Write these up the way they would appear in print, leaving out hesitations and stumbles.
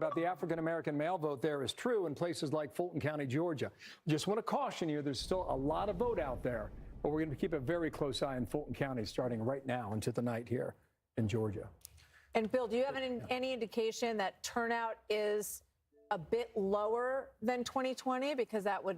about the African-American male vote there is true in places like Fulton County, Georgia. Just want to caution you, there's still a lot of vote out there, but we're going to keep a very close eye on Fulton County starting right now into the night here in Georgia. And Bill, do you have any indication that turnout is a bit lower than 2020? Because that would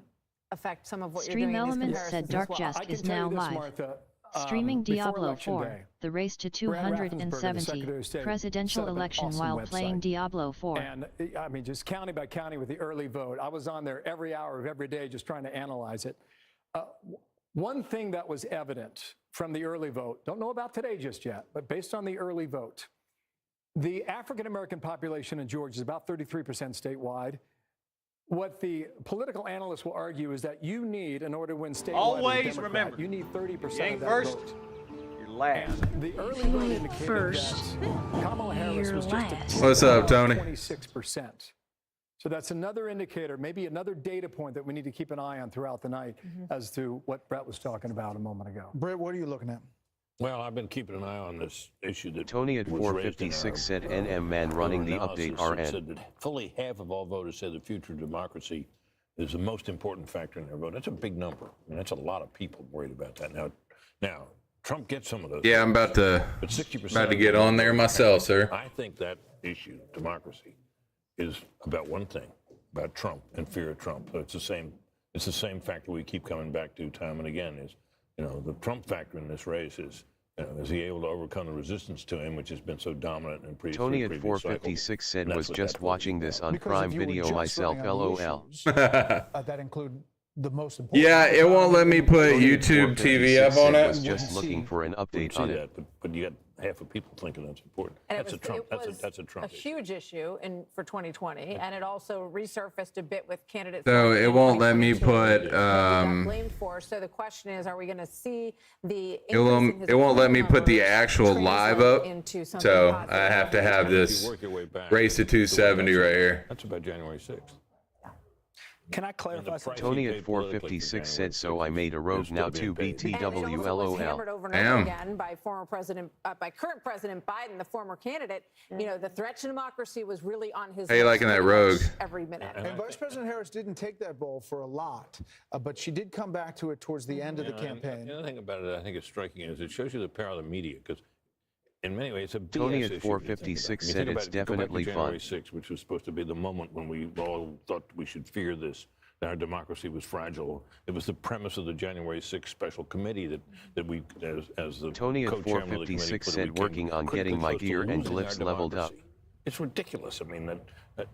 affect some of what Stream you're doing in these Elements said comparisons Dark as well. Jest is now live. Martha, Streaming Diablo Election 4, Day, the race to Brad Raffensperger, the 270 Secretary of State, presidential set up an election awesome while website. playing Diablo 4. And I mean, just county by county with the early vote. I was on there every hour of every day just trying to analyze it. One thing that was evident from the early vote, don't know about today just yet, but based on the early vote, the African-American population in Georgia is about 33% statewide. What the political analysts will argue is that you need, in order to win statewide, always remember, you need 30% of that first, vote. you're last. And the early vote indicated first, that Kamala Harris was just last. What's up, Tony? 26%. So that's another indicator, maybe another data point that we need to keep an eye on throughout the night as to what Brett was talking about a moment ago. Brett, what are you looking at? Well, I've been keeping an eye on this issue that Tony at was raised in 456 said our NM man running the analysis. update It RN. said that fully half of all voters said the future of democracy is the most important factor in their vote. That's a big number. I mean, that's a lot of people worried about that. Now, Trump gets some of those. Yeah, I'm about to But 60% get on there myself, sir. I think that issue, democracy, is about one thing, about Trump and fear of Trump. So it's the same factor we keep coming back to time and again is, the Trump factor in this race is, is he able to overcome the resistance to him, which has been so dominant in previous Tony at previous 456 said cycles? was just watching this on Because Prime if you were Video just myself, running on the LOL. issues, that include the most important. Yeah, it won't let me put Tony at YouTube TV 456 up on said was it. just looking for an update on it. But you got half of people thinking that's important. And That's a Trump. That's a a Trump issue. huge issue for 2020, and it also resurfaced a bit with candidates. So like it won't let me 2022 put, that we got blamed for. So the question is, are we going to see the It won't let me put the actual live up. So I have to have If you this work your way back, race to 270 right here. That's about January 6th. Can I clarify something? Tony at 456 said so I made a rogue now to BTW LOL. Hammered over and Damn. over again by by current President Biden, the former candidate. The threat to democracy was really on his. How you lips liking that pretty rogue? much every minute. And Vice President Harris didn't take that ball for a lot, but she did come back to it towards the end of the campaign. The other thing about it I think is striking is it shows you the power of the media because in many ways it's a BS Tony at issue. 456 You said think it's about it, go back to definitely January fun. 6th, which was supposed to be the moment when we all thought we should fear this. That our democracy was fragile. It was the premise of the January 6th special committee that we, as the Tony at co-chairman of the 456 committee, said working on getting my gear and glyphs leveled up. It's ridiculous. I mean, that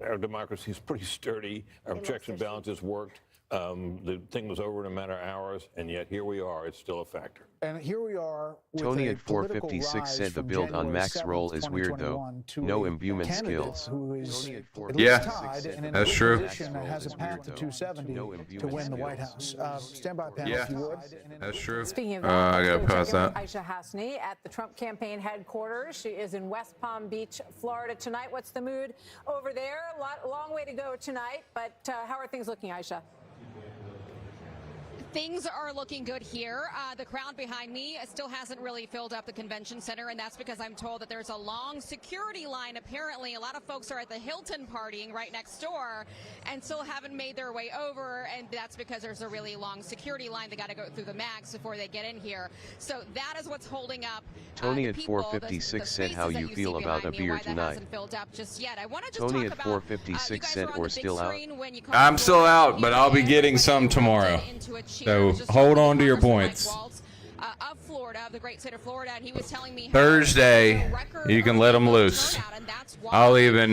our democracy is pretty sturdy. Our checks and balances worked. The thing was over in a matter of hours, and yet here we are. It's still a factor. And here we are. With Tony a at political 456 rise said the from build on January Mac's 7th, role is weird though. 2021 to No a imbuement candidate skills. Who is Tony at at least 456 tied said and in That's a true. position that has a path to 270 to win the White House. Stand by, panel, Yeah. if you would. That's true. Speaking of I gotta let's pause check in that. with Aisha Hasni at the Trump campaign headquarters. She is in West Palm Beach, Florida tonight. What's the mood over there? Long way to go tonight, but how are things looking, Aisha? Things are looking good here. The crowd behind me still hasn't really filled up the convention center, and that's because I'm told that there's a long security line. Apparently, a lot of folks are at the Hilton partying right next door and still haven't made their way over, and that's because there's a really long security line. They got to go through the mags before they get in here. So that is what's holding up. Tony the at people, 456 the said how spaces you that feel see about a behind me, beer why that tonight. hasn't filled up just yet. I want to just Tony talk at about, 456 you guys said were on we're the big still out. screen when you I'm still out, but I'll be getting some tomorrow. So hold on to your points. Of Florida, of the great state of Florida, and he was telling me Thursday, you can let them loose. I'll even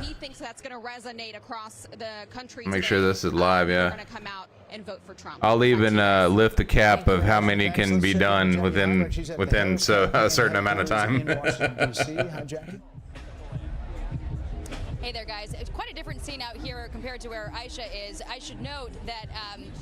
he thinks that's going to resonate across the country. make sure this is live. They're Yeah, going to come out and vote for Trump. I'll even lift the cap of how many can be done within a certain amount of time. Hi, Jackie. Hey there, guys. It's quite a different scene out here compared to where Aisha is. I should note that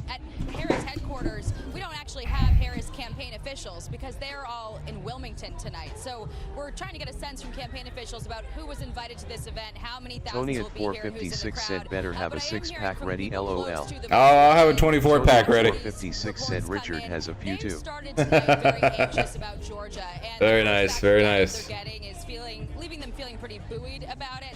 at Harris headquarters, we don't actually have Harris campaign officials because they're all in Wilmington tonight. So we're trying to get a sense from campaign officials about who was invited to this event, how many thousands Tony will at be here, who's in the 456 crowd. said better have a But I am hearing 6-pack from ready, people LOL. close to the I'll have a voting 24-pack ready. 456 said Richard has a few They've too. started tonight very anxious about Georgia, and Very the nice, feedback very that nice. They're getting is leaving them feeling pretty buoyed about it.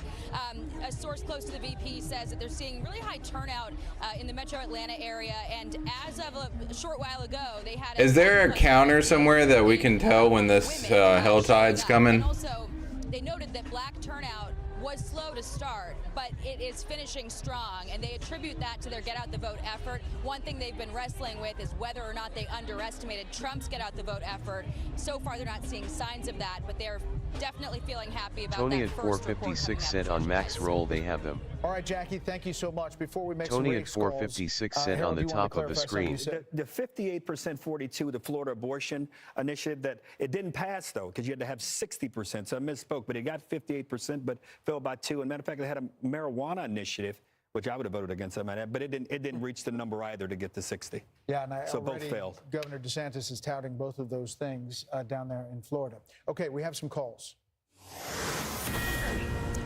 close to the VP says that they're seeing really high turnout in the metro Atlanta area, and as of a short while ago, they had. Is there a counter somewhere that we can tell when this hell tide's coming? And also, they noted that black turnout was slow to start, but it is finishing strong, and they attribute that to their get out the vote effort. One thing they've been wrestling with is whether or not they underestimated Trump's get out the vote effort. So far, they're not seeing signs of that, but they're definitely feeling happy about Tony that at first report 456 coming said out on of Max Texas. roll they have them. All right, Jackie, thank you so much. Before we make Tony some at ratings calls, 456 said Harold, on the you wanna top of the clarify something you screen. said? The 58% 42, the Florida abortion initiative, that it didn't pass, though, because you had to have 60%. So I misspoke, but it got 58%, but fell by 2. And matter of fact, they had a marijuana initiative, which I would have voted against, but it didn't reach the number either to get to 60. Yeah, and So both already failed. Governor DeSantis is touting both of those things down there in Florida. Okay, we have some calls.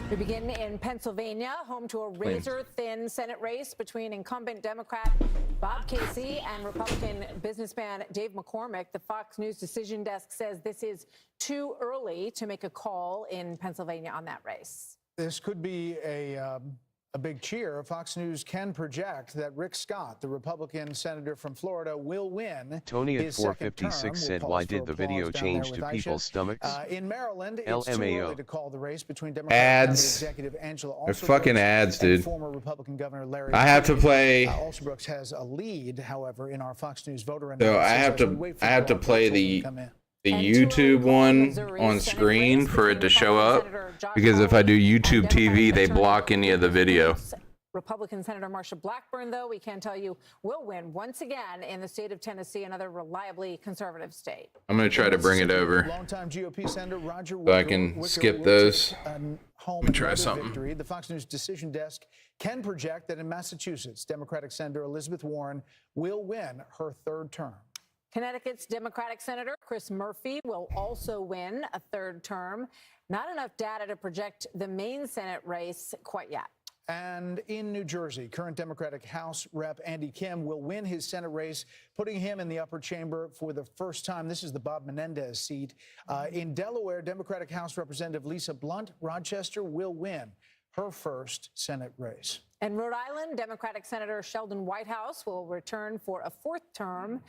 We begin in Pennsylvania, home to a razor-thin Senate race between incumbent Democrat Bob Casey and Republican businessman Dave McCormick. The Fox News decision desk says this is too early to make a call in Pennsylvania on that race. This could be a big cheer. Fox News can project that Rick Scott, the Republican senator from Florida, will win. Tony at his second 456 term. said, We'll why pause did for the applause video down there change with to Aisha. people's stomachs? In Maryland, it's too LMAO. early to call the race between Democratic Ads. executive Angela They're Alsobrooks fucking ads, and dude. former Republican Governor Larry. I have to King. play. Alsobrooks has a lead, however, in our Fox News voter So I analysis have as we to wait for I have to more play votes the to come in. YouTube one on screen for it to show up, because if I do YouTube TV, they block any of the video. Republican Senator Marsha Blackburn, though, we can tell you, will win once again in the state of Tennessee, another reliably conservative state. I'm gonna try to bring it over Longtime GOP Senator Roger so I can skip those. Home Let me try another something. victory. The Fox News decision desk can project that in Massachusetts, Democratic Senator Elizabeth Warren will win her third term. Connecticut's Democratic Senator Chris Murphy will also win a third term. Not enough data to project the main Senate race quite yet. And in New Jersey, current Democratic House Rep Andy Kim will win his Senate race, putting him in the upper chamber for the first time. This is the Bob Menendez seat. In Delaware, Democratic House Representative Lisa Blunt Rochester will win her first Senate race. In Rhode Island, Democratic Senator Sheldon Whitehouse will return for a fourth term.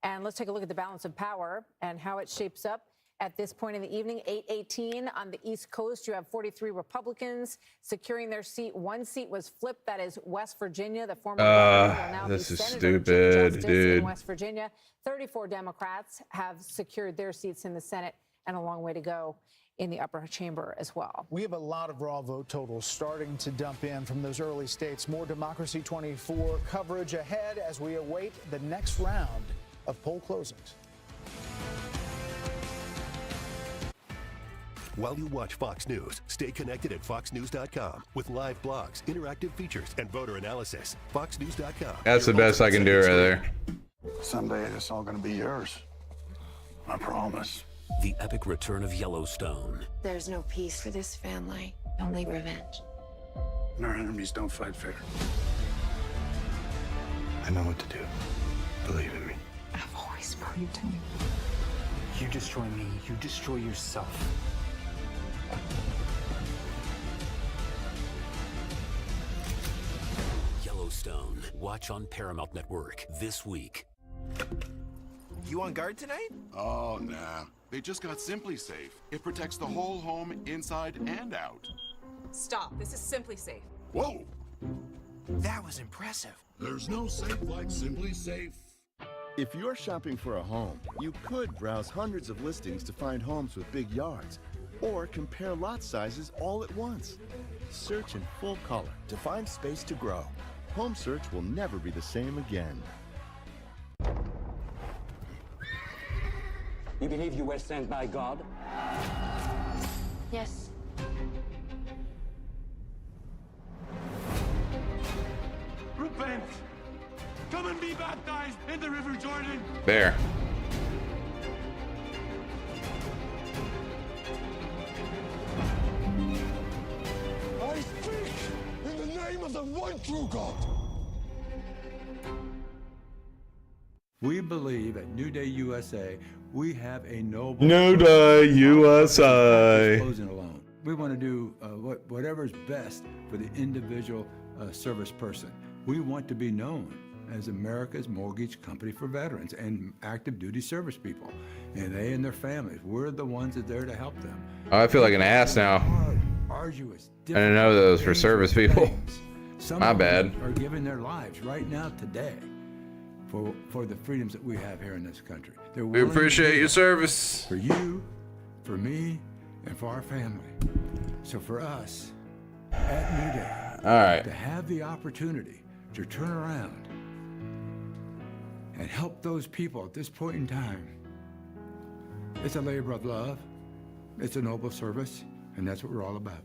And let's take a look at the balance of power and how it shapes up. At this point in the evening, 8:18 on the East Coast, you have 43 Republicans securing their seat. One seat was flipped. That is West Virginia. The former governor will now this be is Senator Chief stupid, Justice dude. in West Virginia. 34 Democrats have secured their seats in the Senate, and a long way to go in the upper chamber as well. We have a lot of raw vote totals starting to dump in from those early states. More Democracy 24 coverage ahead as we await the next round of poll closings. While you watch Fox News, stay connected at foxnews.com with live blogs, interactive features, and voter analysis. Foxnews.com. That's the best I can do right there. Someday it's all going to be yours. I promise. The epic return of Yellowstone. There's no peace for this family, only revenge. And our enemies don't fight fair. I know what to do. Believe in me. I've always believed in you. You destroy me, you destroy yourself. Yellowstone. Watch on Paramount Network this week. You on guard tonight? Oh, nah. They just got Simply Safe. It protects the whole home inside and out. Stop. This is Simply Safe. Whoa! That was impressive. There's no safe like Simply Safe. If you're shopping for a home, you could browse hundreds of listings to find homes with big yards, or compare lot sizes all at once. Search in full color to find space to grow. Home search will never be the same again. You believe you were sent by God? Yes. Repent! Come and be baptized in the River Jordan! There. I speak in the name of the one true God! We believe at New Day USA, we have a noble... New Day USA. Closing alone. We want to do whatever's best for the individual service person. We want to be known as America's mortgage company for veterans and active duty service people. And they and their families, we're the ones that are there to help them. Oh, I feel like an ass now. Arduous, I didn't know those for service people. Some My of them bad. are giving their lives right now today for the freedoms that we have here in this country. They're We willing to appreciate do your that service. for you, for me, and for our family. So for us at New Day, All right. to have the opportunity to turn around and help those people at this point in time, it's a labor of love, it's a noble service, and that's what we're all about.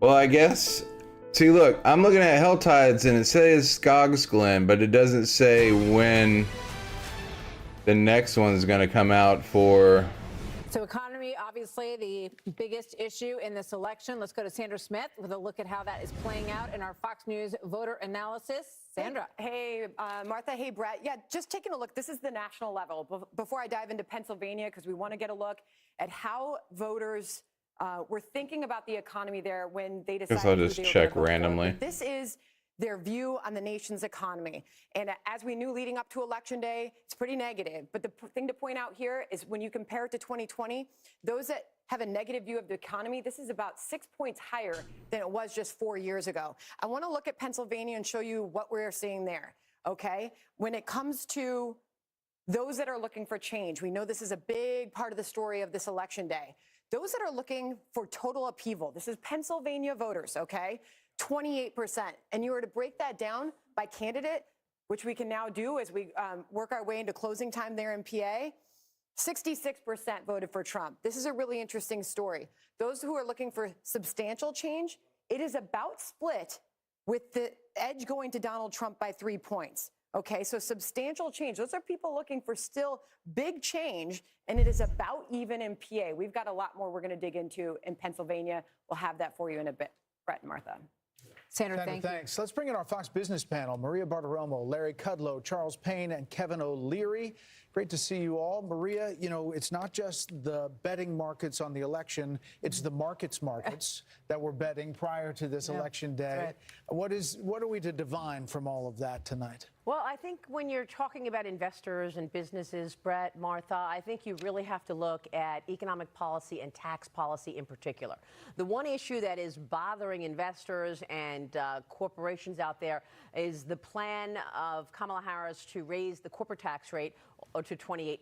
Well, I guess. See, look, I'm looking at Hell Tides and it says Skogs Glen, but it doesn't say when the next one's going to come out for. So economy, obviously the biggest issue in this election. Let's go to Sandra Smith with a look at how that is playing out in our Fox News voter analysis. Sandra. Hey, Martha. Hey, Brett. Yeah, just taking a look. This is the national level. Before I dive into Pennsylvania, because we want to get a look at how voters were thinking about the economy there when they decided. Guess I'll who just they were check gonna vote for. randomly. This is their view on the nation's economy. And as we knew leading up to Election Day, it's pretty negative. But the thing to point out here is when you compare it to 2020, those that have a negative view of the economy, this is about 6 points higher than it was just 4 years ago. I want to look at Pennsylvania and show you what we're seeing there, okay? When it comes to those that are looking for change, we know this is a big part of the story of this Election Day. Those that are looking for total upheaval, this is Pennsylvania voters, okay? 28%. And you were to break that down by candidate, which we can now do as we work our way into closing time there in PA, 66% voted for Trump. This is a really interesting story. Those who are looking for substantial change, it is about split with the edge going to Donald Trump by 3 points. Okay, so substantial change. Those are people looking for still big change, and it is about even in PA. We've got a lot more we're going to dig into in Pennsylvania. We'll have that for you in a bit. Brett and Martha. Sandra, thank you. Thanks. Let's bring in our Fox Business panel. Maria Bartiromo, Larry Kudlow, Charles Payne, and Kevin O'Leary. Great to see you all. Maria, you know, it's not just the betting markets on the election, it's the markets that were betting prior to this election day. Right. What are we to divine from all of that tonight? Well, I think when you're talking about investors and businesses, Brett, Martha, I think you really have to look at economic policy and tax policy in particular. The one issue that is bothering investors and corporations out there is the plan of Kamala Harris to raise the corporate tax rate to 28%.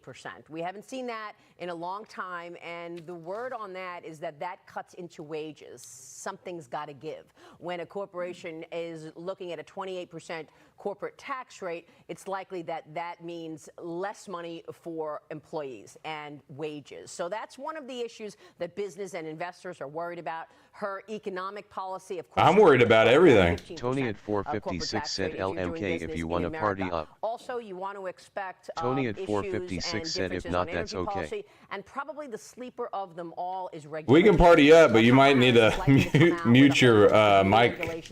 We haven't seen that in a long time, and the word on that is that that cuts into wages. Something's got to give. When a corporation is looking at a 28% corporate tax rate, it's likely that that means less money for employees and wages. So that's one of the issues that business and investors are worried about. Her economic policy, of course. I'm worried about everything. Tony at 456 said LMK if you want to party up. Also, you want to expect Tony at 456 said if not, that's okay. Policy, and probably the sleeper of them all is regulation. We can party up, but you might need to mute your mic.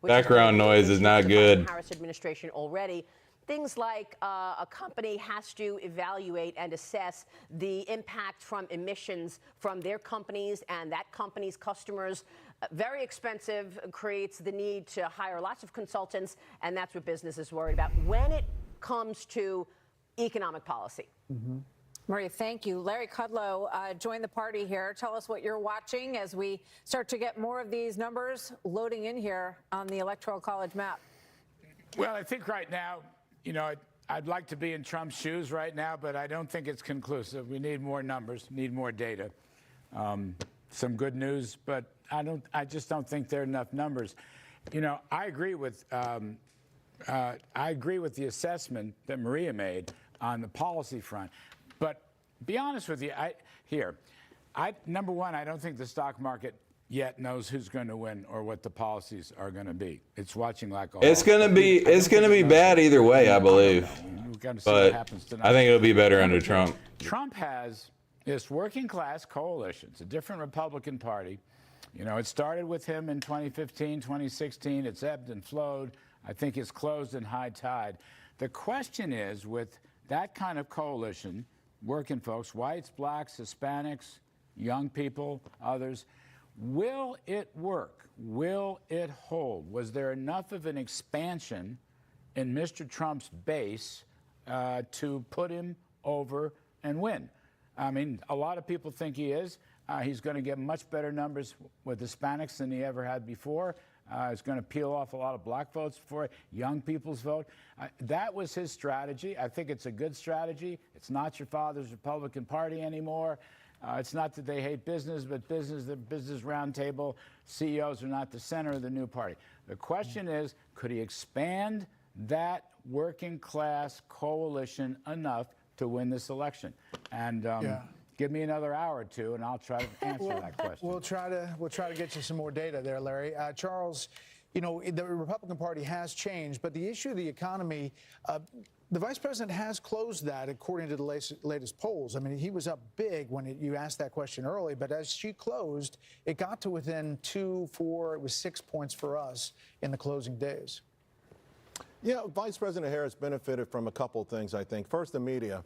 Background noise is not good. Harris administration already. Things like a company has to evaluate and assess the impact from emissions from their companies and that company's customers. Very expensive, creates the need to hire lots of consultants, and that's what business is worried about when it comes to economic policy. Maria, thank you. Larry Kudlow joined the party here. Tell us what you're watching as we start to get more of these numbers loading in here on the Electoral College map. Well, I think right now, you know, I'd like to be in Trump's shoes right now, but I don't think it's conclusive. We need more numbers, need more data. Some good news, but I just don't think there are enough numbers. You know, I agree with the assessment that Maria made on the policy front. But be honest with you, number one, I don't think the stock market yet knows who's going to win or what the policies are going to be. It's watching like all. It's gonna be bad either way, I believe. We've got to see what But happens tonight. I think it'll be better under Trump. Trump has this working class coalition. It's a different Republican Party. You know, it started with him in 2015, 2016. It's ebbed and flowed. I think it's closed in high tide. The question is, with that kind of coalition working folks, whites, blacks, Hispanics, young people, others. Will it work? Will it hold? Was there enough of an expansion in Mr. Trump's base to put him over and win? I mean, a lot of people think he is. He's going to get much better numbers with Hispanics than he ever had before. He's going to peel off a lot of black votes for young people's vote. That was his strategy. I think it's a good strategy. It's not your father's Republican Party anymore. It's not that they hate business, but the business roundtable CEOs are not the center of the new party. The question is, could he expand that working class coalition enough to win this election? And give me another hour or two, and I'll try to answer that question. We'll try to get you some more data there, Larry. Charles, you know, the Republican Party has changed, but the issue of the economy, the vice president has closed that according to the latest polls. I mean, he was up big when you asked that question early, but as she closed, it got to within 2, 4, it was 6 points for us in the closing days. Yeah, Vice President Harris benefited from a couple of things, I think. First, the media.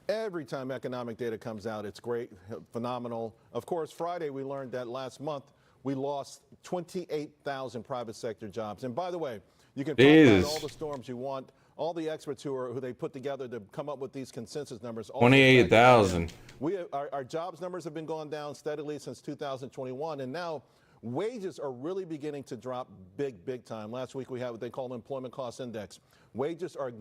Every time economic data comes out, it's great, phenomenal. Of course, Friday, we learned that last month, we lost 28,000 private sector jobs. And by the way, you can talk about all the storms you want, all the experts who they put together to come up with these consensus numbers. 28,000. Our jobs numbers have been going down steadily since 2021, and now wages are really beginning to drop big time. Last week we had what they call the employment cost index. Wages are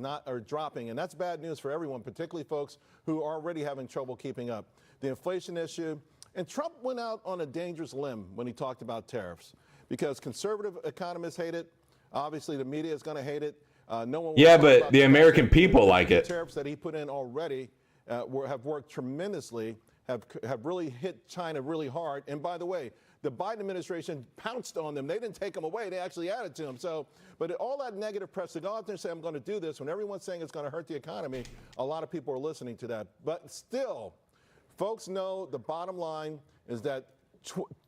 dropping, and that's bad news for everyone, particularly folks who are already having trouble keeping up. The inflation issue, and Trump went out on a dangerous limb when he talked about tariffs, because conservative economists hate it. Obviously, the media is going to hate it. No one. Yeah, but the American people like it. Tariffs that he put in already have worked tremendously, have really hit China really hard. And by the way, the Biden administration pounced on them. They didn't take them away. They actually added to them. So, but all that negative press to go out there and say, I'm going to do this, when everyone's saying it's going to hurt the economy, a lot of people are listening to that. But still, folks know the bottom line is that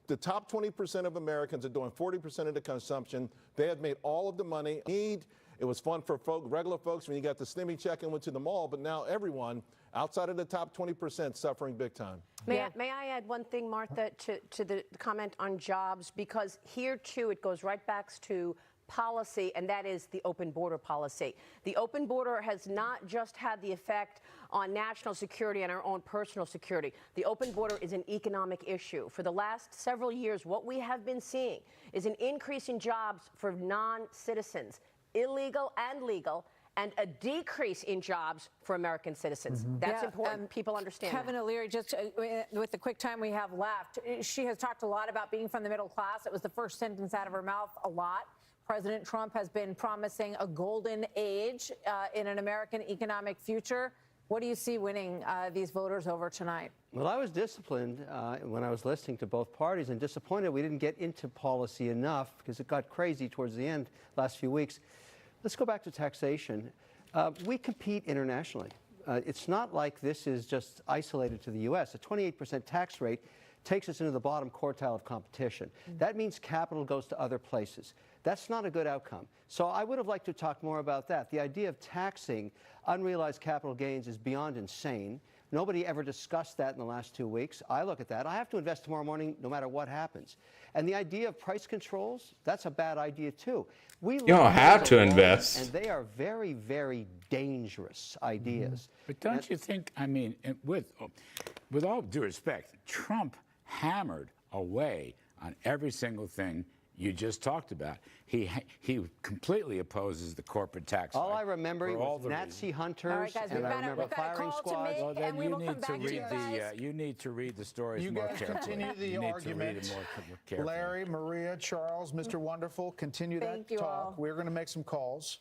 the top 20% of Americans are doing 40% of the consumption. They have made all of the money. It was fun for regular folks when you got the stimmy check and went to the mall, but now everyone outside of the top 20% suffering big time. May I add one thing, Martha, to the comment on jobs? Because here, too, it goes right back to policy, and that is the open border policy. The open border has not just had the effect on national security and our own personal security. The open border is an economic issue. For the last several years, what we have been seeing is an increase in jobs for non-citizens, illegal and legal, and a decrease in jobs for American citizens. That's important. People understand Kevin that. O'Leary, just with the quick time we have left, she has talked a lot about being from the middle class. It was the first sentence out of her mouth a lot. President Trump has been promising a golden age in an American economic future. What do you see winning these voters over tonight? Well, I was disciplined when I was listening to both parties, and disappointed we didn't get into policy enough because it got crazy towards the end last few weeks. Let's go back to taxation. We compete internationally. It's not like this is just isolated to the U.S. A 28% tax rate takes us into the bottom quartile of competition. That means capital goes to other places. That's not a good outcome. So I would have liked to talk more about that. The idea of taxing unrealized capital gains is beyond insane. Nobody ever discussed that in the last 2 weeks. I look at that. I have to invest tomorrow morning no matter what happens. And the idea of price controls, that's a bad idea too. You don't have to invest. And they are very, very dangerous ideas. But don't you think, I mean, with all due respect, Trump hammered away on every single thing you just talked about. He completely opposes the corporate tax. All I remember was Nazi hunters, all right, guys, and I remember firing squads. Well, then you need to read the stories you more guys carefully. Continue the argument. Larry, Maria, Charles, Mr. Wonderful, continue that talk. We're going to make some calls.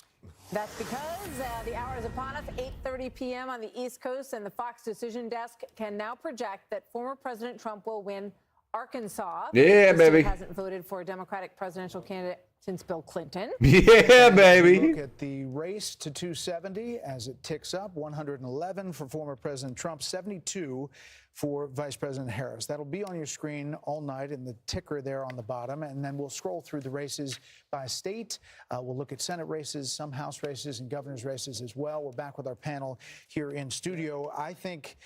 That's because the hour is upon us, 8:30 p.m. on the East Coast, and the Fox Decision Desk can now project that former President Trump will win Arkansas. Yeah, the baby. state hasn't voted for a Democratic presidential candidate since Bill Clinton. Yeah, baby. Look at the race to 270 as it ticks up. 111 for former President Trump, 72 for Vice President Harris. That'll be on your screen all night in the ticker there on the bottom. And then we'll scroll through the races by state. We'll look at Senate races, some House races, and governor's races as well. We're back with our panel here in studio. I think,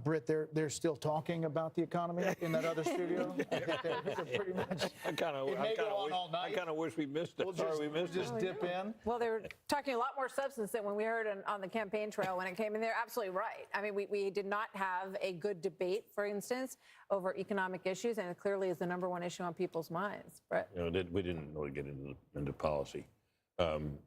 Britt, they're still talking about the economy in that other studio. I think they're pretty much. I kind of wish we missed it. We just dip in. Well, they were talking a lot more substance than when we heard on the campaign trail when it came in. They're absolutely right. I mean, we did not have a good debate, for instance, over economic issues, and it clearly is the #1 issue on people's minds. Brett? You know, we didn't really get into policy. I'm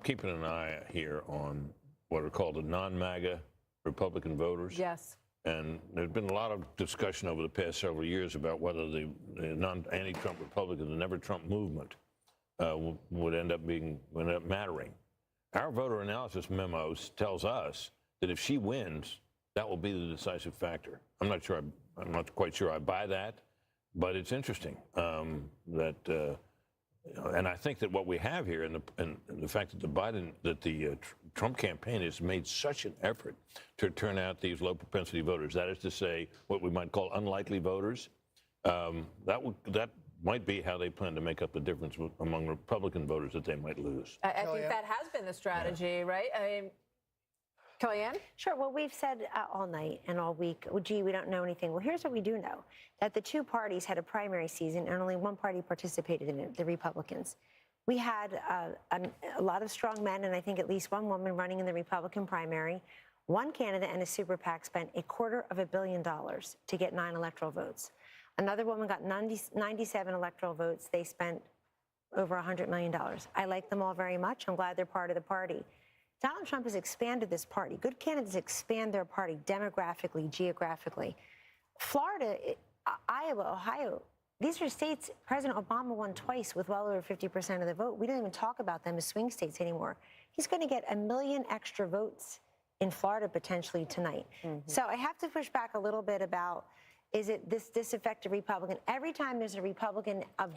keeping an eye here on what are called the non-MAGA Republican voters. Yes. And there's been a lot of discussion over the past several years about whether the anti-Trump Republican, the Never Trump movement, would end up mattering. Our voter analysis memos tells us that if she wins, that will be the decisive factor. I'm not quite sure I buy that, but it's interesting that. And I think that what we have here, and the fact that the Trump campaign has made such an effort to turn out these low propensity voters, that is to say, what we might call unlikely voters, that might be how they plan to make up the difference among Republican voters that they might lose. I think that has been the strategy, right? I mean, Kellyanne? Sure. Well, we've said all night and all week, well, gee, we don't know anything. Well, here's what we do know, that the two parties had a primary season and only one party participated in it, the Republicans. We had a lot of strong men and I think at least one woman running in the Republican primary. One candidate and a super PAC spent $250 million to get 9 electoral votes. Another woman got 97 electoral votes. They spent over $100 million. I like them all very much. I'm glad they're part of the party. Donald Trump has expanded this party. Good candidates expand their party demographically, geographically. Florida, Iowa, Ohio, these are states President Obama won twice with well over 50% of the vote. We don't even talk about them as swing states anymore. He's going to get 1 million extra votes in Florida potentially tonight. So I have to push back a little bit about, is it this disaffected Republican? Every time there's a Republican of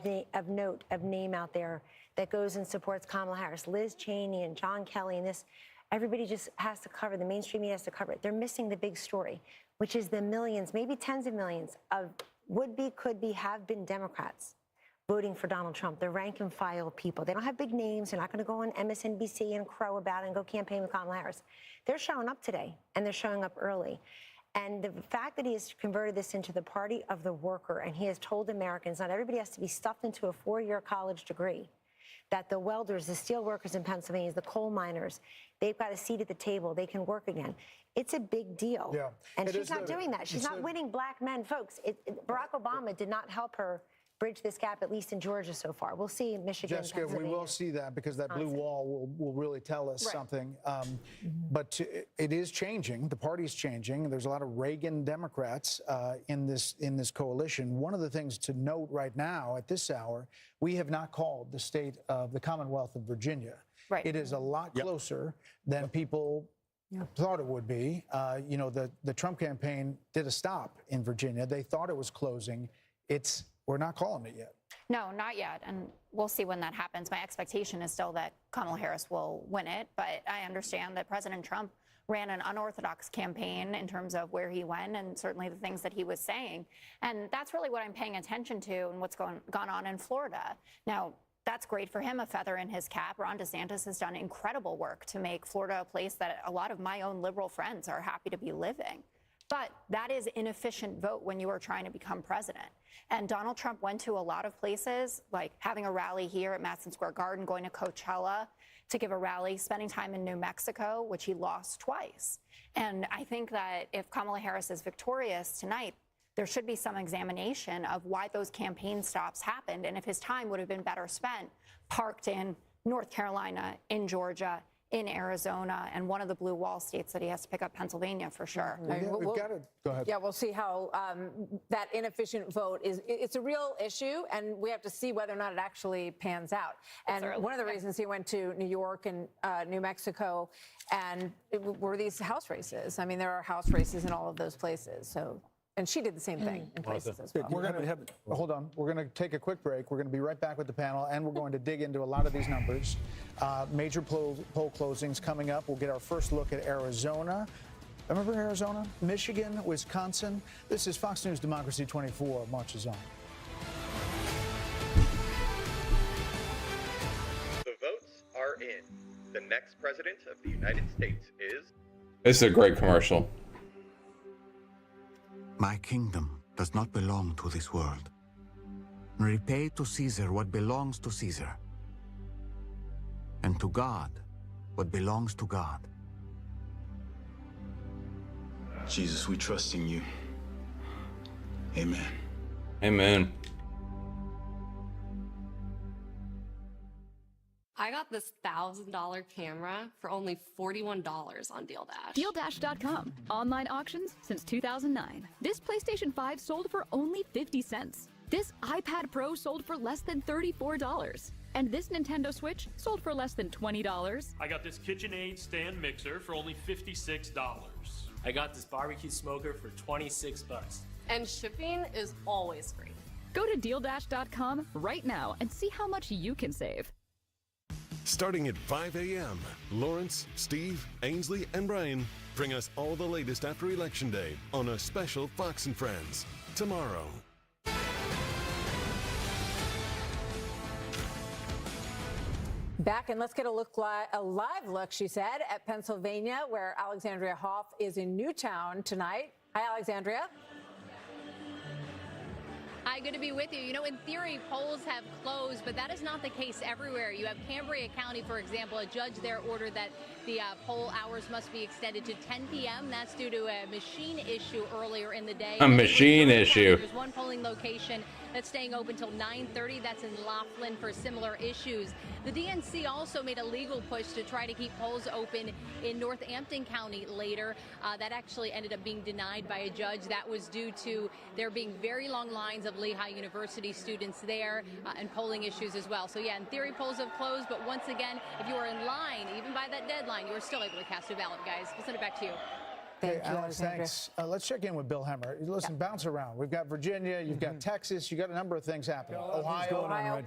note, of name out there that goes and supports Kamala Harris, Liz Cheney and John Kelly and this, everybody just has to cover, the mainstream media has to cover it. They're missing the big story, which is the millions, maybe tens of millions of would-be, could-be, have-been Democrats voting for Donald Trump. They're rank and file people. They don't have big names. They're not going to go on MSNBC and crow about it and go campaign with Kamala Harris. They're showing up today, and they're showing up early. And the fact that he has converted this into the party of the worker, and he has told Americans not everybody has to be stuffed into a 4-year college degree, that the welders, the steel workers in Pennsylvania, the coal miners, they've got a seat at the table. They can work again. It's a big deal. Yeah. And she's not doing that. She's not winning black men. Folks, Barack Obama did not help her bridge this gap, at least in Georgia so far. We'll see in Michigan, Jessica, we Pennsylvania. will see that because that blue wall will really tell us something. But it is changing. The party's changing. There's a lot of Reagan Democrats in this coalition. One of the things to note right now at this hour, we have not called the state of the Commonwealth of Virginia. Right. It is a lot closer than people thought it would be. You know, the Trump campaign did a stop in Virginia. They thought it was closing. We're not calling it yet. No, not yet. And we'll see when that happens. My expectation is still that Kamala Harris will win it. But I understand that President Trump ran an unorthodox campaign in terms of where he went and certainly the things that he was saying. And that's really what I'm paying attention to and what's gone on in Florida. Now, that's great for him, a feather in his cap. Ron DeSantis has done incredible work to make Florida a place that a lot of my own liberal friends are happy to be living. But that is inefficient vote when you are trying to become president. And Donald Trump went to a lot of places, like having a rally here at Madison Square Garden, going to Coachella to give a rally, spending time in New Mexico, which he lost twice. And I think that if Kamala Harris is victorious tonight, there should be some examination of why those campaign stops happened and if his time would have been better spent parked in North Carolina, in Georgia, in Arizona, and one of the blue wall states that he has to pick up, Pennsylvania, for sure. We've got to go ahead. Yeah, we'll see how that inefficient vote is. It's a real issue, and we have to see whether or not it actually pans out. And one of the reasons he went to New York and New Mexico were these House races. I mean, there are House races in all of those places. So And she did the same thing in places as well. We're going to hold on. We're going to take a quick break. We're going to be right back with the panel, and we're going to dig into a lot of these numbers. Major poll closings coming up. We'll get our first look at Arizona. Remember Arizona, Michigan, Wisconsin? This is Fox News Democracy 24 marches on. The votes are in. The next president of the United States is... This is a great commercial. My kingdom does not belong to this world. Repay to Caesar what belongs to Caesar, and to God what belongs to God. Jesus, we trust in you. Amen. Amen. I got this $1,000 camera for only $41 on DealDash. DealDash.com. Online auctions since 2009. This PlayStation 5 sold for only 50 cents. This iPad Pro sold for less than $34. And this Nintendo Switch sold for less than $20. I got this KitchenAid stand mixer for only $56. I got this barbecue smoker for 26 bucks. And shipping is always free. Go to DealDash.com right now and see how much you can save. Starting at 5 a.m., Lawrence, Steve, Ainsley, and Brian bring us all the latest after Election Day on a special Fox and Friends tomorrow. Back, and let's get a live look, she said, at Pennsylvania, where Alexandria Hoff is in Newtown tonight. Hi, Alexandria. Hi, good to be with you. You know, in theory, polls have closed, but that is not the case everywhere. You have Cambria County, for example. A judge there ordered that the poll hours must be extended to 10 p.m. That's due to a machine issue earlier in the day. A machine issue. There's one polling location that's staying open till 9:30. That's in Laughlin for similar issues. The DNC also made a legal push to try to keep polls open in Northampton County later. That actually ended up being denied by a judge. That was due to there being very long lines of Lehigh University students there and polling issues as well. So yeah, in theory, polls have closed, but once again, if you are in line, even by that deadline, you are still able to cast a ballot, guys. We'll send it back to you. Hey, Alex, thanks. Let's check in with Bill Hemmer. Listen, bounce around. We've got Virginia, you've got Texas, you've got a number of things happening. Ohio.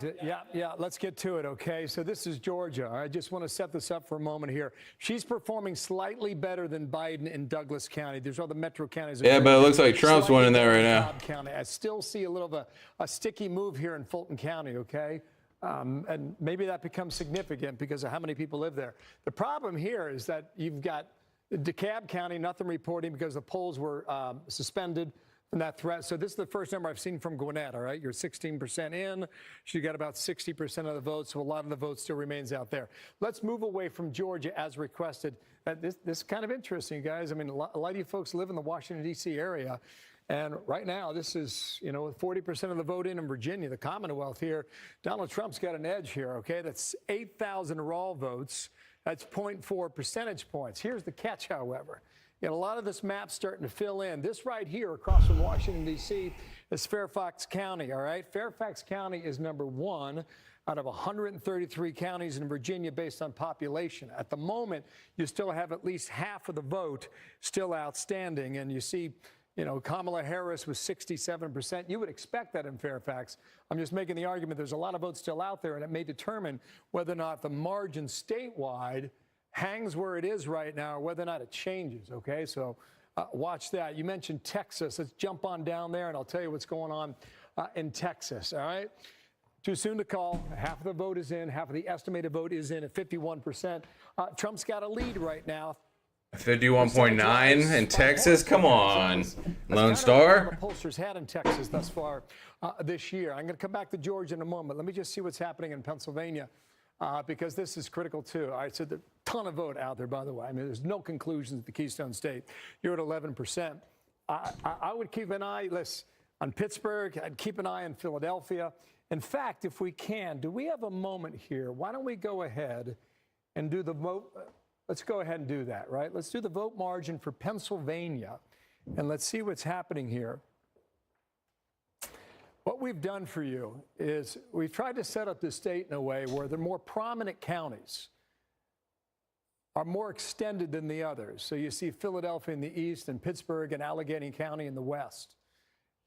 Yeah, let's get to it, okay? So this is Georgia. I just want to set this up for a moment here. She's performing slightly better than Biden in Douglas County. There's all the metro counties. Yeah, but it looks like Trump's winning there right now. County. I still see a little of a sticky move here in Fulton County, okay? And maybe that becomes significant because of how many people live there. The problem here is that you've got DeKalb County, nothing reporting because the polls were suspended from that threat. So this is the first number I've seen from Gwinnett, all right? You're 16% in. She got about 60% of the votes, so a lot of the vote still remains out there. Let's move away from Georgia as requested. This is kind of interesting, guys. I mean, a lot of you folks live in the Washington, D.C. area. And right now, this is, 40% of the vote in Virginia, the Commonwealth here. Donald Trump's got an edge here, okay? That's 8,000 raw votes. That's 0.4 percentage points. Here's the catch, however. A lot of this map's starting to fill in. This right here across from Washington, D.C. is Fairfax County, all right? Fairfax County is number 1 out of 133 counties in Virginia based on population. At the moment, you still have at least half of the vote still outstanding, and you see Kamala Harris was 67%. You would expect that in Fairfax. I'm just making the argument there's a lot of votes still out there, and it may determine whether or not the margin statewide hangs where it is right now or whether or not it changes, okay? So watch that. You mentioned Texas. Let's jump on down there, and I'll tell you what's going on in Texas, all right? Too soon to call. Half of the vote is in. Half of the estimated vote is in at 51%. Trump's got a lead right now. 51.9 in Texas? Come on, Lone Star. The pollsters had in Texas thus far this year. I'm going to come back to Georgia in a moment. Let me just see what's happening in Pennsylvania because this is critical too. All right, so there's a ton of vote out there, by the way. I mean, there's no conclusions at the Keystone State. You're at 11%. I would keep an eye, on Pittsburgh. I'd keep an eye on Philadelphia. In fact, if we can, do we have a moment here? Why don't we go ahead and do the vote? Let's go ahead and do that, right? Let's do the vote margin for Pennsylvania, and let's see what's happening here. What we've done for you is we've tried to set up the state in a way where the more prominent counties are more extended than the others. So you see Philadelphia in the east and Pittsburgh and Allegheny County in the west.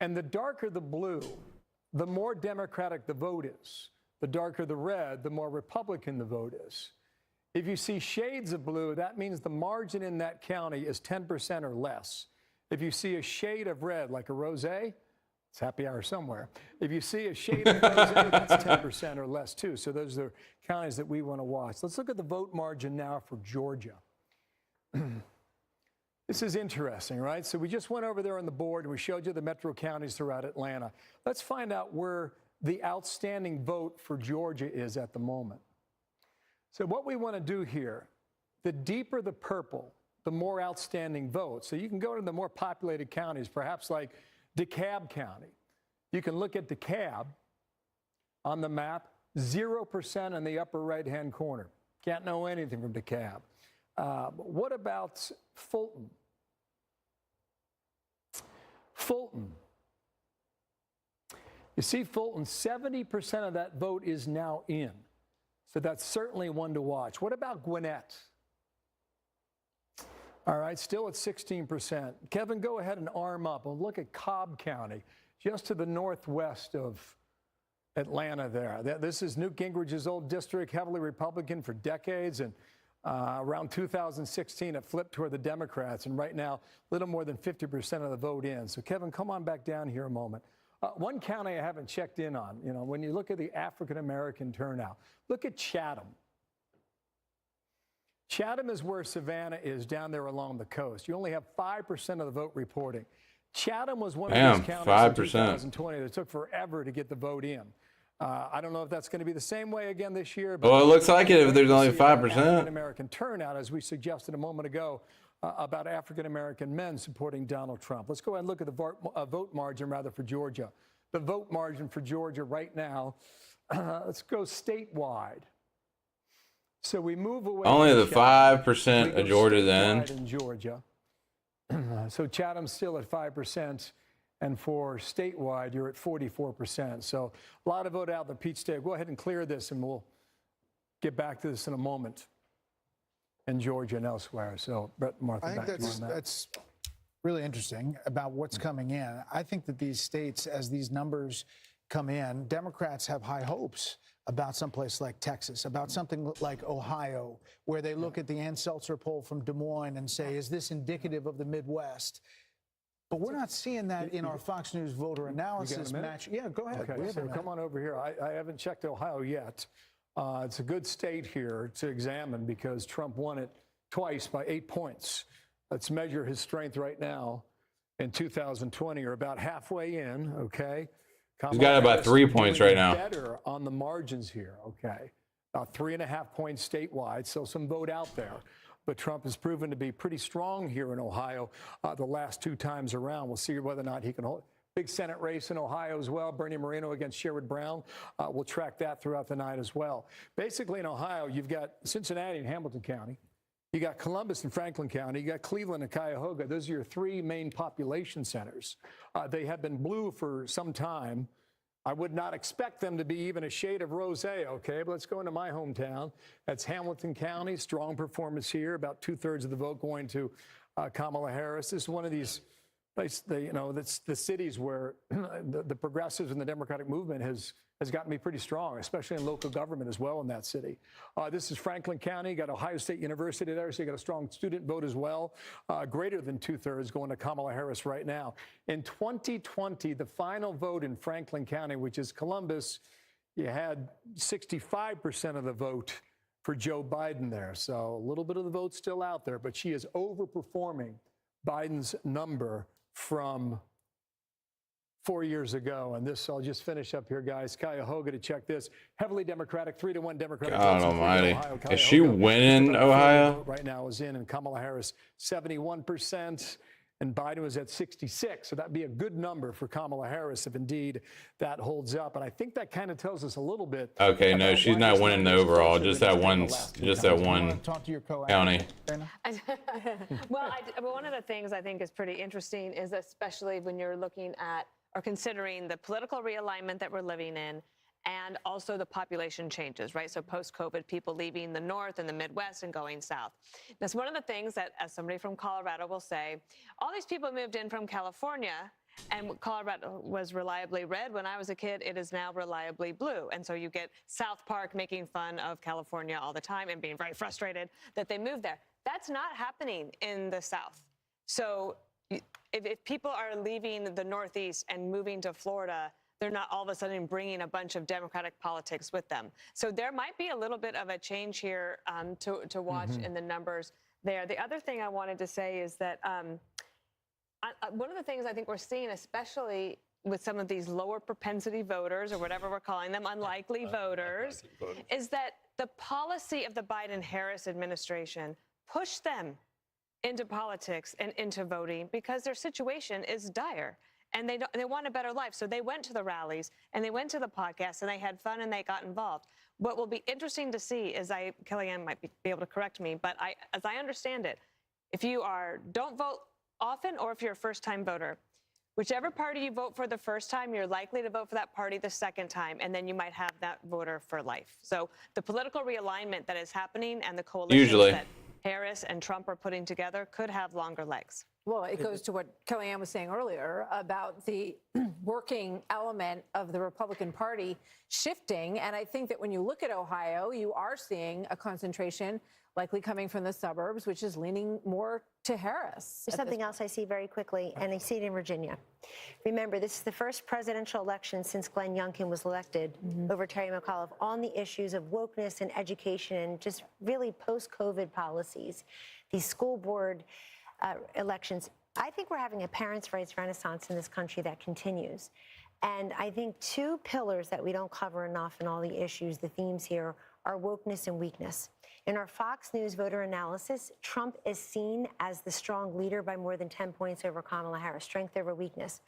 And the darker the blue, the more Democratic the vote is. The darker the red, the more Republican the vote is. If you see shades of blue, that means the margin in that county is 10% or less. If you see a shade of red, like a rosé, it's happy hour somewhere. If you see a shade of rosé, that's 10% or less too. So those are counties that we want to watch. Let's look at the vote margin now for Georgia. This is interesting, right? So we just went over there on the board and we showed you the metro counties throughout Atlanta. Let's find out where the outstanding vote for Georgia is at the moment. So what we want to do here, the deeper the purple, the more outstanding votes. So you can go to the more populated counties, perhaps like DeKalb County. You can look at DeKalb on the map, 0% in the upper right-hand corner. Can't know anything from DeKalb. What about Fulton? Fulton. You see, Fulton, 70% of that vote is now in. So that's certainly one to watch. What about Gwinnett? All right, still at 16%. Kevin, go ahead and arm up and look at Cobb County, just to the northwest of Atlanta there. This is Newt Gingrich's old district, heavily Republican for decades, and around 2016, it flipped toward the Democrats, and right now, a little more than 50% of the vote in. So, Kevin, come on back down here a moment. One county I haven't checked in on, when you look at the African-American turnout, look at Chatham. Chatham is where Savannah is, down there along the coast. You only have 5% of the vote reporting. Chatham was one of those counties 5%. in 2020 that took forever to get the vote in. I don't know if that's going to be the same way again this year. But well, it looks like it if there's only 5%. African-American turnout, as we suggested a moment ago, about African-American men supporting Donald Trump. Let's go ahead and look at the vote margin, rather, for Georgia. The vote margin for Georgia right now, let's go statewide. So we move away. Only from the 5% of Georgia then. In Georgia. So Chatham's still at 5%. And for statewide, you're at 44%. So a lot of vote out there. Pete Stay, go ahead and clear this, and we'll get back to this in a moment in Georgia and elsewhere. So, Brett, Martha, I think that's really interesting about what's coming in. I think that these states, as these numbers come in, Democrats have high hopes about someplace like Texas, about something like Ohio, where they look at the Ann Seltzer poll from Des Moines and say, is this indicative of the Midwest? But we're not seeing that in our Fox News voter analysis match. Yeah, go ahead. Okay, so come on over here. I haven't checked Ohio yet. It's a good state here to examine because Trump won it twice by 8 points. Let's measure his strength right now in 2020, or about halfway in, okay? He's got about 3 points right now. Better on the margins here, okay? About 3.5 points statewide, so some vote out there. But Trump has proven to be pretty strong here in Ohio the last 2 times around. We'll see whether or not he can hold. Big Senate race in Ohio as well. Bernie Moreno against Sherrod Brown. We'll track that throughout the night as well. Basically in Ohio, you've got Cincinnati and Hamilton County. You got Columbus and Franklin County. You got Cleveland and Cuyahoga. Those are your 3 main population centers. They have been blue for some time. I would not expect them to be even a shade of rosé, okay? But let's go into my hometown. That's Hamilton County. Strong performance here. About 2/3 of the vote going to Kamala Harris. This is one of these places, that's the cities where the progressives and the Democratic movement has gotten to be pretty strong, especially in local government as well in that city. This is Franklin County. You got Ohio State University there, so you got a strong student vote as well. Greater than 2/3 going to Kamala Harris right now. In 2020, the final vote in Franklin County, which is Columbus, you had 65% of the vote for Joe Biden there. So a little bit of the vote still out there, but she is overperforming Biden's number from 4 years ago. And this, I'll just finish up here, guys. Cuyahoga, to check this. Heavily Democratic, 3-1 Democratic. God almighty. Is she winning Ohio? Right now is in, and Kamala Harris, 71%. And Biden was at 66. So that'd be a good number for Kamala Harris if indeed that holds up. And I think that kind of tells us a little bit. Okay, no, she's not winning the overall. Just that one county. Well, one of the things I think is pretty interesting is especially when you're looking at or considering the political realignment that we're living in, and also the population changes, right? So post-COVID, people leaving the North and the Midwest and going South. That's one of the things that, as somebody from Colorado will say, all these people moved in from California, And Colorado was reliably red when I was a kid. It is now reliably blue. And so you get South Park making fun of California all the time and being very frustrated that they moved there. That's not happening in the South. So if people are leaving the Northeast and moving to Florida, they're not all of a sudden bringing a bunch of Democratic politics with them. So there might be a little bit of a change here to watch in the numbers there. The other thing I wanted to say is that one of the things I think we're seeing, especially with some of these lower propensity voters, or whatever we're calling them, unlikely voters, is that the policy of the Biden-Harris administration pushed them into politics and into voting because their situation is dire. And they want a better life. So they went to the rallies and they went to the podcasts and they had fun and they got involved. What will be interesting to see is Kellyanne might be able to correct me, but as I understand it, if you don't vote often or if you're a first-time voter, whichever party you vote for the first time, you're likely to vote for that party the second time, and then you might have that voter for life. So the political realignment that is happening and the coalition that Harris and Trump are putting together could have longer legs. Well, it goes to what Kellyanne was saying earlier about the working element of the Republican Party shifting. And I think that when you look at Ohio, you are seeing a concentration likely coming from the suburbs, which is leaning more to Harris. There's something else I see very quickly, and I see it in Virginia. Remember, this is the first presidential election since Glenn Youngkin was elected over Terry McAuliffe on the issues of wokeness and education and just really post-COVID policies. These school board elections. I think we're having a parents' rights renaissance in this country that continues. And I think two pillars that we don't cover enough in all the issues, the themes here, are wokeness and weakness. In our Fox News voter analysis, Trump is seen as the strong leader by more than 10 points over Kamala Harris, strength over weakness.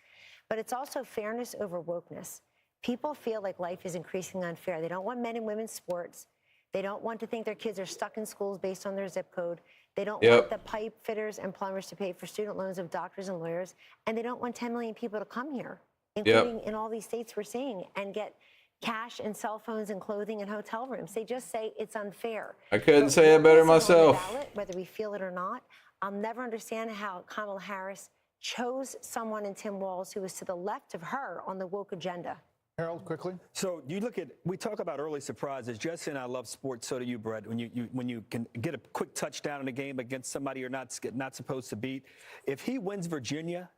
But it's also fairness over wokeness. People feel like life is increasingly unfair. They don't want men and women's sports. They don't want to think their kids are stuck in schools based on their zip code. They don't want the pipe fitters and plumbers to pay for student loans of doctors and lawyers. And they don't want 10 million people to come here, including in all these states we're seeing, and get cash and cell phones and clothing and hotel rooms. They just say it's unfair. I couldn't say it better myself. Ballot, whether we feel it or not, I'll never understand how Kamala Harris chose someone in Tim Walz who was to the left of her on the woke agenda. Harold, quickly. So you look at, we talk about early surprises. Jesse and I love sports, so do you, Brett. When you can get a quick touchdown in a game against somebody you're not supposed to beat. If he wins Virginia,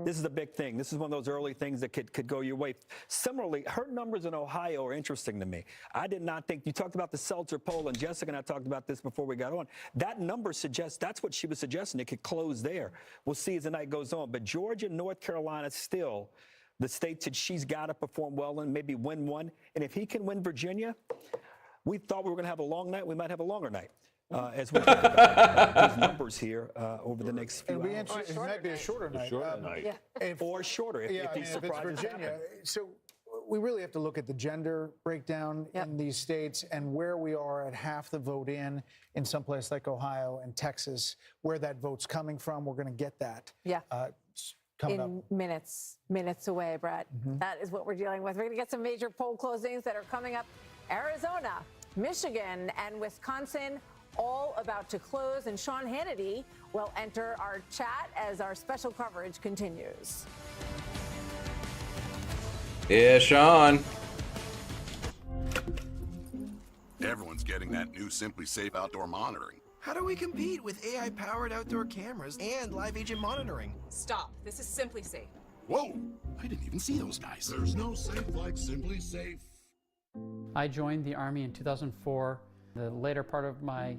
this is a big thing. This is one of those early things that could go your way. Similarly, her numbers in Ohio are interesting to me. I did not think, you talked about the Seltzer poll, and Jessica and I talked about this before we got on. That number suggests, that's what she was suggesting, it could close there. We'll see as the night goes on. But Georgia, North Carolina still, the states that she's got to perform well in, maybe win one. And if he can win Virginia, we thought we were going to have a long night. We might have a longer night. As we talk about these numbers here over the next few hours. It might be a shorter night. Or shorter if if it's Virginia. So we really have to look at the gender breakdown in these states and where we are at half the vote in some place like Ohio and Texas, where that vote's coming from. We're going to get that. Coming up. Minutes away, Brett. That is what we're dealing with. We're going to get some major poll closings that are coming up. Arizona, Michigan, and Wisconsin all about to close. And Sean Hannity will enter our chat as our special coverage continues. Yeah, Sean. Everyone's getting that new Simply Safe outdoor monitoring. How do we compete with AI-powered outdoor cameras and live agent monitoring? Stop. This is Simply Safe. Whoa! I didn't even see those guys. There's no safe like Simply Safe. I joined the Army in 2004. The later part of my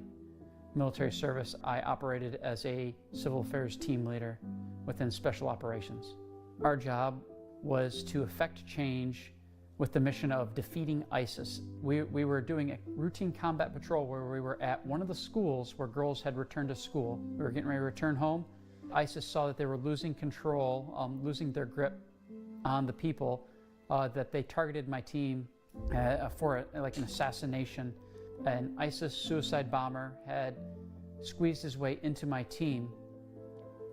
military service, I operated as a civil affairs team leader within special operations. Our job was to effect change with the mission of defeating ISIS. We were doing a routine combat patrol where we were at one of the schools where girls had returned to school. We were getting ready to return home. ISIS saw that they were losing control, losing their grip on the people, that they targeted my team for like an assassination. An ISIS suicide bomber had squeezed his way into my team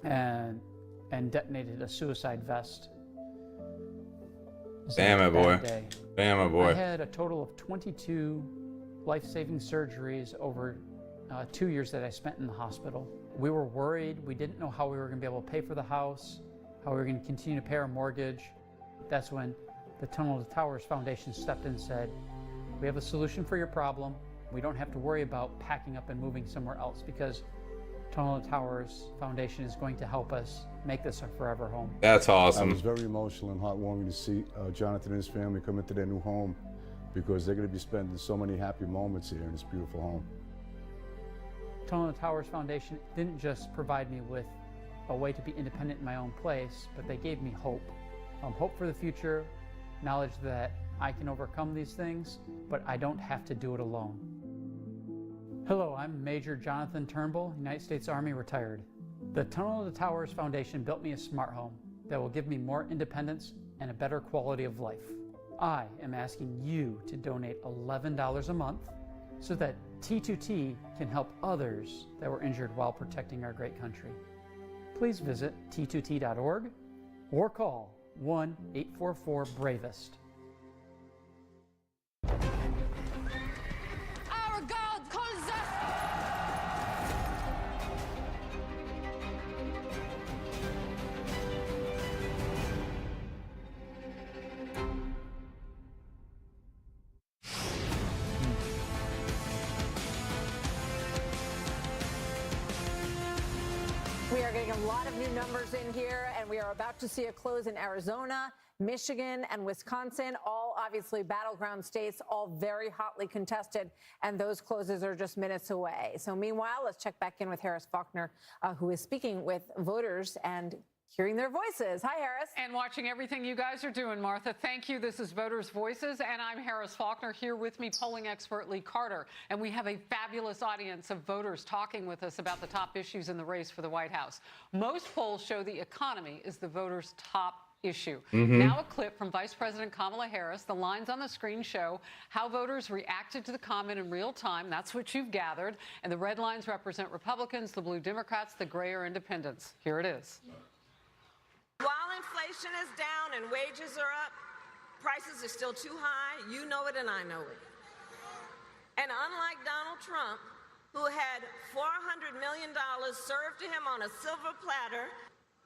and detonated a suicide vest. Damn it, boy. Damn it, boy. I had a total of 22 life-saving surgeries over 2 years that I spent in the hospital. We were worried. We didn't know how we were going to be able to pay for the house. how we were going to continue to pay our mortgage. That's when the Tunnel to Towers Foundation stepped in and said, we have a solution for your problem. We don't have to worry about packing up and moving somewhere else because Tunnel to Towers Foundation is going to help us make this a forever home. That's awesome. It was very emotional and heartwarming to see Jonathan and his family come into their new home because they're going to be spending so many happy moments here in this beautiful home. Tunnel to Towers Foundation didn't just provide me with a way to be independent in my own place, but they gave me hope. Hope for the future, knowledge that I can overcome these things, but I don't have to do it alone. Hello, I'm Major Jonathan Turnbull, United States Army retired. The Tunnel to Towers Foundation built me a smart home that will give me more independence and a better quality of life. I am asking you to donate $11 a month so that T2T can help others that were injured while protecting our great country. Please visit t2t.org or call 1-844-BRAVEST. Our God calls us! We are getting a lot of new numbers in here, and we are about to see a close in Arizona, Michigan, and Wisconsin, all obviously battleground states, all very hotly contested, and those closes are just minutes away. So meanwhile, let's check back in with Harris Faulkner, who is speaking with voters and hearing their voices. Hi, Harris. And watching everything you guys are doing, Martha. Thank you. This is Voters' Voices, and I'm Harris Faulkner. Here with me, polling expert Lee Carter. And we have a fabulous audience of voters talking with us about the top issues in the race for the White House. Most polls show the economy is the voters' top issue. Now a clip from Vice President Kamala Harris. The lines on the screen show how voters reacted to the comment in real time. That's what you've gathered. And the red lines represent Republicans, the blue Democrats, the gray are independents. Here it is. While inflation is down and wages are up, prices are still too high. You know it and I know it. And unlike Donald Trump, who had $400 million served to him on a silver platter,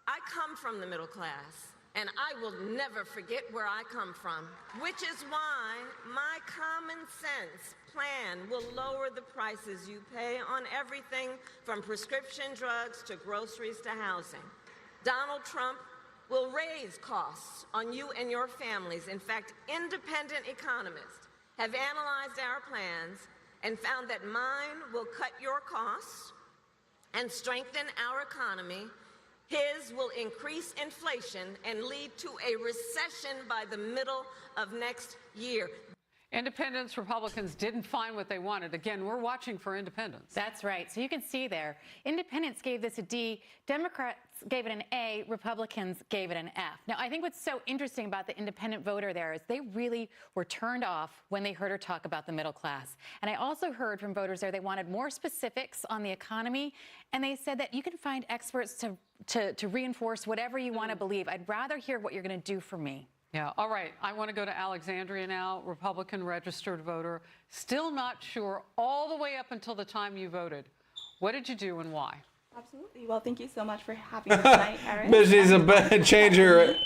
I come from the middle class. And I will never forget where I come from, which is why my common sense plan will lower the prices you pay on everything from prescription drugs to groceries to housing. Donald Trump will raise costs on you and your families. In fact, independent economists have analyzed our plans and found that mine will cut your costs and strengthen our economy. His will increase inflation and lead to a recession by the middle of next year. Independents, Republicans didn't find what they wanted. Again, we're watching for independents. That's right. So you can see there, independents gave this a D, Democrats gave it an A, Republicans gave it an F. Now, I think what's so interesting about the independent voter there is they really were turned off when they heard her talk about the middle class. And I also heard from voters there they wanted more specifics on the economy, and they said that you can find experts to reinforce whatever you want to believe. I'd rather hear what you're going to do for me. Yeah, all right. I want to go to Alexandria now, Republican registered voter. Still not sure all the way up until the time you voted. What did you do and why? Absolutely. Well, thank you so much for having me tonight, Erin. But she's a changer.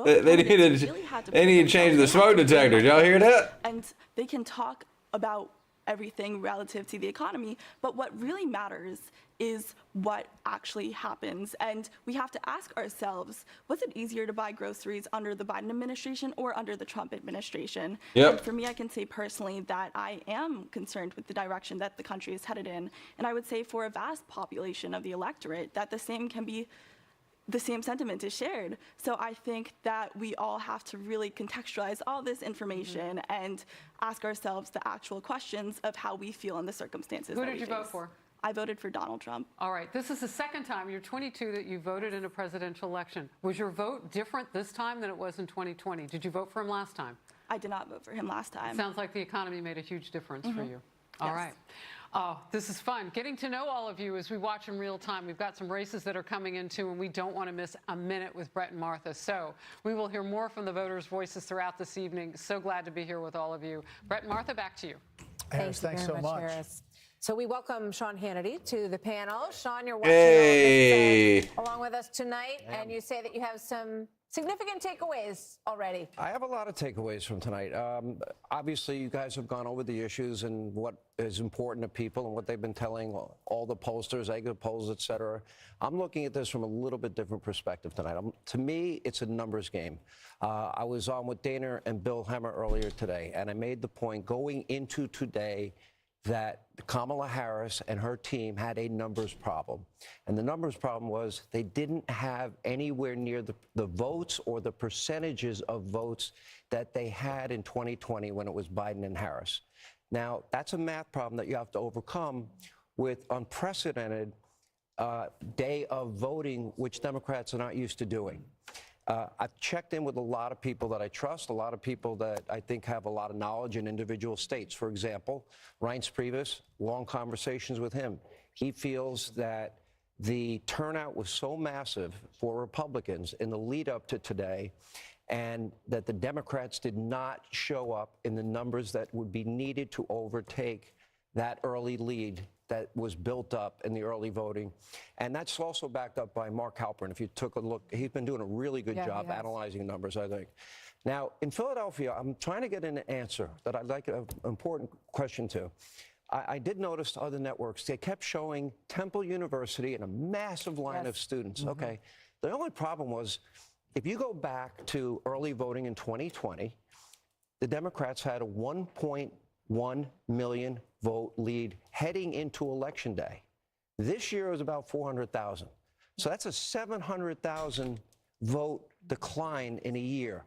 They need to change the smoke detector. Y'all hear that? And they can talk about everything relative to the economy, but what really matters is what actually happens. And we have to ask ourselves, was it easier to buy groceries under the Biden administration or under the Trump administration? Yep. And for me, I can say personally that I am concerned with the direction that the country is headed in. And I would say for a vast population of the electorate that the same sentiment is shared. So I think that we all have to really contextualize all this information and ask ourselves the actual questions of how we feel in the circumstances. Who did you vote for? I voted for Donald Trump. All right. This is the second time, you're 22, that you voted in a presidential election. Was your vote different this time than it was in 2020? Did you vote for him last time? I did not vote for him last time. Sounds like the economy made a huge difference for you. All right. Oh, this is fun. Getting to know all of you as we watch in real time. We've got some races that are coming in too, and we don't want to miss a minute with Brett and Martha. So we will hear more from the voters' voices throughout this evening. So glad to be here with all of you. Brett and Martha, back to you. Harris, thanks so much. Harris. So we welcome Sean Hannity to the panel. Sean, you're watching Hey. all of this, along with us tonight, and you say that you have some significant takeaways already. I have a lot of takeaways from tonight. Obviously, you guys have gone over the issues and what is important to people and what they've been telling all the pollsters, exit polls, et cetera. I'm looking at this from a little bit different perspective tonight. To me, it's a numbers game. I was on with Dana and Bill Hemmer earlier today, and I made the point going into today that Kamala Harris and her team had a numbers problem. And the numbers problem was they didn't have anywhere near the votes or the percentages of votes that they had in 2020 when it was Biden and Harris. Now, that's a math problem that you have to overcome with unprecedented day of voting, which Democrats are not used to doing. I've checked in with a lot of people that I trust, a lot of people that I think have a lot of knowledge in individual states. For example, Reince Priebus, long conversations with him. He feels that the turnout was so massive for Republicans in the lead up to today, and that the Democrats did not show up in the numbers that would be needed to overtake that early lead that was built up in the early voting. And that's also backed up by Mark Halperin. If you took a look, he's been doing a really good job analyzing numbers, I think. Now, in Philadelphia, I'm trying to get an answer that I'd like an important question to. I did notice other networks, they kept showing Temple University and a massive line of students. Okay. The only problem was, if you go back to early voting in 2020, the Democrats had a 1.1 million vote lead heading into Election Day. This year it was about 400,000. So that's a 700,000 vote decline in a year.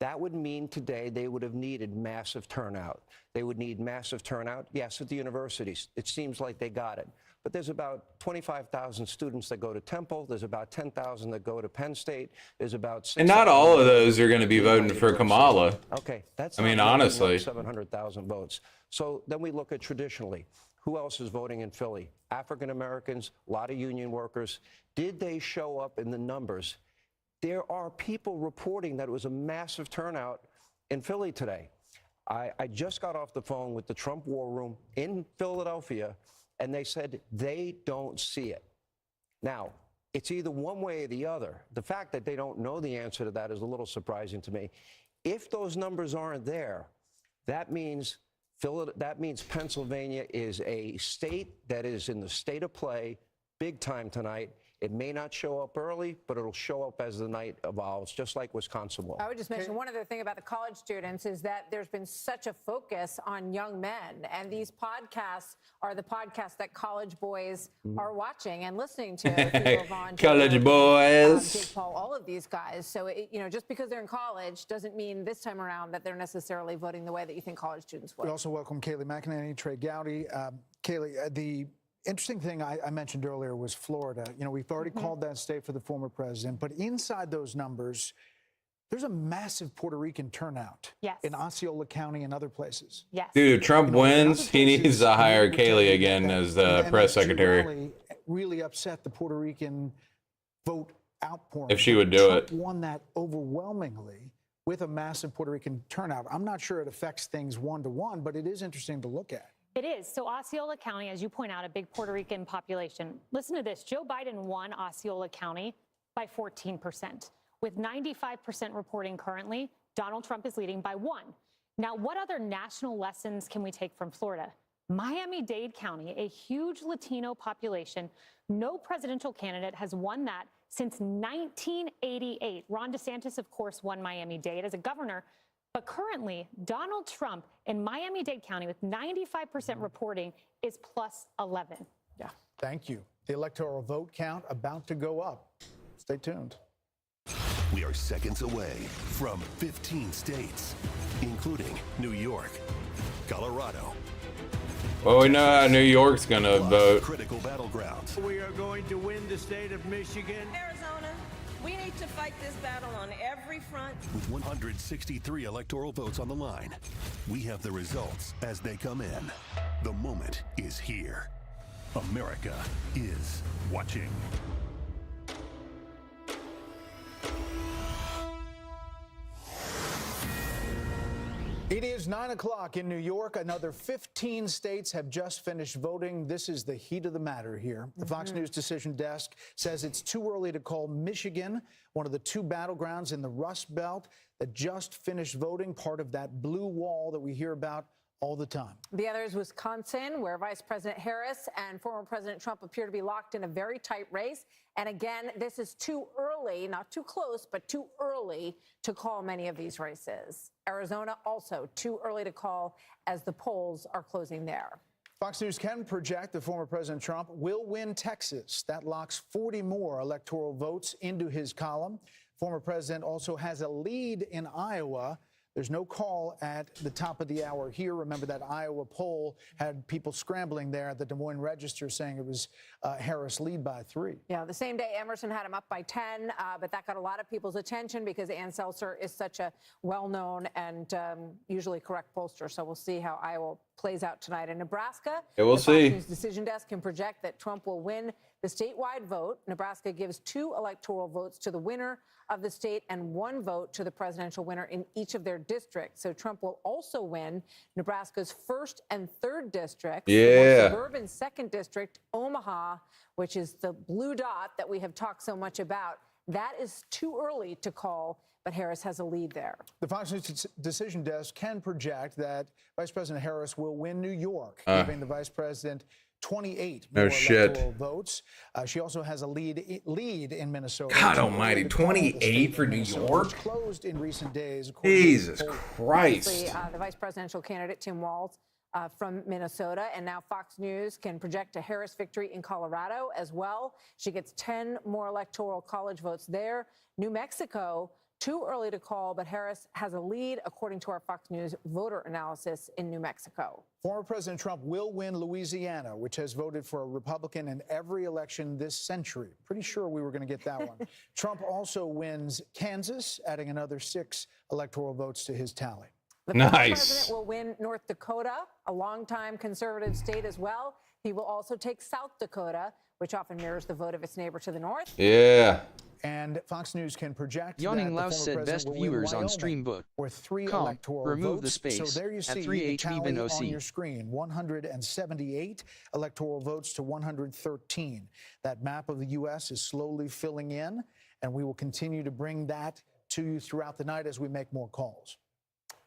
That would mean today they would have needed massive turnout. They would need massive turnout, yes, at the universities. It seems like they got it. But there's about 25,000 students that go to Temple. There's about 10,000 that go to Penn State. There's about 6,000. And not all of those are going to be voting for Kamala. Okay, that's. I mean, honestly, 700,000 votes. So then we look at traditionally, who else is voting in Philly? African Americans, a lot of union workers. Did they show up in the numbers? There are people reporting that it was a massive turnout in Philly today. I just got off the phone with the Trump War Room in Philadelphia, and they said they don't see it. Now, it's either one way or the other. The fact that they don't know the answer to that is a little surprising to me. If those numbers aren't there, that means Pennsylvania is a state that is in the state of play big time tonight. It may not show up early, but it'll show up as the night evolves, just like Wisconsin will. I would just mention one other thing about the college students is that there's been such a focus on young men, and these podcasts are the podcasts that college boys are watching and listening to. College boys. Jake Paul, all of these guys. So, just because they're in college doesn't mean this time around that they're necessarily voting the way that you think college students would. We also welcome Kayleigh McEnany, Trey Gowdy. Kayleigh, the interesting thing I mentioned earlier was Florida. We've already called that state for the former president, but inside those numbers, there's a massive Puerto Rican turnout in Osceola County and other places. Yes. Dude, if Trump wins, he needs to hire Kayleigh again as the press secretary. Really upset the Puerto Rican vote outpouring. If she would do Trump it. won that overwhelmingly with a massive Puerto Rican turnout. I'm not sure it affects things one-to-one, but it is interesting to look at. It is. So Osceola County, as you point out, a big Puerto Rican population. Listen to this. Joe Biden won Osceola County by 14%. With 95% reporting currently, Donald Trump is leading by 1. Now, what other national lessons can we take from Florida? Miami-Dade County, a huge Latino population. No presidential candidate has won that since 1988. Ron DeSantis, of course, won Miami-Dade as a governor. But currently, Donald Trump in Miami-Dade County with 95% reporting is plus 11. Yeah. Thank you. The electoral vote count about to go up. Stay tuned. We are seconds away from 15 states, including New York, Colorado. Well, we know how New York's going to vote. Critical battlegrounds. We are going to win the state of Michigan. Arizona, we need to fight this battle on every front. With 163 electoral votes on the line, we have the results as they come in. The moment is here. America is watching. It is 9 o'clock in New York. Another 15 states have just finished voting. This is the heat of the matter here. The Fox News decision desk says it's too early to call Michigan one of the two battlegrounds in the Rust Belt that just finished voting, part of that blue wall that we hear about all the time. The other is Wisconsin, where Vice President Harris and former President Trump appear to be locked in a very tight race. And again, this is too early, not too close, but too early to call many of these races. Arizona also too early to call as the polls are closing there. Fox News can project that former President Trump will win Texas. That locks 40 more electoral votes into his column. Former president also has a lead in Iowa. There's no call at the top of the hour here. Remember that Iowa poll had people scrambling there at the Des Moines Register saying it was Harris lead by 3. Yeah, the same day Emerson had him up by 10, but that got a lot of people's attention because Ann Seltzer is such a well-known and usually correct pollster. So we'll see how Iowa plays out tonight. In Nebraska, yeah, we'll see. The Fox News decision desk can project that Trump will win the statewide vote. Nebraska gives 2 electoral votes to the winner of the state and 1 vote to the presidential winner in each of their districts. So Trump will also win Nebraska's 1st and 3rd districts. Yeah. The suburban 2nd district, Omaha, which is the blue dot that we have talked so much about. That is too early to call, but Harris has a lead there. The Fox News decision desk can project that Vice President Harris will win New York, giving the vice president 28 more electoral votes. She also has a lead in Minnesota. God almighty, 28 for New York? Which closed in recent days. Jesus Christ. Obviously, the vice presidential candidate, Tim Walz, from Minnesota. And now Fox News can project a Harris victory in Colorado as well. She gets 10 more electoral college votes there. New Mexico, too early to call, but Harris has a lead, according to our Fox News voter analysis in New Mexico. Former President Trump will win Louisiana, which has voted for a Republican in every election this century. Pretty sure we were going to get that one. Trump also wins Kansas, adding another 6 electoral votes to his tally. The former president will win North Dakota, a longtime conservative state as well. He will also take South Dakota, which often mirrors the vote of its neighbor to the north. Yeah. And Fox News can project Yawning that Louse the said former best president will win viewers on Wyoming, Streambook. where 3 Com. electoral Remove votes. the space So there you at see 3 the tally HVBNOC. on your screen. 178 electoral votes to 113. That map of the U.S. is slowly filling in, and we will continue to bring that to you throughout the night as we make more calls.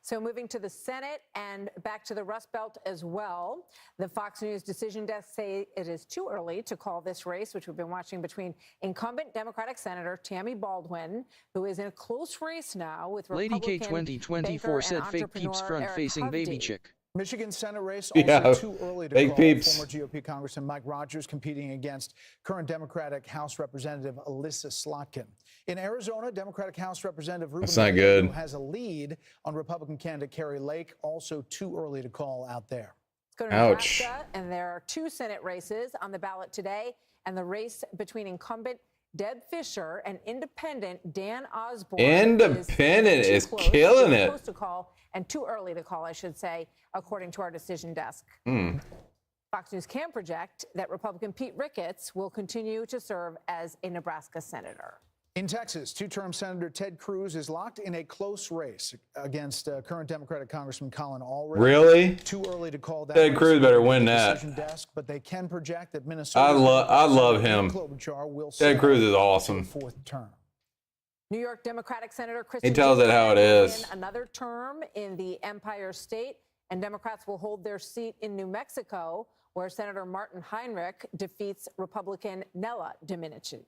So moving to the Senate and back to the Rust Belt as well. The Fox News decision desk say it is too early to call this race, which we've been watching between incumbent Democratic Senator Tammy Baldwin, who is in a close race now with Lady Republican K2024 said fake peeps front-facing baby chick. Michigan Senate race also too early to call. Peeps. Former GOP Congressman Mike Rogers competing against current Democratic House Representative Alyssa Slotkin. In Arizona, Democratic House Representative Ruben Reyes has a lead on Republican candidate Carrie Lake. Also too early to call out there. Let's go to Nebraska, and there are 2 Senate races on the ballot today, and the race between incumbent Deb Fischer and independent Dan Osborne. Independent is killing it. Close to call and too early to call, I should say, according to our decision desk. Fox News can project that Republican Pete Ricketts will continue to serve as a Nebraska senator. In Texas, 2-term Senator Ted Cruz is locked in a close race against current Democratic Congressman Colin Allred. Really? Too early to call that. Ted Cruz better win that. Desk, but they can project that Minnesota. I love him. Ted Cruz is awesome. 4th term. New York Democratic Senator Kristen He tells it how it is. Another term in the Empire State, and Democrats will hold their seat in New Mexico, where Senator Martin Heinrich defeats Republican Nella Domenici.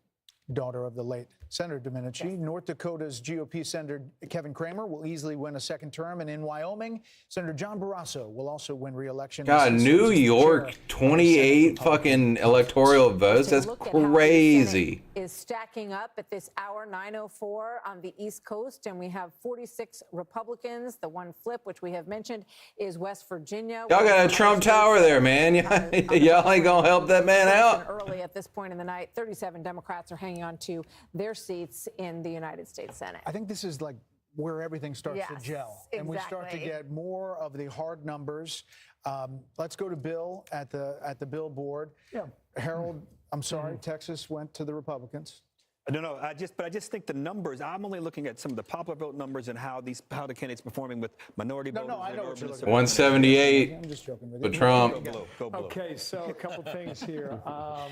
Daughter of the late Senator Domenici. Yes. North Dakota's GOP Senator Kevin Cramer will easily win a 2nd term. And in Wyoming, Senator John Barrasso will also win re-election. God, New York, 28 fucking electoral votes. That's crazy. Is stacking up at this hour, 9:04 on the East Coast. And we have 46 Republicans. The one flip, which we have mentioned, is West Virginia. Y'all got a Trump Tower there, man. Y'all ain't going to help that man out. Early at this point in the night, 37 Democrats are hanging on to their seats in the United States Senate. I think this is like where everything starts to gel. Exactly. And we start to get more of the hard numbers. Let's go to Bill at the billboard. Yeah. Harold, I'm sorry, Texas went to the Republicans. No, I just think the numbers. I'm only looking at some of the popular vote numbers and how the candidates performing with minority voters. I know what you're looking at. 178 I'm just joking with for you. Trump. Go blue. Okay, so a couple things here.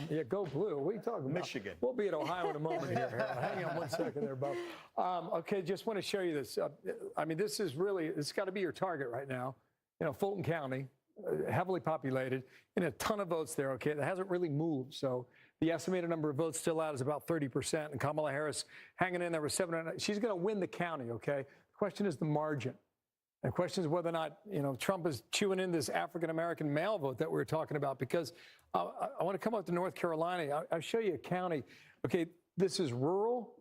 Yeah, go blue. What are you talking about? Michigan. We'll be at Ohio in a moment here, Harold. Hang on 1 second there, Bob. Okay, just want to show you this. I mean, this is really, it's got to be your target right now. You know, Fulton County, heavily populated, and a ton of votes there, okay? That hasn't really moved, so the estimated number of votes still out is about 30%, and Kamala Harris hanging in there with 700. She's going to win the county, okay? The question is the margin. And the question is whether or not, you know, Trump is chewing in this African-American male vote that we were talking about, because I want to come up to North Carolina. I'll show you a county. Okay, this is rural,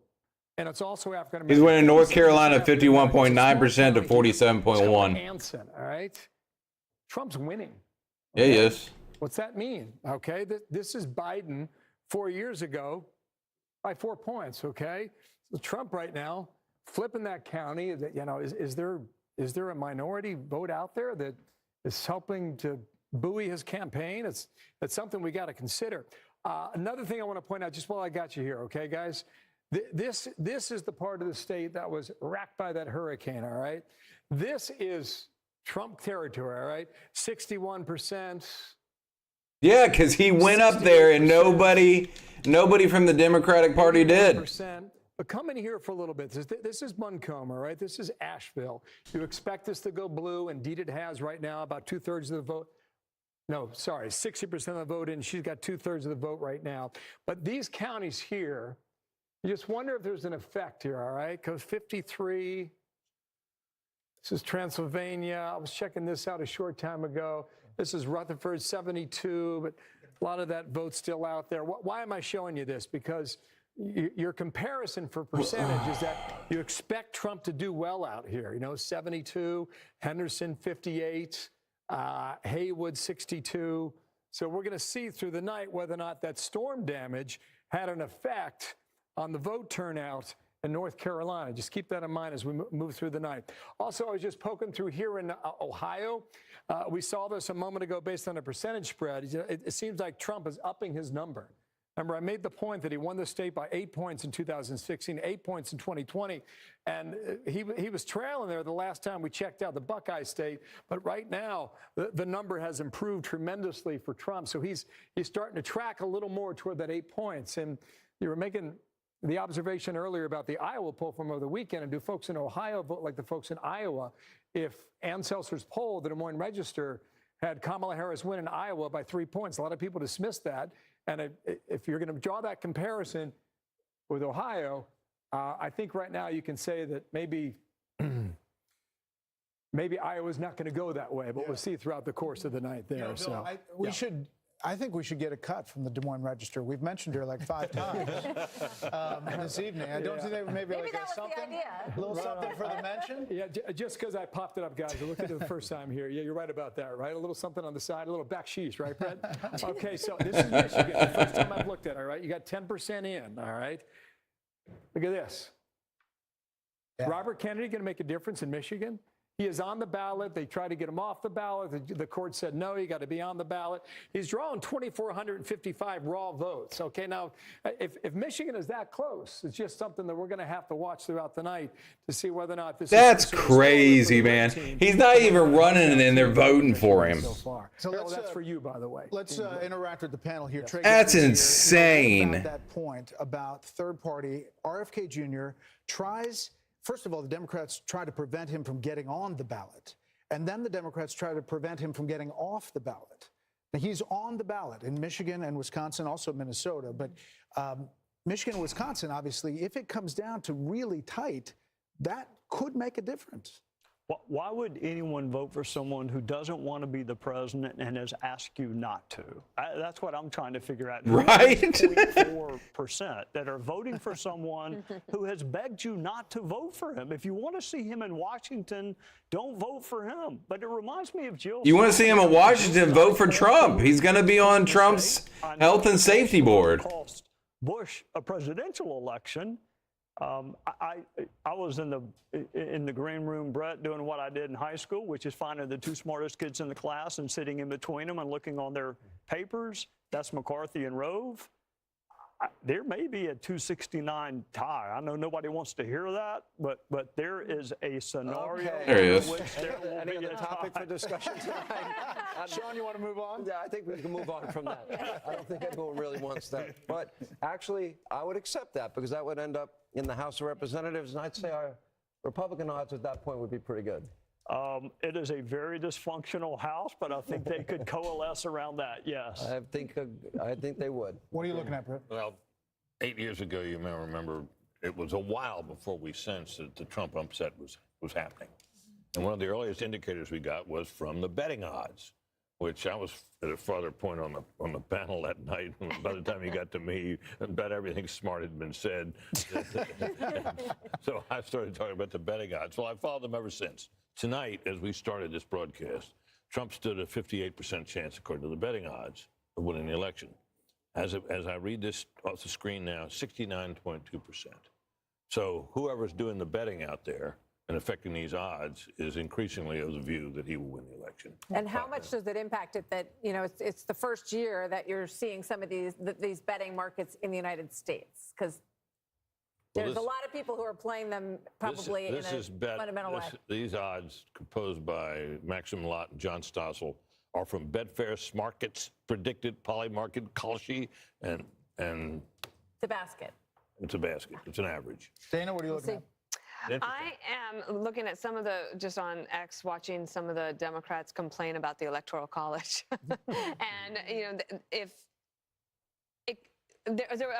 and it's also African-American. He's winning North Carolina 51.9% to 47.1. Anson, all right? Trump's winning. Yeah, he is. What's that mean? Okay, this is Biden 4 years ago by 4 points, okay? So Trump right now flipping that county, that, you know, is there a minority vote out there that is helping to buoy his campaign? It's something we got to consider. Another thing I want to point out, just while I got you here, okay, guys? This is the part of the state that was racked by that hurricane, all right? This is Trump territory, all right? 61%. Yeah, because he went up there and nobody from the Democratic Party did. But come in here for a little bit. This is Buncombe, all right? This is Asheville. You expect this to go blue. Indeed, it has right now, about 2/3 of the vote. No, sorry, 60% of the vote in. She's got 2/3 of the vote right now. But these counties here, you just wonder if there's an effect here, all right? Because 53, this is Transylvania. I was checking this out a short time ago. This is Rutherford, 72, but a lot of that vote's still out there. Why am I showing you this? Because your comparison for percentage is that you expect Trump to do well out here. You know, 72, Henderson, 58, Haywood, 62. So we're going to see through the night whether or not that storm damage had an effect on the vote turnout in North Carolina. Just keep that in mind as we move through the night. Also, I was just poking through here in Ohio. We saw this a moment ago based on a percentage spread. It seems like Trump is upping his number. Remember, I made the point that he won the state by 8 points in 2016, 8 points in 2020, and he was trailing there the last time we checked out the Buckeye State. But right now, the number has improved tremendously for Trump. So he's starting to track a little more toward that 8 points. And you were making the observation earlier about the Iowa poll from over the weekend, and do folks in Ohio vote like the folks in Iowa? If Ann Seltzer's poll, the Des Moines Register, had Kamala Harris win in Iowa by 3 points, a lot of people dismissed that. And if you're going to draw that comparison with Ohio, I think right now you can say that maybe Iowa's not going to go that way, but we'll see throughout the course of the night there. I think we should get a cut from the Des Moines Register. We've mentioned her like 5 times this evening. I don't think they maybe like that was something, the idea. a little something for the mention. Yeah, just because I popped it up, guys. I looked at it the first time here. Yeah, you're right about that, right? A little something on the side, a little backsheesh, right, Brett? Okay, so this is Michigan. The first time I've looked at it, all right? You got 10% in, all right? Look at this. Yeah. Robert Kennedy going to make a difference in Michigan? He is on the ballot. They tried to get him off the ballot. The court said, no, you got to be on the ballot. He's drawing 2,455 raw votes. Okay, now, if Michigan is that close, it's just something that we're going to have to watch throughout the night to see whether or not this That's is crazy, man. He's not even running and they're voting for him. So far. So that's for you, by the way. Let's interact with the panel here. Yes. That's insane. About that point about third party, RFK Jr. tries. First of all, the Democrats try to prevent him from getting on the ballot. And then the Democrats try to prevent him from getting off the ballot. Now, he's on the ballot in Michigan and Wisconsin, also Minnesota. But Michigan and Wisconsin, obviously, if it comes down to really tight, that could make a difference. Why would anyone vote for someone who doesn't want to be the president and has asked you not to? That's what I'm trying to figure out. Right? 4% that are voting for someone who has begged you not to vote for him. If you want to see him in Washington, don't vote for him. But it reminds me of Jill. You want to see him in Washington, vote for Trump. He's going to be on Trump's health and safety board. Cost Bush a presidential election. I was in the green room, Brett, doing what I did in high school, which is finding the two smartest kids in the class and sitting in between them and looking on their papers. That's McCarthy and Rove. there may be a 269 tie. I know nobody wants to hear that, but there is a scenario There he in is. which there will Any be other a topic tie. for discussion tonight? Sean, you want to move on? Yeah, I think we can move on from that. I don't think anyone really wants that. But actually, I would accept that because that would end up in the House of Representatives, and I'd say our Republican odds at that point would be pretty good. It is a very dysfunctional House, but I think they could coalesce around that, yes. I think they would. What are you looking at, Britt? Well, 8 years ago, you may remember, it was a while before we sensed that the Trump upset was happening. And one of the earliest indicators we got was from the betting odds, which I was at a farther point on the panel that night. By the time you got to me, about everything smart had been said. So I started talking about the betting odds. Well, I've followed them ever since. Tonight, as we started this broadcast, Trump stood a 58% chance, according to the betting odds, of winning the election. As I read this off the screen now, 69.2%. So whoever's doing the betting out there and affecting these odds is increasingly of the view that he will win the election. And how much does it impact it that, you know, it's the first year that you're seeing some of these betting markets in the United States? Because there's a lot of people who are playing them probably in a fundamental way. These odds, composed by Maxim Lott and John Stossel, are from Betfair, Smarkets, Predicted, Polymarket, Kalshi, and It's a basket. it's a basket. It's an average. Dana, what are you looking at? I am looking at some of just on X, watching some of the Democrats complain about the Electoral College. And, you know,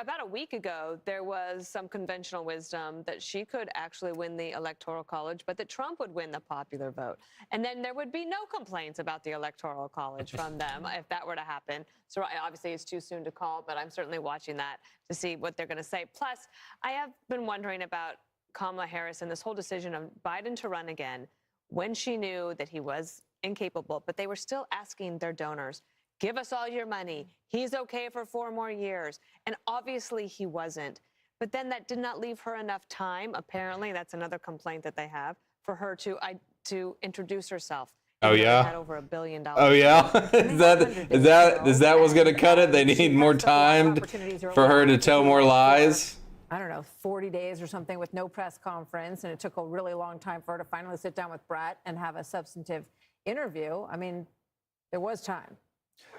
about a week ago, there was some conventional wisdom that she could actually win the Electoral College, but that Trump would win the popular vote. And then there would be no complaints about the Electoral College from them if that were to happen. So obviously it's too soon to call, but I'm certainly watching that to see what they're going to say. Plus, I have been wondering about Kamala Harris and this whole decision of Biden to run again when she knew that he was incapable, but they were still asking their donors, give us all your money. He's okay for 4 more years. And obviously he wasn't. But then that did not leave her enough time. Apparently, that's another complaint that they have, for her to introduce herself. Oh, yeah? Had over $1 billion. Oh, yeah? is that what's going to cut it? They need more time for her to tell more lies? I don't know, 40 days or something with no press conference, and it took a really long time for her to finally sit down with Brett and have a substantive interview. I mean, there was time.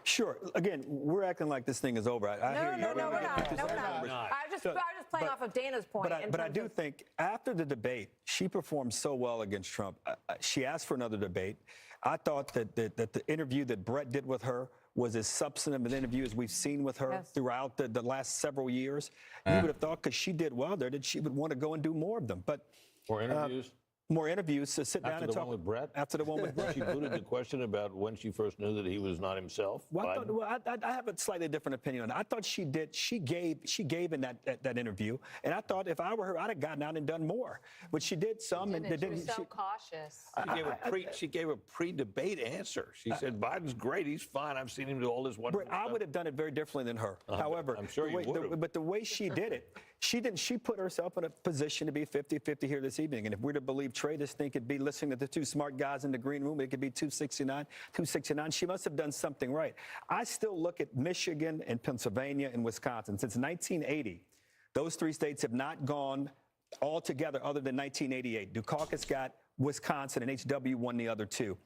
Sure. Again, we're acting like this thing is over. No, we're not. No, we're not. I was just playing off of Dana's point. But I do think after the debate, she performed so well against Trump. She asked for another debate. I thought that the interview that Brett did with her was as substantive an interview as we've seen with her throughout the last several years. You would have thought, because she did well there, that she would want to go and do more of them. But more interviews? More interviews to sit down and talk. After the one with Brett? After the one with Brett. She booted the question about when she first knew that he was not himself. Well, I have a slightly different opinion on it. I thought she did. She gave in that interview, and I thought if I were her, I'd have gotten out and done more. But she did some, and She was so cautious. She gave a pre-debate answer. She said, "Biden's great. He's fine. I've seen him do all this wonderful I stuff." would have done it very differently than her. However, I'm sure you would have. But the way she did it, she put herself in a position to be 50-50 here this evening. And if we're to believe Trey, this thing could be listening to the two smart guys in the green room. It could be 269. She must have done something right. I still look at Michigan and Pennsylvania and Wisconsin. Since 1980, those 3 states have not gone all together other than 1988. Dukakis got Wisconsin and HW won the other 2.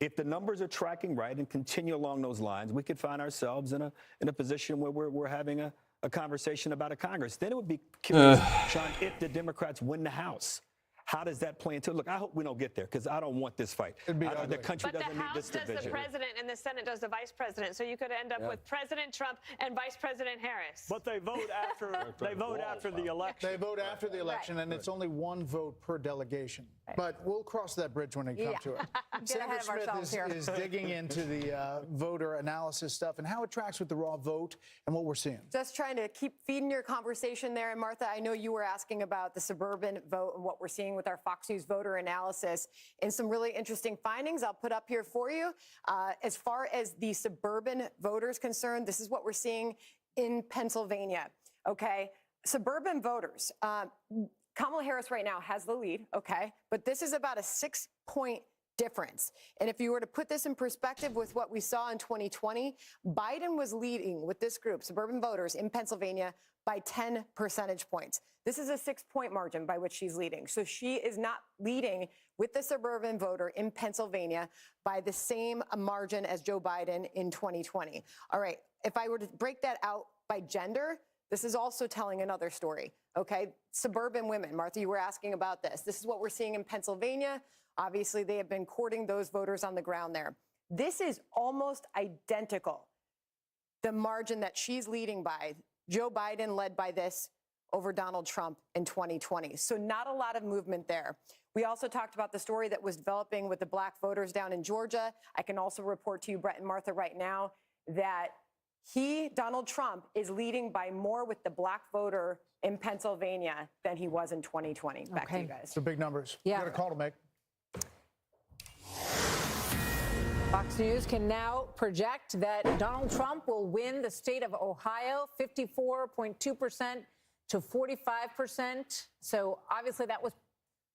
If the numbers are tracking right and continue along those lines, we could find ourselves in a position where we're having a conversation about a Congress. Then it would be curious, Sean, if the Democrats win the House. How does that play into it? Look, I hope we don't get there because I don't want this fight. The country doesn't need this division. But the House does the president and the Senate does the vice president. So you could end up with President Trump and Vice President Harris. But they vote after the election. They vote after the election, and it's only 1 vote per delegation. But we'll cross that bridge when it comes to it. Sandra Smith is digging into the voter analysis stuff and how it tracks with the raw vote and what we're seeing. Just trying to keep feeding your conversation there. And Martha, I know you were asking about the suburban vote and what we're seeing with our Fox News voter analysis and some really interesting findings I'll put up here for you. As far as the suburban voters concerned, this is what we're seeing in Pennsylvania. Okay, suburban voters. Kamala Harris right now has the lead, okay? But this is about a 6-point difference. And if you were to put this in perspective with what we saw in 2020, Biden was leading with this group, suburban voters in Pennsylvania, by 10 percentage points. This is a 6-point margin by which she's leading. So she is not leading with the suburban voter in Pennsylvania by the same margin as Joe Biden in 2020. All right, if I were to break that out by gender, this is also telling another story, okay? Suburban women, Martha, you were asking about this. This is what we're seeing in Pennsylvania. Obviously, they have been courting those voters on the ground there. This is almost identical, the margin that she's leading by. Joe Biden led by this over Donald Trump in 2020. So not a lot of movement there. We also talked about the story that was developing with the black voters down in Georgia. I can also report to you, Brett and Martha, right now that Donald Trump, is leading by more with the black voter in Pennsylvania than he was in 2020. Back to you guys. So big numbers. Yeah. You got a call to make. Fox News can now project that Donald Trump will win the state of Ohio 54.2% to 45%. So obviously that was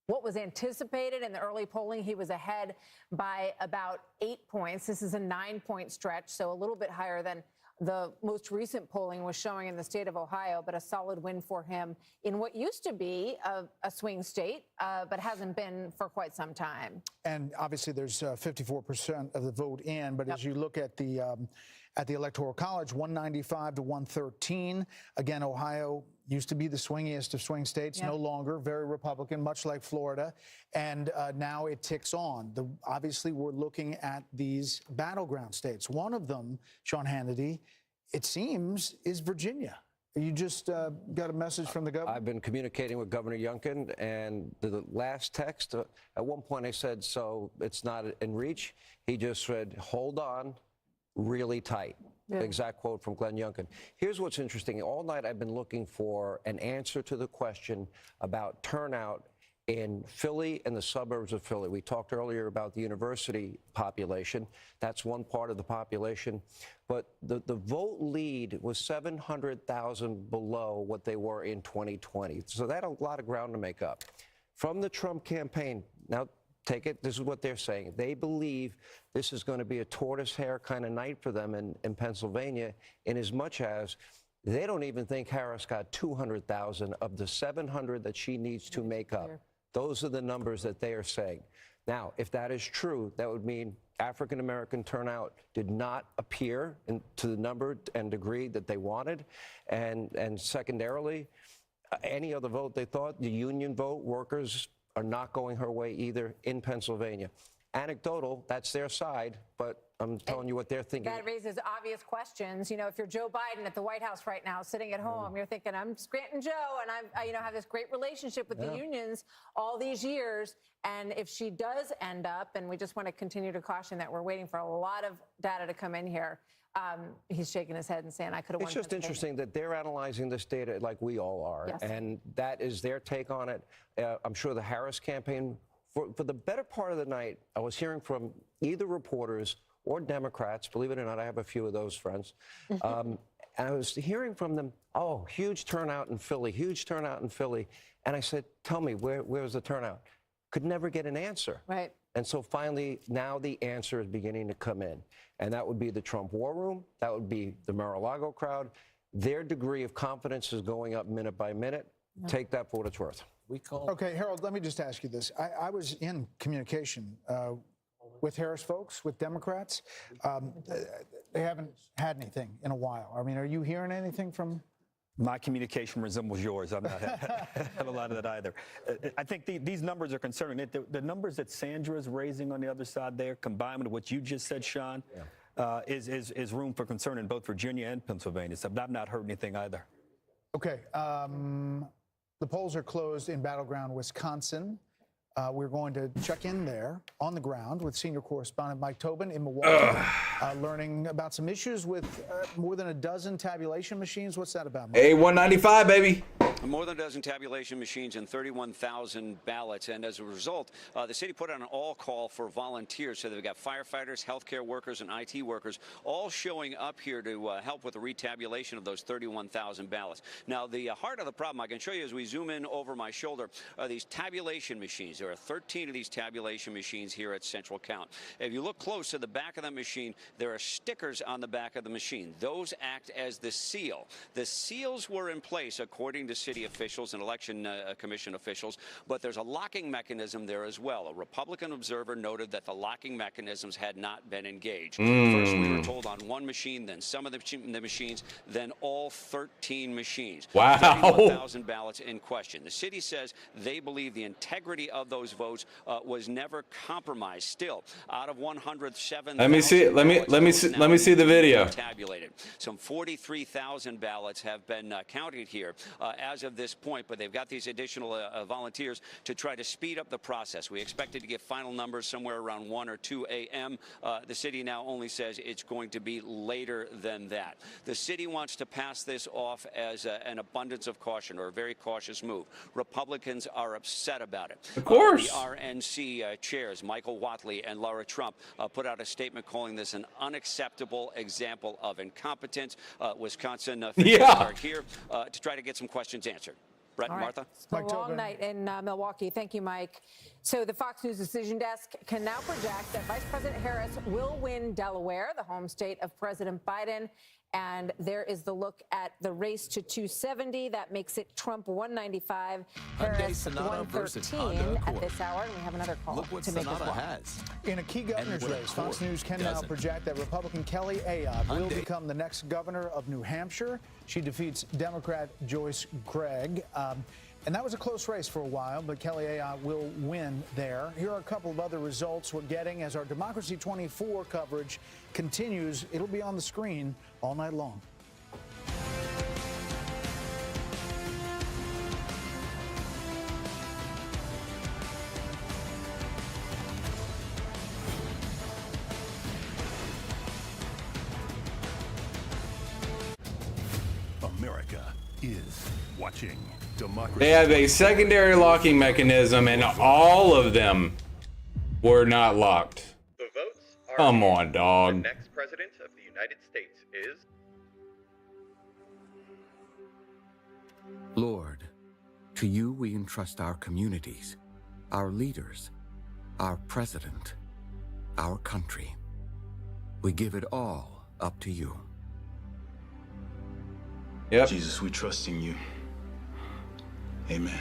what was anticipated in the early polling. He was ahead by about 8 points. This is a 9-point stretch, so a little bit higher than the most recent polling was showing in the state of Ohio, but a solid win for him in what used to be a swing state, but hasn't been for quite some time. And obviously, there's 54% of the vote in. But as you look at the Electoral College, 195 to 113. Again, Ohio used to be the swingiest of swing states, no longer, very Republican, much like Florida. And now it ticks on. Obviously, we're looking at these battleground states. One of them, Sean Hannity, it seems, is Virginia. You just got a message from the governor? I've been communicating with Governor Youngkin, and the last text, at one point I said, so it's not in reach. He just said, hold on, really tight. Yeah. Exact quote from Glenn Youngkin. Here's what's interesting. All night I've been looking for an answer to the question about turnout in Philly and the suburbs of Philly. We talked earlier about the university population. That's one part of the population. But the vote lead was 700,000 below what they were in 2020. So that a lot of ground to make up. From the Trump campaign, now take it, this is what they're saying. They believe this is going to be a tortoise hare kind of night for them in Pennsylvania, in as much as they don't even think Harris got 200,000 of the 700 that she needs to make up. Those are the numbers that they are saying. Now, if that is true, that would mean African-American turnout did not appear to the number and degree that they wanted. And secondarily, any other vote they thought, the union vote, workers are not going her way either in Pennsylvania. Anecdotal, that's their side, but I'm telling you what they're thinking. That raises obvious questions. You know, if you're Joe Biden at the White House right now, sitting at home, you're thinking, I'm Scranton Joe, and I have this great relationship with the unions all these years. And if she does end up, and we just want to continue to caution that we're waiting for a lot of data to come in here, he's shaking his head and saying, I could have won. It's just interesting that they're analyzing this data like we all are. Yes. And that is their take on it. I'm sure the Harris campaign, for the better part of the night, I was hearing from either reporters or Democrats. Believe it or not, I have a few of those friends. And I was hearing from them, oh, huge turnout in Philly, huge turnout in Philly. And I said, tell me, where's the turnout? Could never get an answer. Right. And so finally, now the answer is beginning to come in. And that would be the Trump War Room. That would be the Mar-a-Lago crowd. Their degree of confidence is going up minute by minute. Yeah. Take that for what it's worth. Okay, Harold, let me just ask you this. I was in communication with Harris folks, with Democrats. They haven't had anything in a while. I mean, are you hearing anything from? My communication resembles yours. I've not had a lot of that either. I think these numbers are concerning. The numbers that Sandra's raising on the other side there, combined with what you just said, Sean, is room for concern in both Virginia and Pennsylvania. So I've not heard anything either. Okay. The polls are closed in battleground Wisconsin. We're going to check in there on the ground with senior correspondent Mike Tobin in Milwaukee, learning about some issues with more than a dozen tabulation machines. What's that about, Mike? A195, baby. More than a dozen tabulation machines and 31,000 ballots. And as a result, the city put out an all-call for volunteers. So they've got firefighters, healthcare workers, and IT workers all showing up here to help with the retabulation of those 31,000 ballots. Now, the heart of the problem, I can show you as we zoom in over my shoulder, are these tabulation machines. There are 13 of these tabulation machines here at Central Count. If you look close to the back of that machine, there are stickers on the back of the machine. Those act as the seal. The seals were in place, according to city officials and election commission officials, but there's a locking mechanism there as well. A Republican observer noted that the locking mechanisms had not been engaged. First, we were told on one machine, then some of the machines, then all 13 machines. Wow. 31,000 ballots in question. The city says they believe the integrity of those votes was never compromised. Still, out of 107,000 Let me see the video. Tabulated. Some 43,000 ballots have been counted here as of this point, but they've got these additional volunteers to try to speed up the process. We expected to get final numbers somewhere around 1 or 2 a.m. The city now only says it's going to be later than that. The city wants to pass this off as an abundance of caution or a very cautious move. Republicans are upset about it. Of course. The RNC chairs, Michael Whatley and Laura Trump, put out a statement calling this an unacceptable example of incompetence. Wisconsin officials are here to try to get some questions answered. Brett and Martha? It's a long night in Milwaukee. Thank you, Mike. So the Fox News decision desk can now project that Vice President Harris will win Delaware, the home state of President Biden. And there is the look at the race to 270. That makes it Trump 195, Harris 113 at this hour. And we have another call to make as well. In a key governor's race, Fox News can now project that Republican Kelly Ayotte will become the next governor of New Hampshire. She defeats Democrat Joyce Gregg. And that was a close race for a while, but Kelly Ayotte will win there. Here are a couple of other results we're getting as our Democracy 24 coverage continues. It'll be on the screen all night long. America is watching. Democracy. They have a secondary locking mechanism, and all of them were not locked. The votes are Come on, dog. The next president of the United States is... Lord, to you we entrust our communities, our leaders, our president, our country. We give it all up to you. Yep. Jesus, we trust in you. Amen.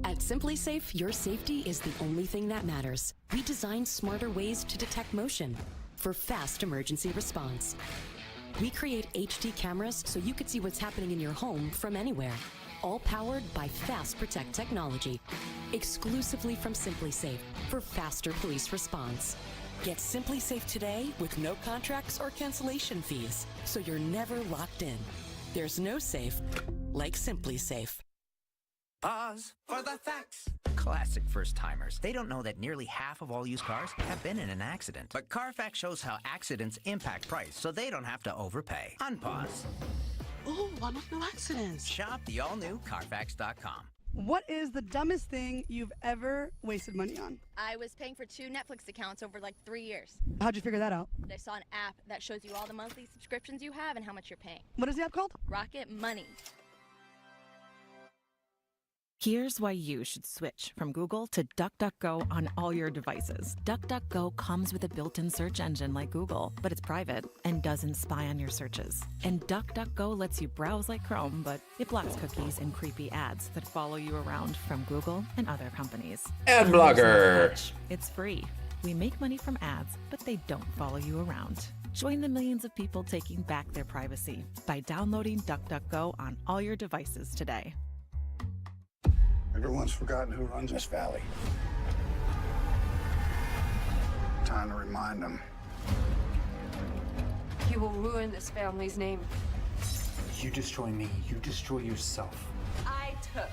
At Simply Safe, your safety is the only thing that matters. We designed smarter ways to detect motion for fast emergency response. We create HD cameras so you can see what's happening in your home from anywhere. All powered by Fast Protect technology. Exclusively from Simply Safe for faster police response. Get Simply Safe today with no contracts or cancellation fees, so you're never locked in. There's no safe like Simply Safe. Pause for the facts. Classic first-timers. They don't know that nearly half of all used cars have been in an accident. But Carfax shows how accidents impact price, so they don't have to overpay. Unpause. Ooh, I want no accidents. Shop the all-new Carfax.com. What is the dumbest thing you've ever wasted money on? I was paying for 2 Netflix accounts over like 3 years. How'd you figure that out? I saw an app that shows you all the monthly subscriptions you have and how much you're paying. What is the app called? Rocket Money. Here's why you should switch from Google to DuckDuckGo on all your devices. DuckDuckGo comes with a built-in search engine like Google, but it's private and doesn't spy on your searches. And DuckDuckGo lets you browse like Chrome, but it blocks cookies and creepy ads that follow you around from Google and other companies. Ad blocker. It's free. We make money from ads, but they don't follow you around. Join the millions of people taking back their privacy by downloading DuckDuckGo on all your devices today. Everyone's forgotten who runs this valley. Time to remind them. You will ruin this family's name. You destroy me, you destroy yourself. I took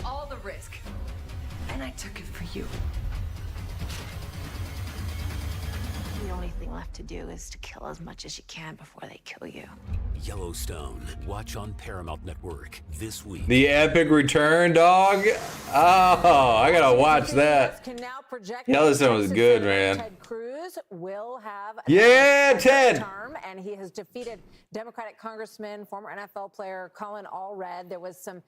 all the risk, and I took it for you. We only thing left to do is to kill as much as you can before they kill you. Yellowstone. Watch on Paramount Network this week. The epic return, dog. Oh, I gotta watch that. Yellowstone was good, man. Ted Cruz will have Yeah, Ted. term, and he has defeated Democratic Congressman, former NFL player Colin Allred. There was some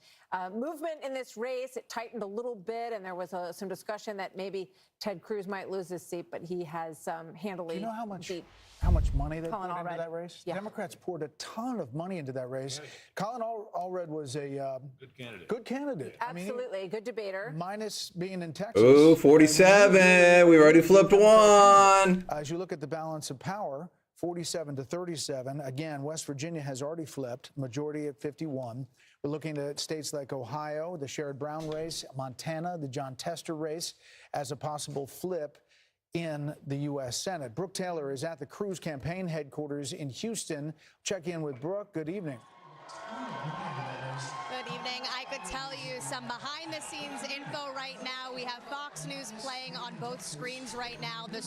movement in this race. It tightened a little bit, and there was some discussion that maybe Ted Cruz might lose his seat, but he has handily. Do you know how much money they Colin poured into Allred. that race? Yeah. Democrats poured a ton of money into that race. Colin Allred was a Good candidate. good candidate. Absolutely, good debater. Minus being in Texas. Ooh, 47. We've already flipped one. As you look at the balance of power, 47 to 37. Again, West Virginia has already flipped, majority at 51. We're looking at states like Ohio, the Sherrod Brown race, Montana, the John Tester race, as a possible flip in the U.S. Senate. Brooke Taylor is at the Cruz campaign headquarters in Houston. Check in with Brooke. Good evening. Good evening. I could tell you some behind-the-scenes info right now. We have Fox News playing on both screens right now. The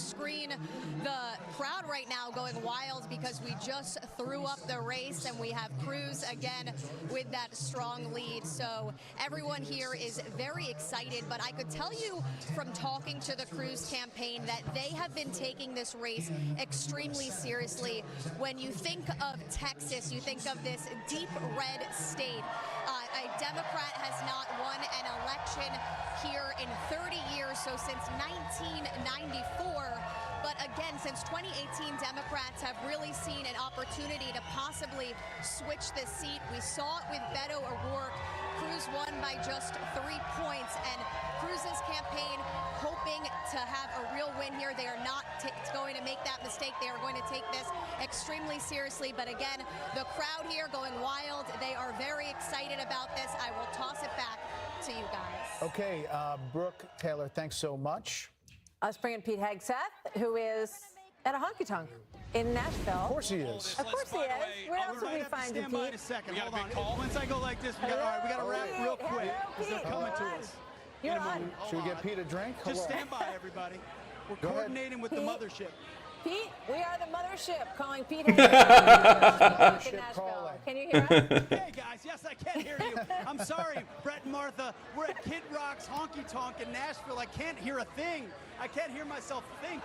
crowd right now going wild because we just threw up the race, and we have Cruz again with that strong lead. So everyone here is very excited, but I could tell you from talking to the Cruz campaign that they have been taking this race extremely seriously. When you think of Texas, you think of this deep red state. A Democrat has not won an election here in 30 years, so since 1994. But again, since 2018, Democrats have really seen an opportunity to possibly switch the seat. We saw it with Beto O'Rourke. Cruz won by just 3 points, and Cruz's campaign hoping to have a real win here. They are not going to make that mistake. They are going to take this extremely seriously. But again, the crowd here going wild. They are very excited about this. I will toss it back to you guys. Okay, Brooke Taylor, thanks so much. Let's bring in Pete Hegseth, who is at a honky-tonk in Nashville. Of course he is. Of course he is. Where else would we find you, Pete? A second. Hold on. Once I go like this, we got to wrap real quick because they're coming to us. You're on. Should we get Pete a drink? Just Hello. stand by, everybody. We're Go ahead. coordinating with the mothership. Pete, we are the mothership calling Pete Hegseth in Nashville. Can you hear us? Hey, guys. Yes, I can hear you. I'm sorry, Brett and Martha. We're at Kid Rock's Honky Tonk in Nashville. I can't hear a thing. I can't hear myself think.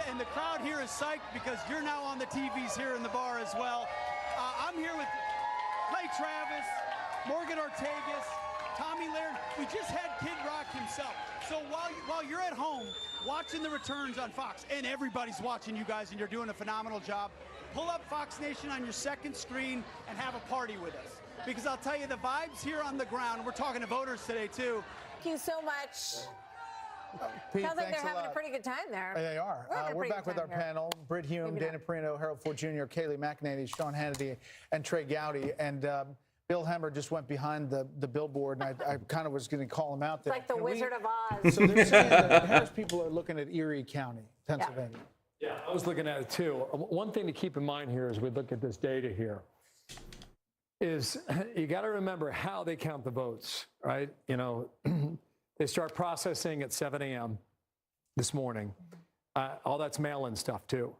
And the crowd here is psyched because you're now on the TVs here in the bar as well. I'm here with Clay Travis, Morgan Ortegas, Tommy Laird. We just had Kid Rock himself. So while you're at home watching the returns on Fox, and everybody's watching you guys, and you're doing a phenomenal job, pull up Fox Nation on your second screen and have a party with us. Because I'll tell you, the vibes here on the ground, we're talking to voters today, too. Thank you so much. Pete, Sounds like thanks they're a having a lot. pretty good time there. They are. We're back with our panel. Britt Hume, Dana Perino, Harold Ford Jr., Kayleigh McEnany, Sean Hannity, and Trey Gowdy. And Bill Hemmer just went behind the billboard, and I kind of was going to call him out there. It's like the Wizard of Oz. So they're saying that Harris people are looking at Erie County, Pennsylvania. Yeah, I was looking at it too. One thing to keep in mind here as we look at this data here is you got to remember how they count the votes, right? You know, they start processing at 7 a.m. this morning. All that's mail-in stuff too.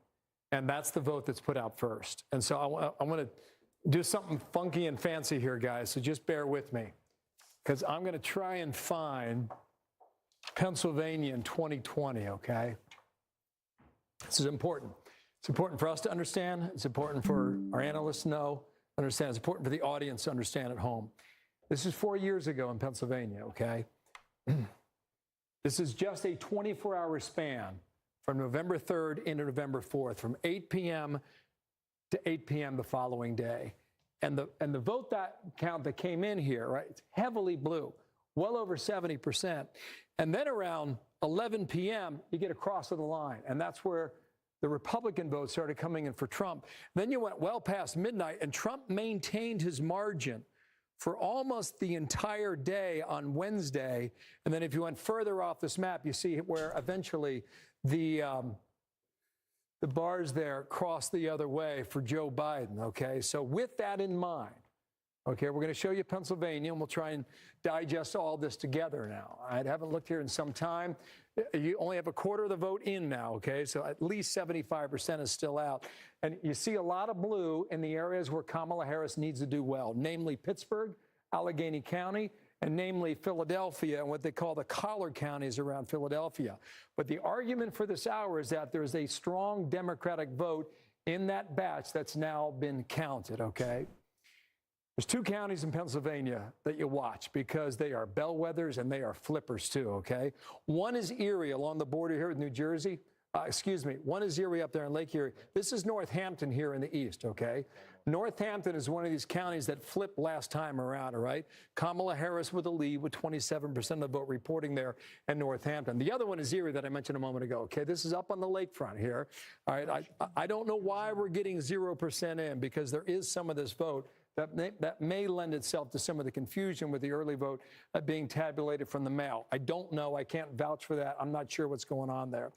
And that's the vote that's put out first. And so I want to do something funky and fancy here, guys. So just bear with me, because I'm going to try and find Pennsylvania in 2020, okay? This is important. It's important for us to understand. It's important for our analysts to know, understand. It's important for the audience to understand at home. This is 4 years ago in Pennsylvania, okay? This is just a 24-hour span from November 3rd into November 4th, from 8 p.m. to 8 p.m. the following day. And the vote that count that came in here, right, it's heavily blue, well over 70%. And then around 11 p.m., you get across to the line. And that's where the Republican vote started coming in for Trump. Then you went well past midnight, and Trump maintained his margin for almost the entire day on Wednesday. And then if you went further off this map, you see where eventually the bars there cross the other way for Joe Biden, okay? So with that in mind, Okay, we're going to show you Pennsylvania, and we'll try and digest all this together now. I haven't looked here in some time. You only have a quarter of the vote in now, okay? So at least 75% is still out. And you see a lot of blue in the areas where Kamala Harris needs to do well, namely Pittsburgh, Allegheny County, and namely Philadelphia and what they call the collar counties around Philadelphia. But the argument for this hour is that there's a strong Democratic vote in that batch that's now been counted, okay? There's 2 counties in Pennsylvania that you watch because they are bellwethers and they are flippers too, okay? One is Erie along the border here with New Jersey. One is Erie up there in Lake Erie. This is Northampton here in the east, okay? Northampton is one of these counties that flipped last time around, all right? Kamala Harris with a lead with 27% of the vote reporting there in Northampton. The other one is Erie that I mentioned a moment ago, okay? This is up on the lakefront here, all right? I don't know why we're getting 0% in because there is some of this vote that may lend itself to some of the confusion with the early vote being tabulated from the mail. I don't know. I can't vouch for that. I'm not sure what's going on there.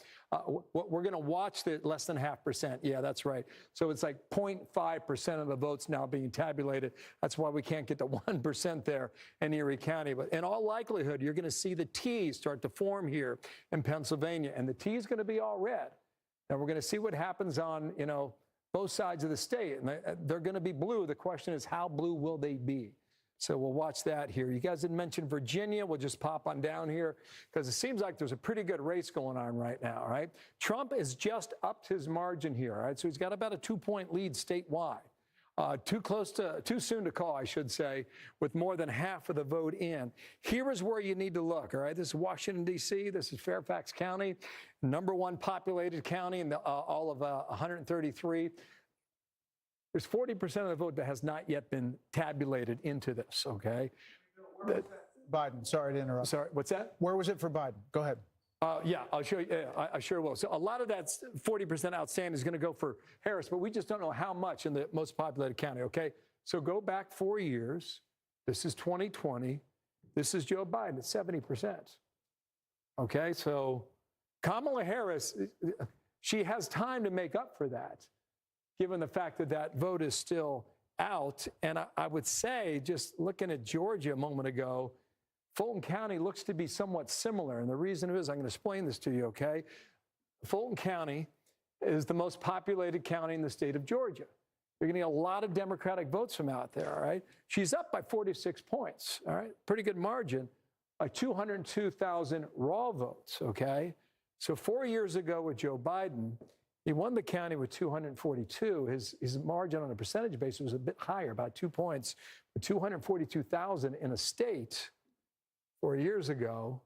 We're going to watch the less than 0.5%. Yeah, that's right. So it's like 0.5% of the votes now being tabulated. That's why we can't get to 1% there in Erie County. But in all likelihood, you're going to see the T start to form here in Pennsylvania, and the T is going to be all red. And we're going to see what happens on, both sides of the state, and they're going to be blue. The question is, how blue will they be? So we'll watch that here. You guys didn't mention Virginia. We'll just pop on down here because it seems like there's a pretty good race going on right now, all right? Trump has just upped his margin here, all right? So he's got about a 2-point lead statewide. Too soon to call, I should say, with more than half of the vote in. Here is where you need to look, all right? This is Washington, D.C. This is Fairfax County, #1 populated county in all of 133. There's 40% of the vote that has not yet been tabulated into this, okay? Biden, sorry to interrupt. Sorry, what's that? Where was it for Biden? Go ahead. Yeah, I'll show you. Yeah, I sure will. So a lot of that 40% outstanding is going to go for Harris, but we just don't know how much in the most populated county, okay? So go back 4 years. This is 2020. This is Joe Biden at 70%. Okay, so Kamala Harris, she has time to make up for that, given the fact that that vote is still out. And I would say, just looking at Georgia a moment ago, Fulton County looks to be somewhat similar. And the reason is, I'm going to explain this to you, okay? Fulton County is the most populated county in the state of Georgia. You're going to get a lot of Democratic votes from out there, all right? She's up by 46 points, all right? Pretty good margin, 202,000 raw votes, okay? So 4 years ago with Joe Biden, he won the county with 242. His margin on a percentage basis was a bit higher, about 2 points, but 242,000 in a state 4 years ago.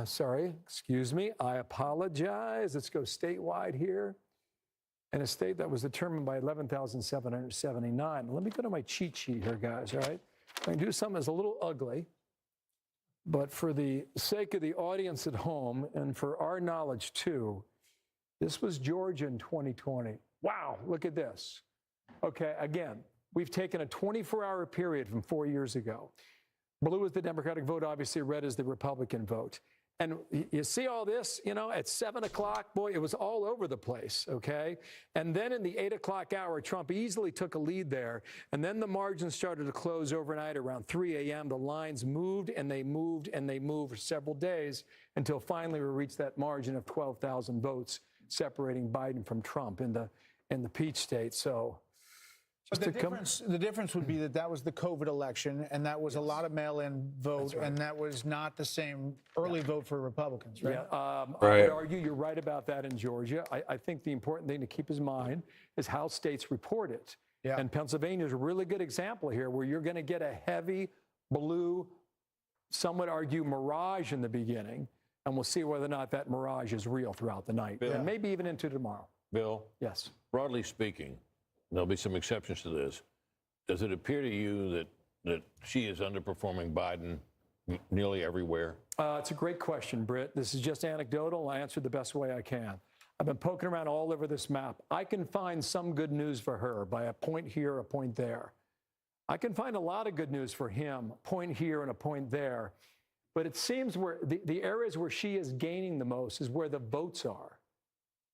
Sorry, excuse me. I apologize. Let's go statewide here. In a state that was determined by 11,779. Let me go to my cheat sheet here, guys, all right? I can do something that's a little ugly, but for the sake of the audience at home and for our knowledge too, this was Georgia in 2020. Wow, look at this. Okay, again, we've taken a 24-hour period from 4 years ago. Blue is the Democratic vote, obviously red is the Republican vote. And you see all this, at 7 o'clock, boy, it was all over the place, okay? And then in the 8 o'clock hour, Trump easily took a lead there. And then the margins started to close overnight around 3 a.m. The lines moved and they moved and they moved for several days until finally we reached that margin of 12,000 votes separating Biden from Trump in the Peach State. So. But the difference would be that was the COVID election, and that was a lot of mail-in vote, right. And that was not the same early vote for Republicans, right? Yeah, I would argue you're right about that in Georgia. I think the important thing to keep in mind is how states report it. Yeah. And Pennsylvania is a really good example here where you're going to get a heavy blue, some would argue mirage in the beginning, and we'll see whether or not that mirage is real throughout the night, and maybe even into tomorrow. Bill? Yes. Broadly speaking, there'll be some exceptions to this. Does it appear to you that she is underperforming Biden nearly everywhere? It's a great question, Britt. This is just anecdotal. I answered the best way I can. I've been poking around all over this map. I can find some good news for her by a point here, a point there. I can find a lot of good news for him, a point here and a point there. But it seems where the areas where she is gaining the most is where the votes are.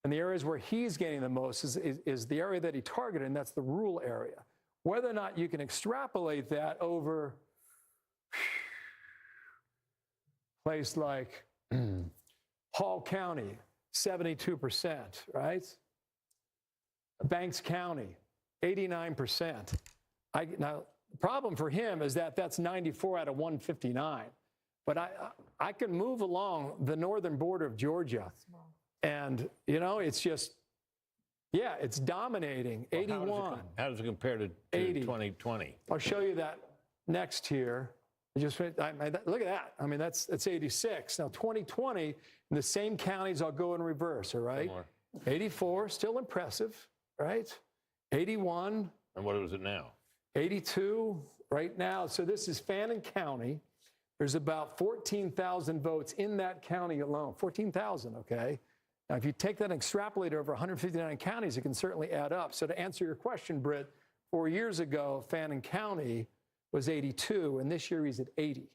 And the areas where he's gaining the most is the area that he targeted, and that's the rural area, whether or not you can extrapolate that over a place like Hall County, 72%, right? Banks County, 89%. Now, the problem for him is that that's 94 out of 159. But I can move along the northern border of Georgia, and, you know, it's just, yeah, it's dominating, 81. How does it compare to 2020? I'll show you that next here. Look at that. I mean, that's 86. Now, 2020, in the same counties, I'll go in reverse, all right? 84, still impressive, right? 81. And what is it now? 82 right now. So this is Fannin County. There's about 14,000 votes in that county alone. 14,000, okay? Now, if you take that and extrapolate over 159 counties, it can certainly add up. So to answer your question, Britt, 4 years ago, Fannin County was 82, and this year he's at 80.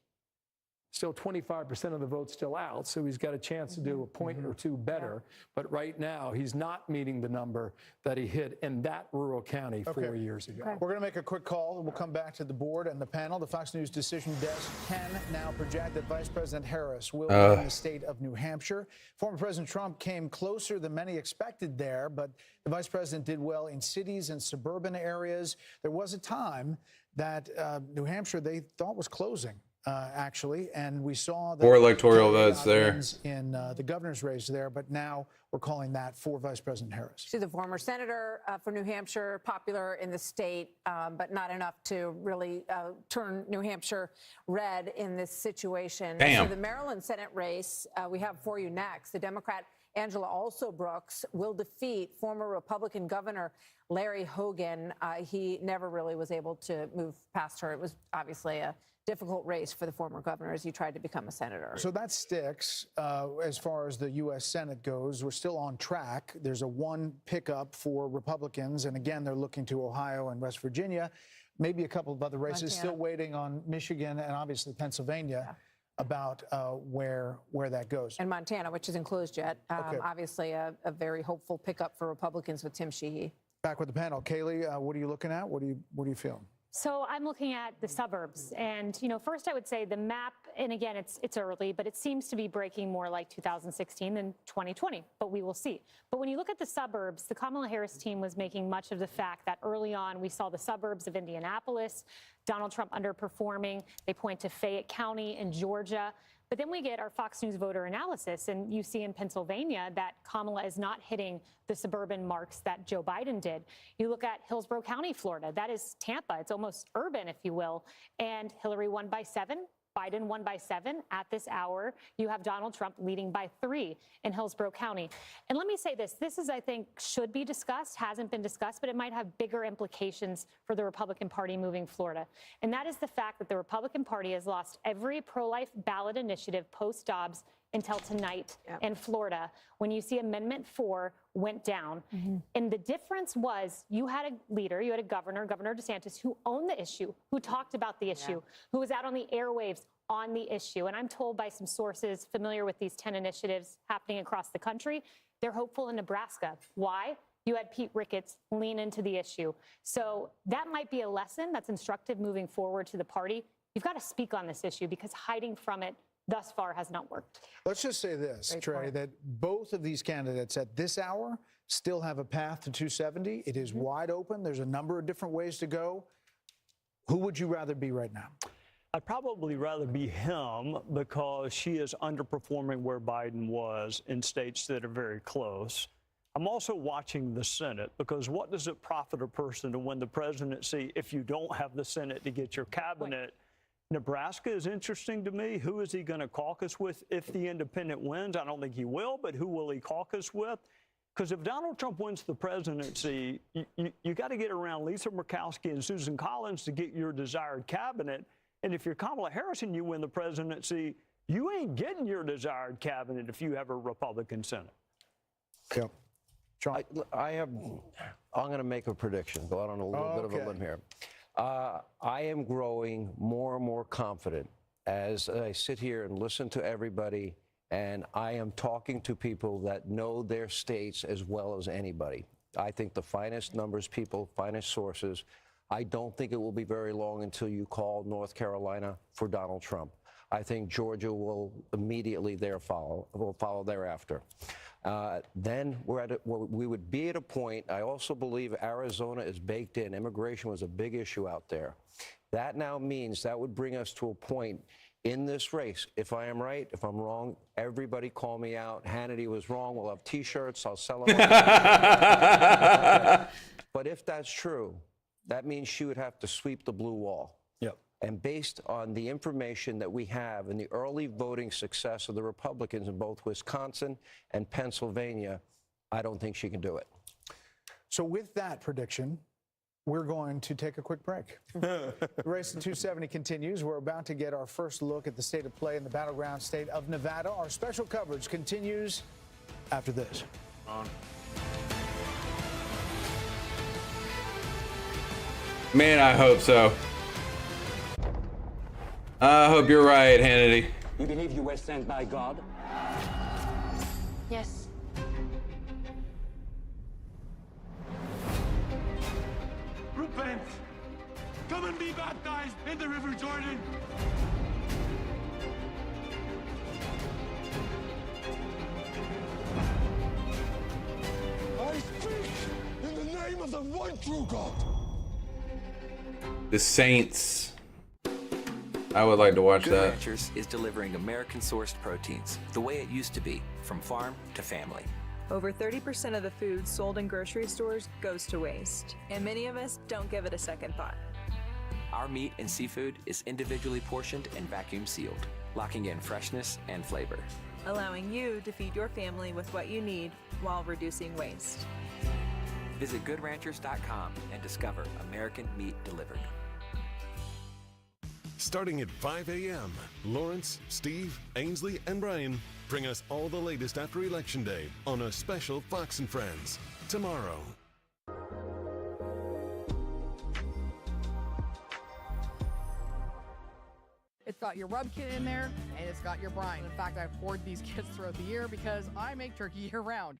Still 25% of the votes still out, so he's got a chance to do a point or two better. But right now, he's not meeting the number that he hit in that rural county 4 years ago. We're going to make a quick call, and we'll come back to the board and the panel. The Fox News decision desk can now project that Vice President Harris will win the state of New Hampshire. Former President Trump came closer than many expected there, but the vice president did well in cities and suburban areas. There was a time that New Hampshire they thought was closing. Actually, and we saw the 4 electoral votes there in the governor's race there, but now we're calling that for Vice President Harris. She's a former senator for New Hampshire, popular in the state, but not enough to really turn New Hampshire red in this situation. Damn. So the Maryland Senate race we have for you next. The Democrat Angela Brooks will defeat former Republican Governor Larry Hogan. He never really was able to move past her. It was obviously a difficult race for the former governor as he tried to become a senator. So that sticks as far as the U.S. Senate goes. We're still on track. There's a 1 pickup for Republicans, and again, they're looking to Ohio and West Virginia, maybe a couple of other races. Montana. Still waiting on Michigan and obviously Pennsylvania about where that goes. And Montana, which isn't closed yet. Obviously a very hopeful pickup for Republicans with Tim Sheehy. Back with the panel. Kaylee, what are you looking at? What do you feel? So I'm looking at the suburbs, and first I would say the map, and again it's early, but it seems to be breaking more like 2016 than 2020, but we will see. But when you look at the suburbs, the Kamala Harris team was making much of the fact that early on we saw the suburbs of Indianapolis, Donald Trump underperforming. They point to Fayette County in Georgia. But then we get our Fox News voter analysis, and you see in Pennsylvania that Kamala is not hitting the suburban marks that Joe Biden did. You look at Hillsborough County, Florida. That is Tampa. It's almost urban, if you will. And Hillary won by 7. Biden won by 7 at this hour. You have Donald Trump leading by 3 in Hillsborough County. And let me say this. This is, I think, should be discussed, hasn't been discussed, but it might have bigger implications for the Republican Party moving Florida. And that is the fact that the Republican Party has lost every pro-life ballot initiative post-Dobbs until tonight in Florida, when you see Amendment 4 went down. And the difference was you had a leader, you had a Governor DeSantis, who owned the issue, who talked about the issue, who was out on the airwaves on the issue. And I'm told by some sources familiar with these 10 initiatives happening across the country, they're hopeful in Nebraska. Why? You had Pete Ricketts lean into the issue. So that might be a lesson that's instructive moving forward to the party. You've got to speak on this issue because hiding from it thus far has not worked. Let's just say this, Trey, that both of these candidates at this hour still have a path to 270. It is wide open. There's a number of different ways to go. Who would you rather be right now? I'd probably rather be him because she is underperforming where Biden was in states that are very close. I'm also watching the Senate because what does it profit a person to win the presidency if you don't have the Senate to get your cabinet? Nebraska is interesting to me. Who is he going to caucus with if the independent wins? I don't think he will, but who will he caucus with? Because if Donald Trump wins the presidency, you got to get around Lisa Murkowski and Susan Collins to get your desired cabinet. And if you're Kamala Harris and you win the presidency, you ain't getting your desired cabinet if you have a Republican Senate. Yep. I'm going to make a prediction, go out on a little bit of a limb here. I am growing more and more confident as I sit here and listen to everybody, and I am talking to people that know their states as well as anybody. I think the finest numbers people, finest sources I don't think it will be very long until you call North Carolina for Donald Trump. I think Georgia will immediately follow thereafter. Then we would be at a point. I also believe Arizona is baked in. Immigration was a big issue out there. That now means that would bring us to a point in this race. If I am right, if I'm wrong, everybody call me out. Hannity was wrong. We'll have T-shirts. I'll sell them. But if that's true, that means she would have to sweep the blue wall. Yep. And based on the information that we have and the early voting success of the Republicans in both Wisconsin and Pennsylvania, I don't think she can do it. So with that prediction, we're going to take a quick break. The race to 270 continues. We're about to get our first look at the state of play in the battleground state of Nevada. Our special coverage continues after this. Man, I hope so. I hope you're right, Hannity. You believe you were sent by God? Yes. Repent! Come and be baptized in the River Jordan! I speak in the name of the one true God! The Saints. I would like to watch Good that. Ranchers is delivering American-sourced proteins the way it used to be, from farm to family. Over 30% of the food sold in grocery stores goes to waste, and many of us don't give it a second thought. Our meat and seafood is individually portioned and vacuum sealed, locking in freshness and flavor. Allowing you to feed your family with what you need while reducing waste. Visit goodranchers.com and discover American meat delivered. Starting at 5 a.m., Lawrence, Steve, Ainsley, and Brian bring us all the latest after Election Day on a special Fox and Friends tomorrow. It's got your rub kit in there, and it's got your brine. In fact, I've poured these kits throughout the year because I make turkey year-round.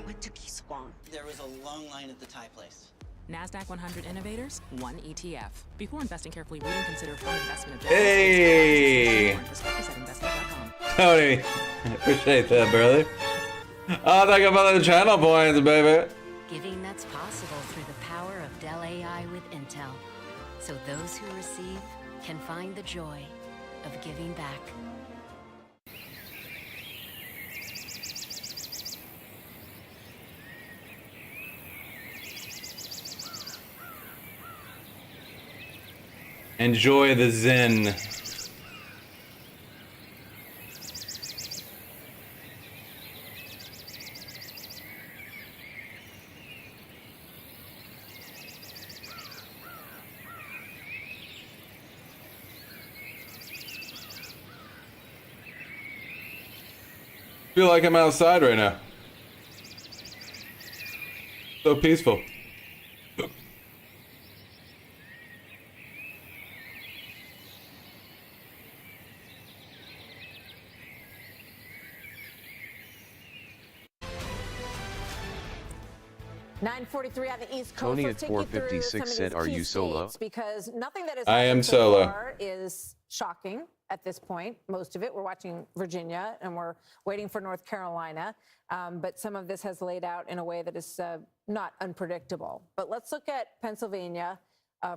What took you so long? There was a long line at the Thai place. NASDAQ 100 Innovators, one ETF. Before investing carefully, read and consider fund investment objectives. Hey! Tony, appreciate that, brother. Oh, thank you for the channel points, baby. Giving that's possible through the power of Dell AI with Intel. So those who receive can find the joy of giving back. Enjoy the Zen. Feel like I'm outside right now. So peaceful. (9:43) on the East Coast. Tony Let's at take you through 456 some of said, these "Are key you solo?" states, because nothing that is I am happened so solo. far is shocking at this point. Most of it, we're watching Virginia and we're waiting for North Carolina. But some of this has laid out in a way that is not unpredictable. But let's look at Pennsylvania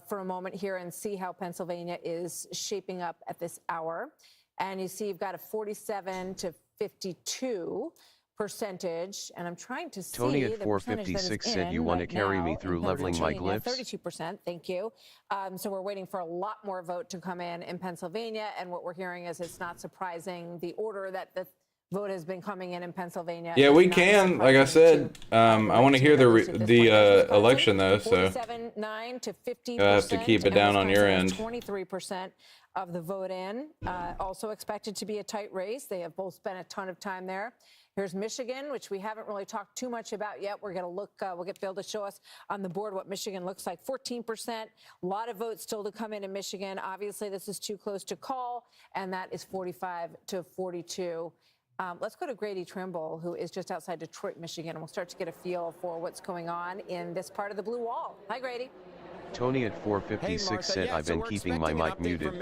for a moment here and see how Pennsylvania is shaping up at this hour. And you see you've got a 47 to 52 percentage, and I'm trying to see Tony at the percentage that is 456 said, in "You want to right carry me now through in leveling my Pennsylvania." glyphs?" 32%, thank you. So we're waiting for a lot more vote to come in Pennsylvania, and what we're hearing is it's not surprising the order that the vote has been coming in Pennsylvania. Yeah, is we not can. Like I surprising said, I want to hear the election though, so 47.9 to 50%. you'll have to keep it down on your end. 23% of the vote in. Also expected to be a tight race. They have both spent a ton of time there. Here's Michigan, which we haven't really talked too much about yet. We're going to look, we'll get Bill to show us on the board what Michigan looks like. 14%, a lot of votes still to come in Michigan. Obviously, this is too close to call, and that is 45 to 42. Let's go to Grady Trimble, who is just outside Detroit, Michigan, and we'll start to get a feel for what's going on in this part of the blue wall. Hi, Grady. Tony at 456 said I've been keeping my mic muted,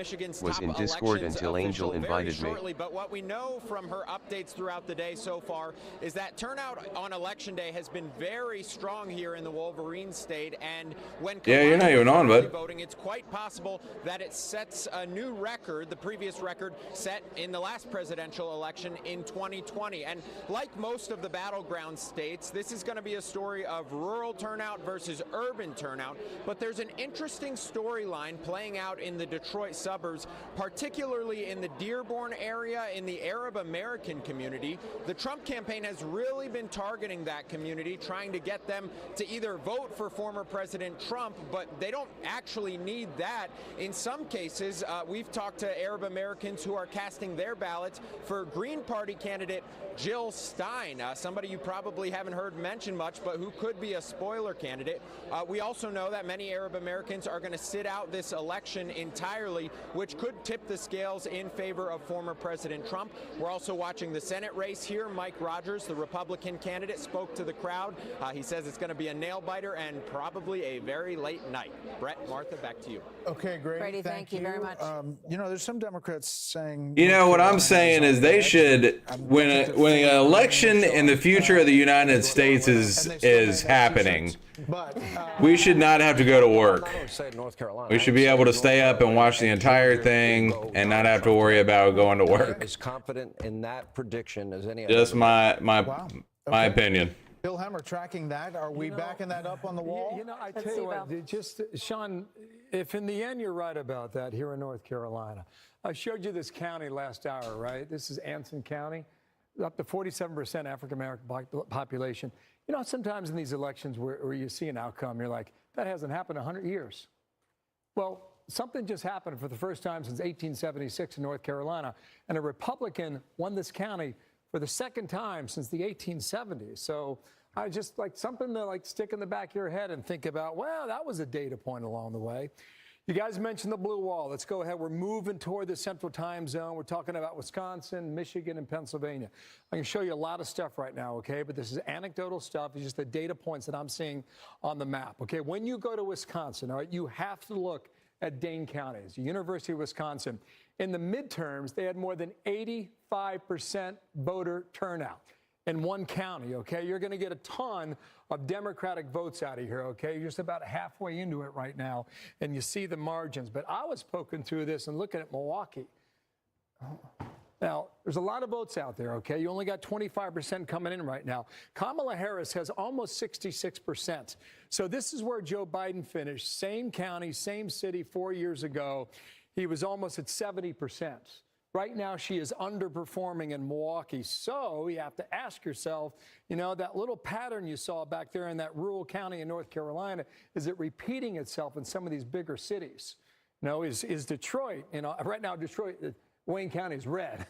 was in Discord until Angel invited me. But what we know from her updates throughout the day so far is that turnout on Election Day has been very strong here in the Wolverine State, and when you're not even on, bud. voting, it's quite possible that it sets a new record, the previous record set in the last presidential election in 2020. And like most of the battleground states, this is going to be a story of rural turnout versus urban turnout, but there's an interesting storyline playing out in the Detroit suburbs, particularly in the Dearborn area, in the Arab American community. The Trump campaign has really been targeting that community, trying to get them to either vote for former President Trump, but they don't actually need that. In some cases, we've talked to Arab Americans who are casting their ballots for Green Party candidate Jill Stein, somebody you probably haven't heard mentioned much, but who could be a spoiler candidate. We also know that many Arab Americans are going to sit out this election entirely, which could tip the scales in favor of former President Trump. We're also watching the Senate race here. Mike Rogers, the Republican candidate, spoke to the crowd. He says it's going to be a nail-biter and probably a very late night. Brett, Martha, back to you. Okay, great. Brady, thank you very much. You know, there's some Democrats saying... You know, what I'm saying is they should, when an election in the future of the United States is happening, we should not have to go to work. We should be able to stay up and watch the entire thing and not have to worry about going to work. As confident in that prediction as any Just other. my opinion. Bill Hemmer tracking that. Are we backing that up on the wall? You know, I tell you what, just, Sean, if in the end you're right about that here in North Carolina, I showed you this county last hour, right? This is Anson County, up to 47% African-American population. You know, sometimes in these elections where you see an outcome, you're like, that hasn't happened in 100 years. Well, something just happened for the first time since 1876 in North Carolina, and a Republican won this county for the second time since the 1870s. So I just like something to like stick in the back of your head and think about, well, that was a data point along the way. You guys mentioned the blue wall. Let's go ahead. We're moving toward the central time zone. We're talking about Wisconsin, Michigan, and Pennsylvania. I can show you a lot of stuff right now, okay? But this is anecdotal stuff. It's just the data points that I'm seeing on the map, okay? When you go to Wisconsin, all right, you have to look at Dane County, the University of Wisconsin. In the midterms, they had more than 85% voter turnout in one county, okay? You're going to get a ton of Democratic votes out of here, okay? You're just about halfway into it right now, and you see the margins. But I was poking through this and looking at Milwaukee. Now, there's a lot of votes out there, okay? You only got 25% coming in right now. Kamala Harris has almost 66%. So this is where Joe Biden finished. Same county, same city 4 years ago. He was almost at 70%. Right now, she is underperforming in Milwaukee. So you have to ask yourself, you know, that little pattern you saw back there in that rural county in North Carolina, is it repeating itself in some of these bigger cities? You know, is Detroit, you know, right now Detroit, Wayne County is red.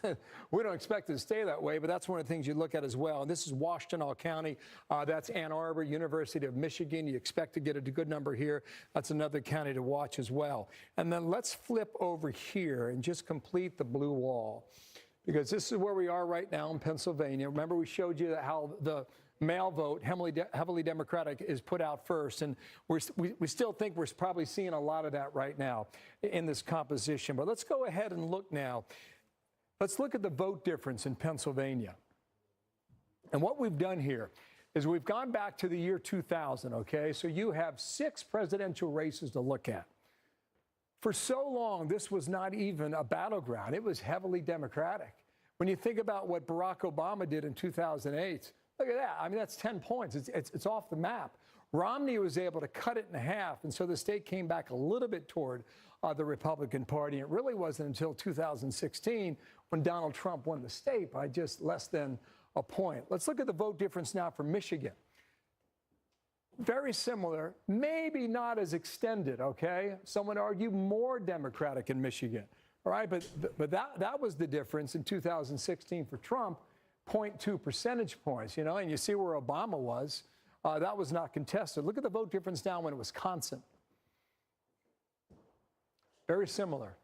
We don't expect it to stay that way, but that's one of the things you look at as well. And this is Washtenaw County. That's Ann Arbor, University of Michigan. You expect to get a good number here. That's another county to watch as well. And then let's flip over here and just complete the blue wall, because this is where we are right now in Pennsylvania. Remember, we showed you how the mail vote, heavily Democratic, is put out first. And we still think we're probably seeing a lot of that right now in this composition. But let's go ahead and look now. Let's look at the vote difference in Pennsylvania. And what we've done here is we've gone back to the year 2000, okay? So you have 6 presidential races to look at. For so long, this was not even a battleground. It was heavily Democratic. When you think about what Barack Obama did in 2008, look at that. I mean, that's 10 points. It's off the map. Romney was able to cut it in half, and so the state came back a little bit toward the Republican Party. It really wasn't until 2016 when Donald Trump won the state by just less than a point. Let's look at the vote difference now for Michigan. Very similar, maybe not as extended, okay? Some would argue more Democratic in Michigan, all right? But that was the difference in 2016 for Trump. 0.2 percentage points, you know, and you see where Obama was. That was not contested. Look at the vote difference now in Wisconsin. Very similar.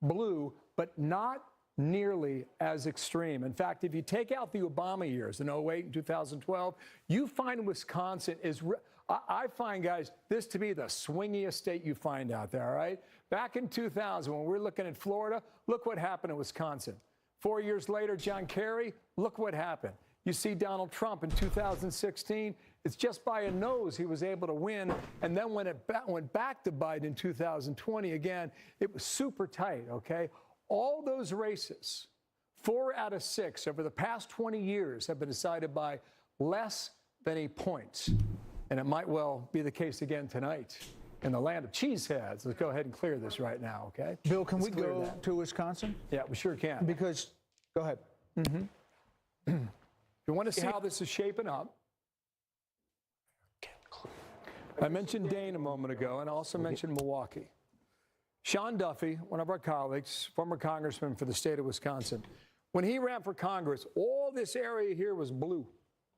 Blue, but not nearly as extreme. In fact, if you take out the Obama years in 08 and 2012, you find Wisconsin is, I find, guys, this to be the swingiest state you find out there, all right? Back in 2000, when we're looking at Florida, look what happened in Wisconsin. 4 years later, John Kerry, look what happened. You see Donald Trump in 2016, it's just by a nose he was able to win. And then when it went back to Biden in 2020, again, it was super tight, okay? All those races, 4 out of 6 over the past 20 years have been decided by less than a point. And it might well be the case again tonight in the land of cheeseheads. Let's go ahead and clear this right now, okay? Bill, can we go to Wisconsin? Yeah, we sure can. Because, go ahead. If you want to see how this is shaping up, I mentioned Dane a moment ago, and I also mentioned Milwaukee. Sean Duffy, one of our colleagues, former congressman for the state of Wisconsin, when he ran for Congress, all this area here was blue,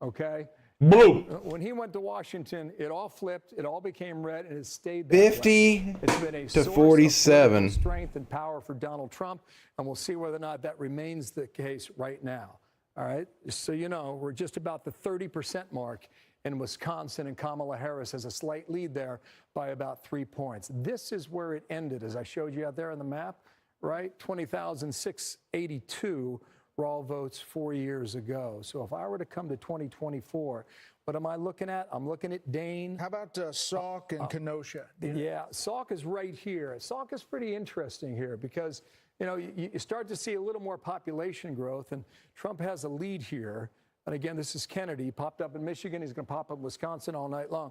okay? Blue. When he went to Washington, it all flipped, it all became red, and it stayed that way. 50 It's been a to source 47. of strength and power for Donald Trump, and we'll see whether or not that remains the case right now. All right, so you know, we're just about the 30% mark in Wisconsin, and Kamala Harris has a slight lead there by about 3 points. This is where it ended, as I showed you out there on the map, right? 20,682 raw votes 4 years ago. So if I were to come to 2024, what am I looking at? I'm looking at Dane. How about Sauk and Kenosha? Yeah, Sauk is right here. Sauk is pretty interesting here because, you know, you start to see a little more population growth, and Trump has a lead here. And again, this is Kennedy. He popped up in Michigan. He's going to pop up in Wisconsin all night long.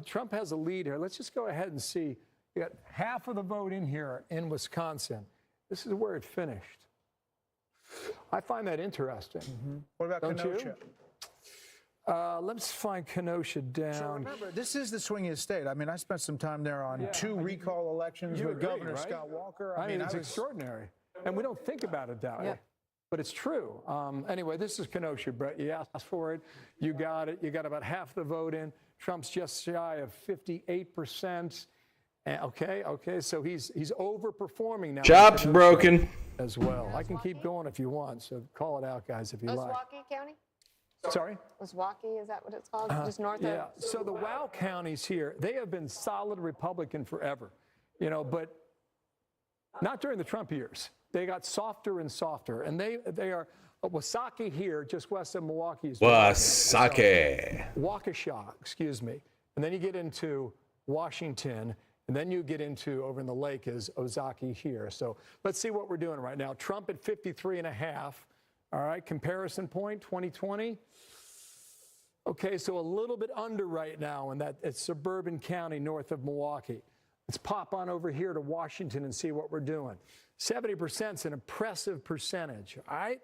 Trump has a lead here. Let's just go ahead and see. You got half of the vote in here in Wisconsin. This is where it finished. I find that interesting. What about Don't Kenosha? Let's find Kenosha down. So remember, this is the swingiest state. I mean, I spent some time there on 2 recall elections You with agree, Governor right? Scott Walker. I mean, it's was extraordinary. And we don't think about it that way. But it's true. Anyway, this is Kenosha, Brett. You asked for it. You got it. You got about half the vote in. Trump's just shy of 58%. Okay, so he's overperforming now. Chop's broken. As well. I can keep going if you want, so call it out, guys, if you like. Milwaukee County? Sorry? Milwaukee, is that what it's called? Just north Yeah, of? so the WOW counties here, they have been solid Republican forever, you know, but not during the Trump years. They got softer and softer, and they are Waukesha here, just west of Milwaukee. Waukesha. Waukesha, excuse me. And then you get into Washington, and then you get into, over in the lake is Ozaki here. So let's see what we're doing right now. Trump at 53.5. All right, comparison point, 2020. Okay, so a little bit under right now in that it's suburban county north of Milwaukee. Let's pop on over here to Washington and see what we're doing. 70% is an impressive percentage, all right?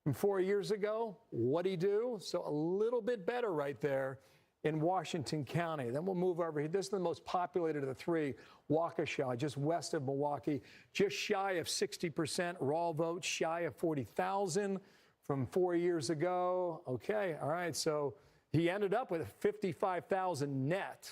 From 4 years ago, what'd he do? So a little bit better right there in Washington County. Then we'll move over here. This is the most populated of the 3, Waukesha, just west of Milwaukee, just shy of 60% raw votes, shy of 40,000 from 4 years ago. Okay, all right, so he ended up with 55,000 net.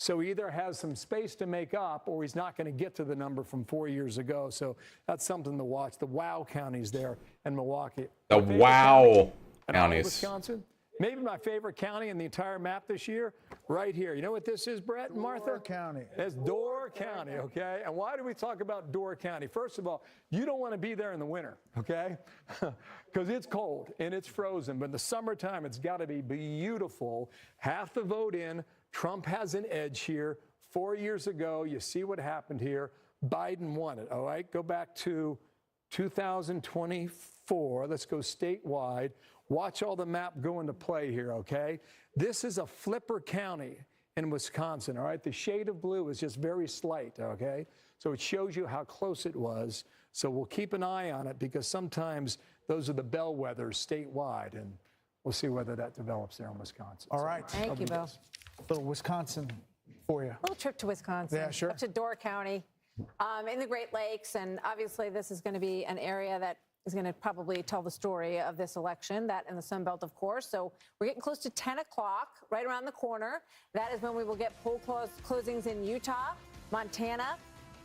So he either has some space to make up or he's not going to get to the number from 4 years ago. So that's something to watch. The WOW counties there in Milwaukee. The WOW counties. Wisconsin. Maybe my favorite county in the entire map this year, right here. You know what this is, Brett and Martha? Door County. It's Door County, okay? And why do we talk about Door County? First of all, you don't want to be there in the winter, okay? Because it's cold and it's frozen. But in the summertime, it's got to be beautiful. Half the vote in. Trump has an edge here. 4 years ago, you see what happened here. Biden won it, all right? Go back to 2024. Let's go statewide. Watch all the map go into play here, okay? This is a flipper county in Wisconsin, all right? The shade of blue is just very slight, okay? So it shows you how close it was. So we'll keep an eye on it because sometimes those are the bellwethers statewide, and we'll see whether that develops there in Wisconsin. All right. Thank you, Bill. Little Wisconsin for you. Little trip to Wisconsin. Yeah, sure. Up to Door County in the Great Lakes. And obviously, this is going to be an area that is going to probably tell the story of this election, that in the Sun Belt, of course. So we're getting close to 10 o'clock, right around the corner. That is when we will get poll closings in Utah, Montana,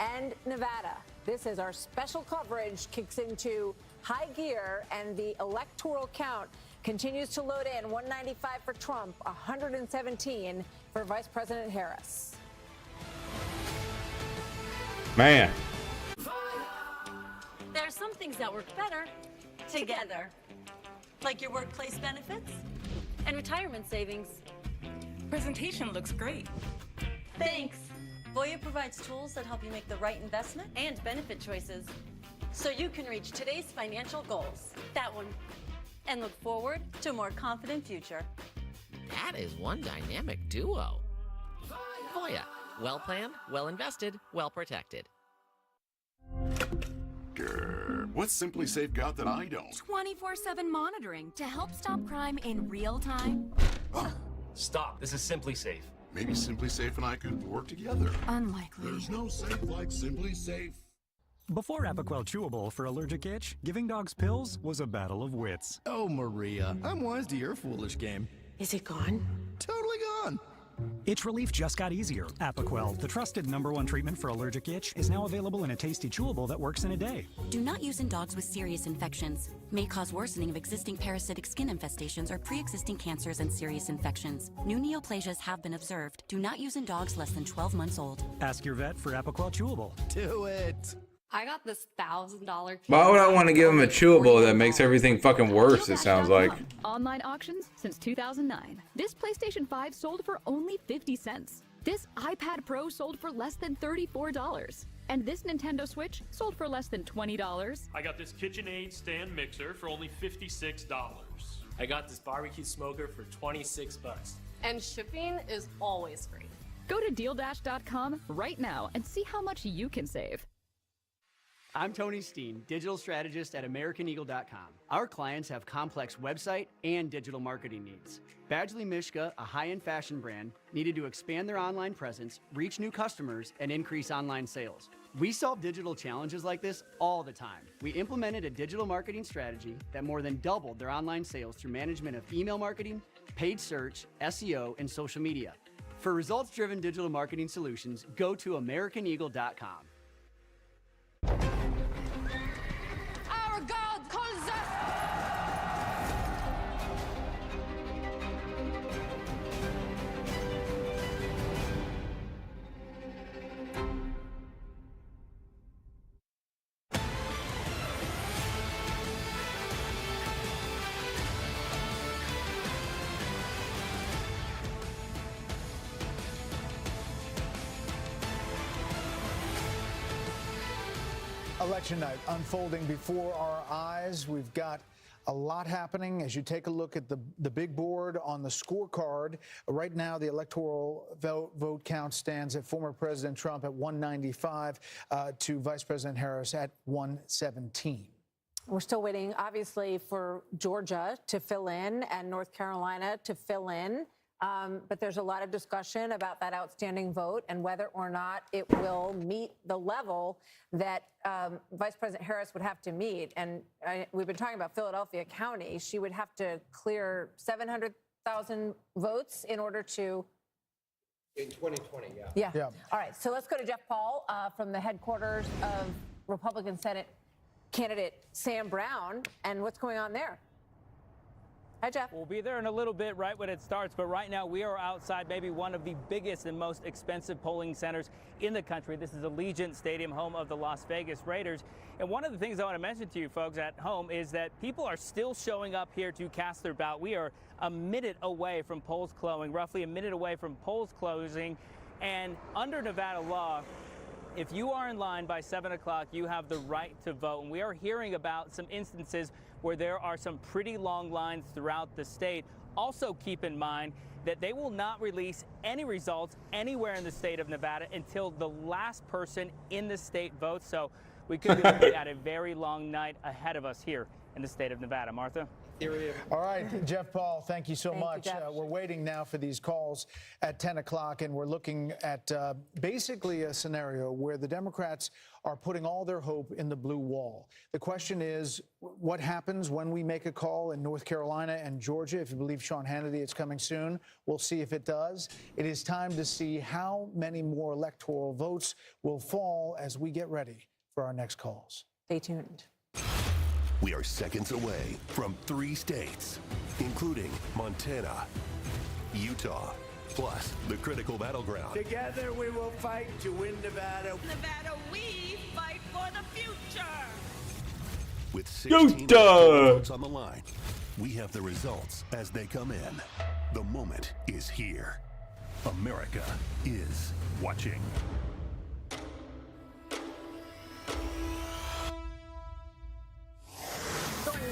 and Nevada. This is our special coverage kicks into high gear, and the electoral count continues to load in. 195 for Trump, 117 for Vice President Harris. Man. There are some things that work better together, like your workplace benefits and retirement savings. Presentation looks great. Thanks. Voya provides tools that help you make the right investment and benefit choices so you can reach today's financial goals. That one. And look forward to a more confident future. That is one dynamic duo. Voya. Well planned, well invested, well protected. Grr. What's Simply Safe got that I don't? 24/7 monitoring to help stop crime in real time. Stop. This is Simply Safe. Maybe Simply Safe and I could work together. Unlikely. There's no safe like Simply Safe. Before Apoquel Chewable for allergic itch, giving dogs pills was a battle of wits. Oh, Maria, I'm wise to your foolish game. Is it gone? Totally gone. Itch relief just got easier. Apoquel, the trusted #1 treatment for allergic itch, is now available in a tasty chewable that works in a day. Do not use in dogs with serious infections. May cause worsening of existing parasitic skin infestations or pre-existing cancers and serious infections. New neoplasias have been observed. Do not use in dogs less than 12 months old. Ask your vet for Apoquel Chewable. Do it. I got this $1,000. Why would I want to give him a chewable that makes everything fucking worse, it sounds like. Online auctions since 2009. This PlayStation 5 sold for only 50 cents. This iPad Pro sold for less than $34. And this Nintendo Switch sold for less than $20. I got this KitchenAid stand mixer for only $56. I got this barbecue smoker for $26. And shipping is always free. Go to DealDash.com right now and see how much you can save. I'm Tony Steen, digital strategist at AmericanEagle.com. Our clients have complex website and digital marketing needs. Badgley Mishka, a high-end fashion brand, needed to expand their online presence, reach new customers, and increase online sales. We solve digital challenges like this all the time. We implemented a digital marketing strategy that more than doubled their online sales through management of email marketing, paid search, SEO, and social media. For results-driven digital marketing solutions, go to AmericanEagle.com. Our God calls us! Election night unfolding before our eyes. We've got a lot happening as you take a look at the big board on the scorecard. Right now, the electoral vote count stands at former President Trump at 195 to Vice President Harris at 117. We're still waiting, obviously, for Georgia to fill in and North Carolina to fill in. But there's a lot of discussion about that outstanding vote and whether or not it will meet the level that Vice President Harris would have to meet. And we've been talking about Philadelphia County. She would have to clear 700,000 votes in order to... In 2020, yeah. Yeah. All right. So let's go to Jeff Paul from the headquarters of Republican Senate candidate Sam Brown. And what's going on there? Hi, Jeff. We'll be there in a little bit right when it starts, but right now we are outside maybe one of the biggest and most expensive polling centers in the country. This is Allegiant Stadium, home of the Las Vegas Raiders. And one of the things I want to mention to you folks at home is that people are still showing up here to cast their ballot. We are a minute away from polls closing, roughly a minute away from polls closing. And under Nevada law, if you are in line by 7 o'clock, you have the right to vote. And we are hearing about some instances where there are some pretty long lines throughout the state. Also keep in mind that they will not release any results anywhere in the state of Nevada until the last person in the state votes. So we could be looking at a very long night ahead of us here in the state of Nevada. Martha? All right, Jeff Paul, thank you so Thank you, much. Jeff. We're waiting now for these calls at 10 o'clock, and we're looking at basically a scenario where the Democrats are putting all their hope in the blue wall. The question is, what happens when we make a call in North Carolina and Georgia? If you believe Sean Hannity, it's coming soon. We'll see if it does. It is time to see how many more electoral votes will fall as we get ready for our next calls. Stay tuned. We are seconds away from 3 states, including Montana, Utah, plus the critical battleground. Together we will fight to win Nevada. Nevada, we fight for the future. With 16 Utah votes on the line, we have the results as they come in. The moment is here. America is watching.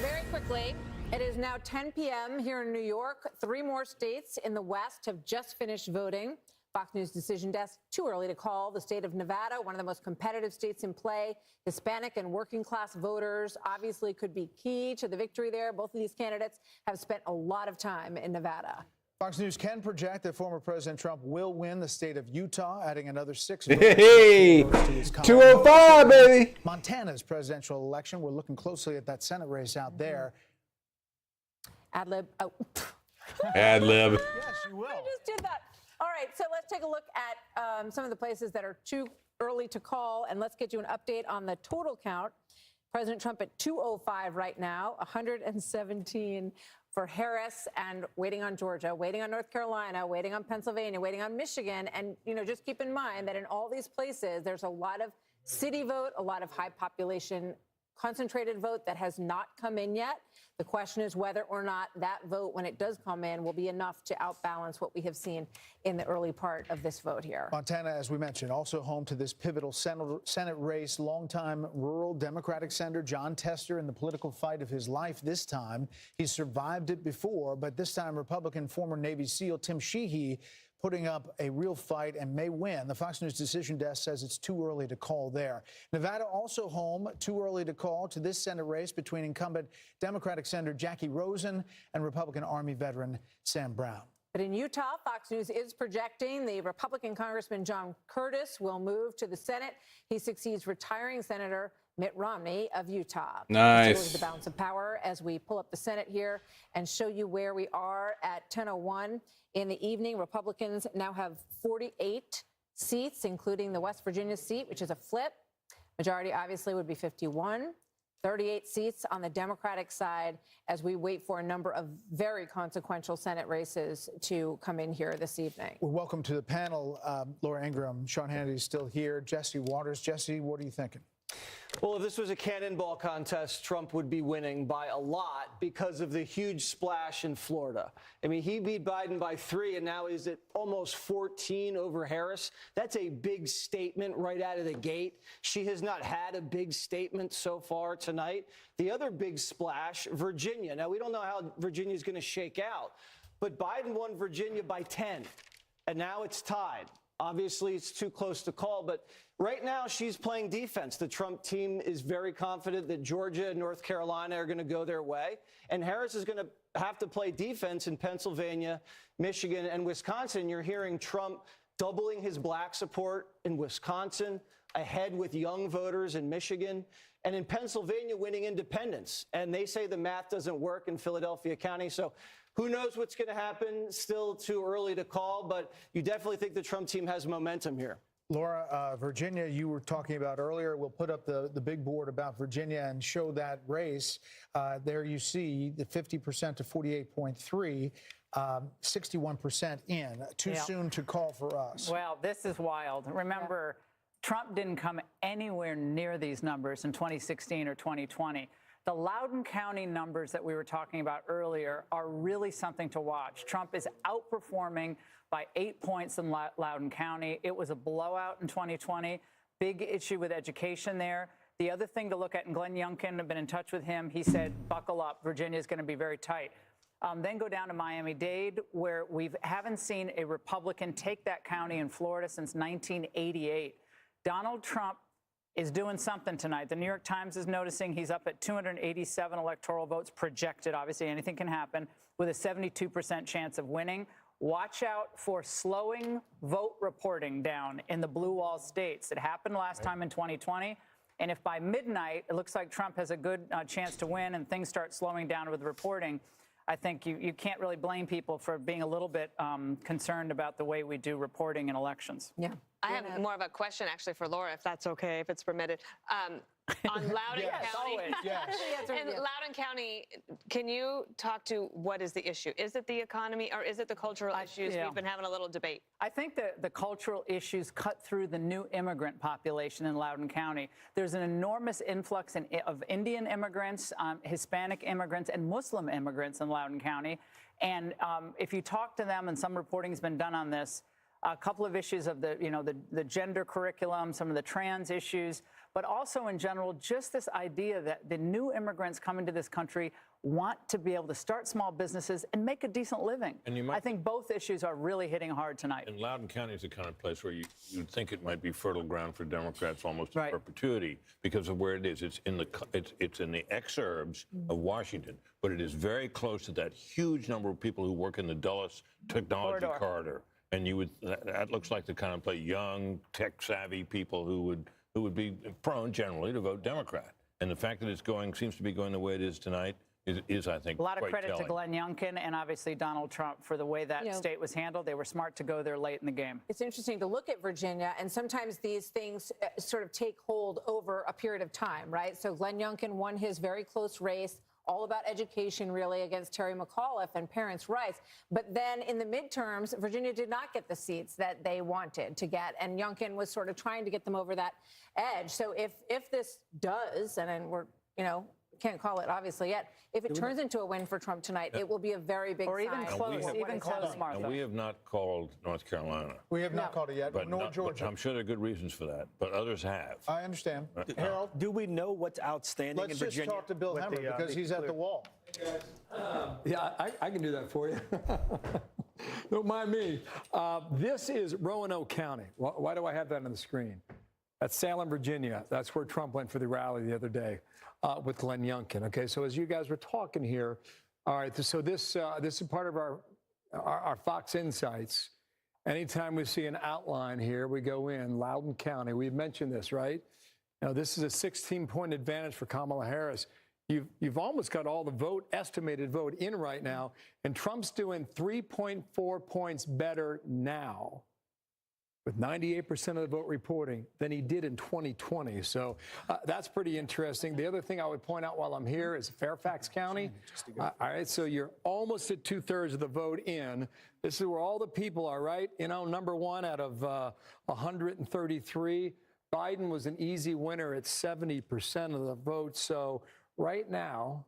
Very quickly, it is now 10 p.m. here in New York. 3 more states in the West have just finished voting. Fox News Decision Desk, too early to call. The state of Nevada, one of the most competitive states in play. Hispanic and working class voters obviously could be key to the victory there. Both of these candidates have spent a lot of time in Nevada. Fox News can project that former President Trump will win the state of Utah, adding another 6 votes. Hey, 205, baby. Montana's presidential election. We're looking closely at that Senate race out there. Ad lib. Oh. Ad lib. Yes, you will. I just did that. All right, so let's take a look at some of the places that are too early to call, and let's get you an update on the total count. President Trump at 205 right now, 117 for Harris, and waiting on Georgia, waiting on North Carolina, waiting on Pennsylvania, waiting on Michigan. And, you know, just keep in mind that in all these places, there's a lot of city vote, a lot of high population concentrated vote that has not come in yet. The question is whether or not that vote, when it does come in, will be enough to outbalance what we have seen in the early part of this vote here. Montana, as we mentioned, also home to this pivotal Senate race. Longtime rural Democratic Senator John Tester in the political fight of his life this time. He survived it before, but this time Republican former Navy SEAL Tim Sheehy putting up a real fight and may win. The Fox News Decision Desk says it's too early to call there. Nevada also home, too early to call, to this Senate race between incumbent Democratic Senator Jackie Rosen and Republican Army veteran Sam Brown. But in Utah, Fox News is projecting the Republican Congressman John Curtis will move to the Senate. He succeeds retiring Senator Mitt Romney of Utah. Nice. Let's look at the balance of power as we pull up the Senate here and show you where we are at 10:01 in the evening. Republicans now have 48 seats, including the West Virginia seat, which is a flip. Majority obviously would be 51. 38 seats on the Democratic side as we wait for a number of very consequential Senate races to come in here this evening. Well, welcome to the panel, Laura Ingraham. Sean Hannity is still here. Jesse Waters. Jesse, what are you thinking? Well, if this was a cannonball contest, Trump would be winning by a lot because of the huge splash in Florida. I mean, he beat Biden by 3, and now he's at almost 14 over Harris. That's a big statement right out of the gate. She has not had a big statement so far tonight. The other big splash, Virginia. Now, we don't know how Virginia is going to shake out, but Biden won Virginia by 10, and now it's tied. Obviously, it's too close to call, but right now she's playing defense. The Trump team is very confident that Georgia and North Carolina are going to go their way, and Harris is going to have to play defense in Pennsylvania, Michigan, and Wisconsin. You're hearing Trump doubling his black support in Wisconsin, ahead with young voters in Michigan, and in Pennsylvania winning independents. And they say the math doesn't work in Philadelphia County, so who knows what's going to happen? Still too early to call, but you definitely think the Trump team has momentum here. Laura, Virginia, you were talking about earlier. We'll put up the big board about Virginia and show that race. There you see the 50% to 48.3, 61% in. Too soon to call for us. Well, this is wild. Remember, Trump didn't come anywhere near these numbers in 2016 or 2020. The Loudoun County numbers that we were talking about earlier are really something to watch. Trump is outperforming by 8 points in Loudoun County. It was a blowout in 2020. Big issue with education there. The other thing to look at, and Glenn Youngkin, I've been in touch with him, he said, buckle up, Virginia is going to be very tight. Then go down to Miami-Dade, where we haven't seen a Republican take that county in Florida since 1988. Donald Trump is doing something tonight. The New York Times is noticing he's up at 287 electoral votes projected. Obviously, anything can happen, with a 72% chance of winning. Watch out for slowing vote reporting down in the blue wall states. It happened last time in 2020. And if by midnight it looks like Trump has a good chance to win and things start slowing down with reporting, I think you can't really blame people for being a little bit concerned about the way we do reporting in elections. Yeah. I have more of a question, actually, for Laura, if that's okay, if it's permitted. On Loudoun County, in Loudoun County, can you talk to what is the issue? Is it the economy or is it the cultural issues? We've been having a little debate. I think the cultural issues cut through the new immigrant population in Loudoun County. There's an enormous influx of Indian immigrants, Hispanic immigrants, and Muslim immigrants in Loudoun County. And if you talk to them, and some reporting has been done on this, a couple of issues of the gender curriculum, some of the trans issues, but also in general, just this idea that the new immigrants coming to this country want to be able to start small businesses and make a decent living. And I think both issues are really hitting hard tonight. And Loudoun County is the kind of place where you'd think it might be fertile ground for Democrats almost in perpetuity because of where it is. It's in the exurbs of Washington, but it is very close to that huge number of people who work in the Dulles Technology Corridor. And that looks like the kind of place, young, tech-savvy people who would be prone generally to vote Democrat. And the fact that it's seems to be going the way it is tonight is I think, a lot of credit telling. to Glenn Youngkin and obviously Donald Trump for the way that state was handled. They were smart to go there late in the game. It's interesting to look at Virginia, and sometimes these things sort of take hold over a period of time, right? So Glenn Youngkin won his very close race, all about education, really, against Terry McAuliffe and parents' rights. But then in the midterms, Virginia did not get the seats that they wanted to get, and Youngkin was sort of trying to get them over that edge. So if this does, and then we're, can't call it obviously yet, if it turns into a win for Trump tonight, it will be a very big sign. Even close, Martha. And we have not called North Carolina. We have not called it yet, nor Georgia. But I'm sure there are good reasons for that, but others have. I understand. Harold? Do we know what's outstanding in Virginia? Let's just talk to Bill Hemmer because he's at the wall. Yeah, I can do that for you. Don't mind me. This is Roanoke County. Why do I have that on the screen? That's Salem, Virginia. That's where Trump went for the rally the other day with Glenn Youngkin. Okay, so as you guys were talking here, all right, so this is part of our Fox Insights. Anytime we see an outline here, we go in Loudoun County. We've mentioned this, right? Now, this is a 16-point advantage for Kamala Harris. You've almost got all the estimated vote in right now, and Trump's doing 3.4 points better now, with 98% of the vote reporting, than he did in 2020. So that's pretty interesting. The other thing I would point out while I'm here is Fairfax County. All right, so you're almost at 2/3 of the vote in. This is where all the people are, right? Number one out of 133. Biden was an easy winner at 70% of the vote. So right now,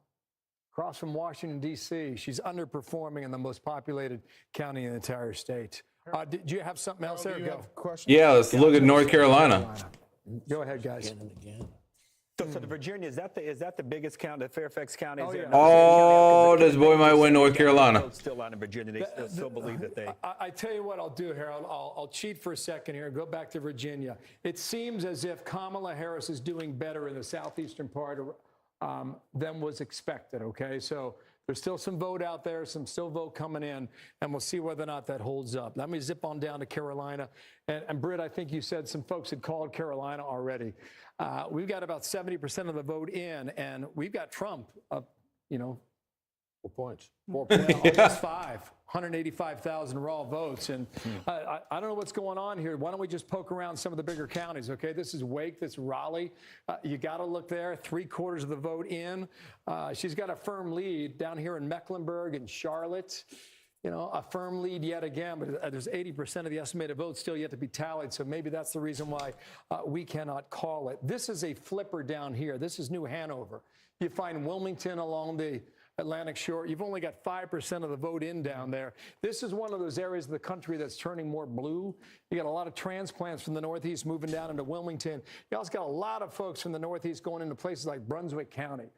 across from Washington, D.C., she's underperforming in the most populated county in the entire state. Did you have something else there? Go. Yeah, let's look at North Carolina. Go ahead, guys. So the Virginia, is that the biggest county, Fairfax County? Oh, this boy might win North Carolina. Still out in Virginia, they still believe that they... I tell you what I'll do, Harold. I'll cheat for a second here and go back to Virginia. It seems as if Kamala Harris is doing better in the southeastern part than was expected, okay? So there's still some vote out there, some vote coming in, and we'll see whether or not that holds up. Let me zip on down to Carolina. And Britt, I think you said some folks had called Carolina already. We've got about 70% of the vote in, and we've got Trump up, 4 points. 4 points. Almost 185,000 raw votes. And I don't know what's going on here. Why don't we just poke around some of the bigger counties, okay? This is Wake, this is Raleigh. You got to look there, 3/4 of the vote in. She's got a firm lead down here in Mecklenburg and Charlotte. A firm lead yet again, but there's 80% of the estimated votes still yet to be tallied, so maybe that's the reason why we cannot call it. This is a flipper down here. This is New Hanover. You find Wilmington along the Atlantic shore. You've only got 5% of the vote in down there. This is one of those areas of the country that's turning more blue. You got a lot of transplants from the Northeast moving down into Wilmington. You also got a lot of folks from the Northeast going into places like Brunswick County.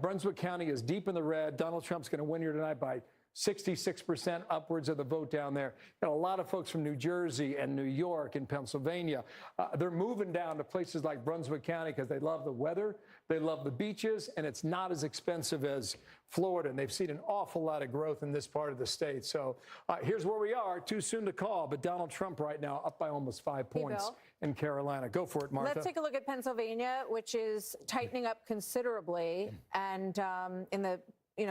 Brunswick County is deep in the red. Donald Trump's going to win here tonight by 66% upwards of the vote down there. Got a lot of folks from New Jersey and New York and Pennsylvania. They're moving down to places like Brunswick County because they love the weather, they love the beaches, and it's not as expensive as Florida. And they've seen an awful lot of growth in this part of the state. So here's where we are. Too soon to call, but Donald Trump right now up by almost 5 points in Carolina. Go for it, Martha. Let's take a look at Pennsylvania, which is tightening up considerably, and in the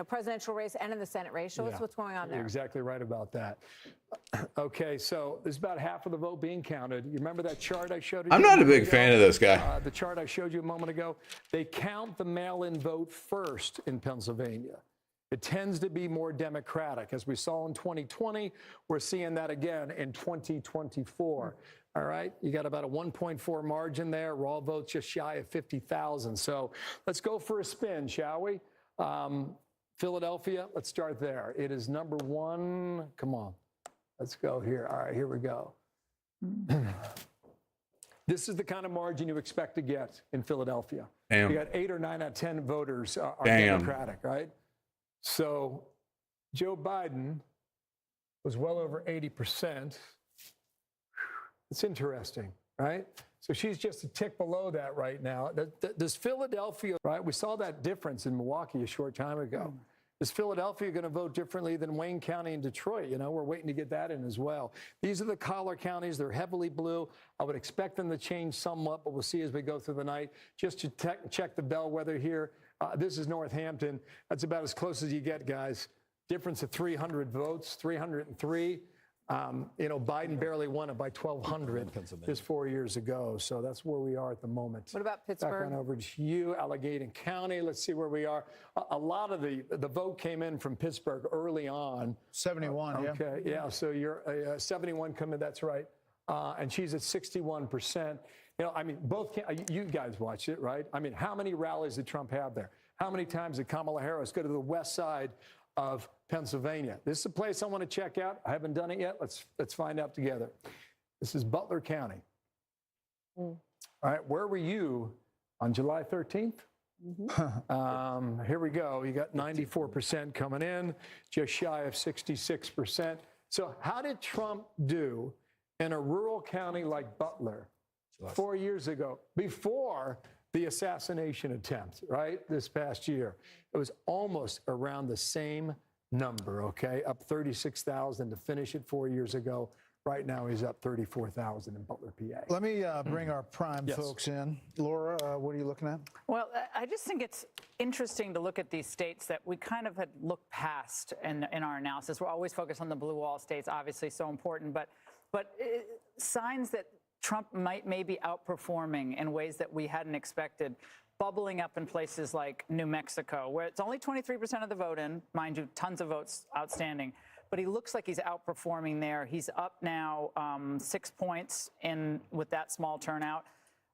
presidential race and in the Senate race. Show us what's going on there. You're exactly right about that. Okay, so there's about half of the vote being counted. You remember that chart I showed you? I'm not a big fan of this guy. The chart I showed you a moment ago, they count the mail-in vote first in Pennsylvania. It tends to be more Democratic. As we saw in 2020, we're seeing that again in 2024. All right, you got about a 1.4 margin there. Raw votes just shy of 50,000. So let's go for a spin, shall we? Philadelphia, let's start there. It is number one. Come on, let's go here. All right, here we go. This is the kind of margin you expect to get in Philadelphia. Damn. You got 8 or 9 out of 10 voters are Democratic, right? So Joe Biden was well over 80%. It's interesting, right? So she's just a tick below that right now. Does Philadelphia, right? We saw that difference in Milwaukee a short time ago. Is Philadelphia going to vote differently than Wayne County and Detroit? We're waiting to get that in as well. These are the collar counties. They're heavily blue. I would expect them to change somewhat, but we'll see as we go through the night. Just to check the bellwether here. This is Northampton. That's about as close as you get, guys. Difference of 300 votes, 303. Biden barely won it by 1,200 just 4 years ago. So that's where we are at the moment. What about Pittsburgh? Back on over to you, Allegheny County. Let's see where we are. A lot of the vote came in from Pittsburgh early on. 71, Okay, yeah. So you're 71 coming. That's right. And she's at 61%. Both you guys watched it, right? How many rallies did Trump have there? How many times did Kamala Harris go to the west side of Pennsylvania? This is a place I want to check out. I haven't done it yet. Let's find out together. This is Butler County. All right, where were you on July 13th? Here we go. You got 94% coming in, just shy of 66%. So how did Trump do in a rural county like Butler 4 years ago, before the assassination attempt, right, this past year? It was almost around the same number, okay? Up 36,000 to finish it 4 years ago. Right now, he's up 34,000 in Butler, PA. Let me bring our prime folks in. Laura, what are you looking at? Well, I just think it's interesting to look at these states that we kind of had looked past in our analysis. We're always focused on the blue wall states, obviously so important, but signs that Trump might maybe outperforming in ways that we hadn't expected, bubbling up in places like New Mexico, where it's only 23% of the vote in, mind you, tons of votes outstanding, but he looks like he's outperforming there. He's up now 6 points with that small turnout.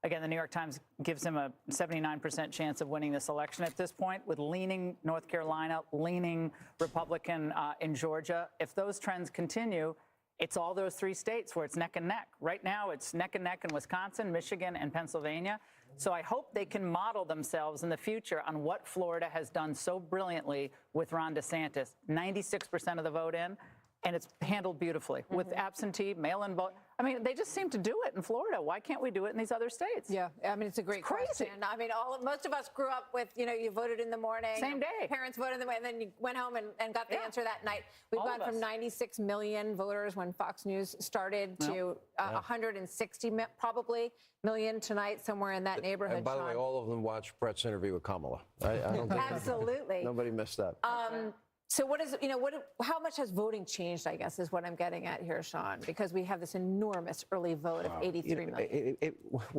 Again, the New York Times gives him a 79% chance of winning this election at this point, with leaning North Carolina, leaning Republican in Georgia. If those trends continue, it's all those 3 states where it's neck and neck. Right now, it's neck and neck in Wisconsin, Michigan, and Pennsylvania. So I hope they can model themselves in the future on what Florida has done so brilliantly with Ron DeSantis. 96% of the vote in, and it's handled beautifully with absentee, mail-in vote. They just seem to do it in Florida. Why can't we do it in these other states? Yeah, it's a great question. Most of us grew up with, you voted in the morning. Same day. Parents voted in the morning, and then you went home and got the answer that night. We've gone from 96 million voters when Fox News started to 160 probably million tonight, somewhere in that neighborhood. And by the way, all of them watched Brett's interview with Kamala. I don't think absolutely nobody missed that. So how much has voting changed, I guess, is what I'm getting at here, Sean, because we have this enormous early vote of 83 million.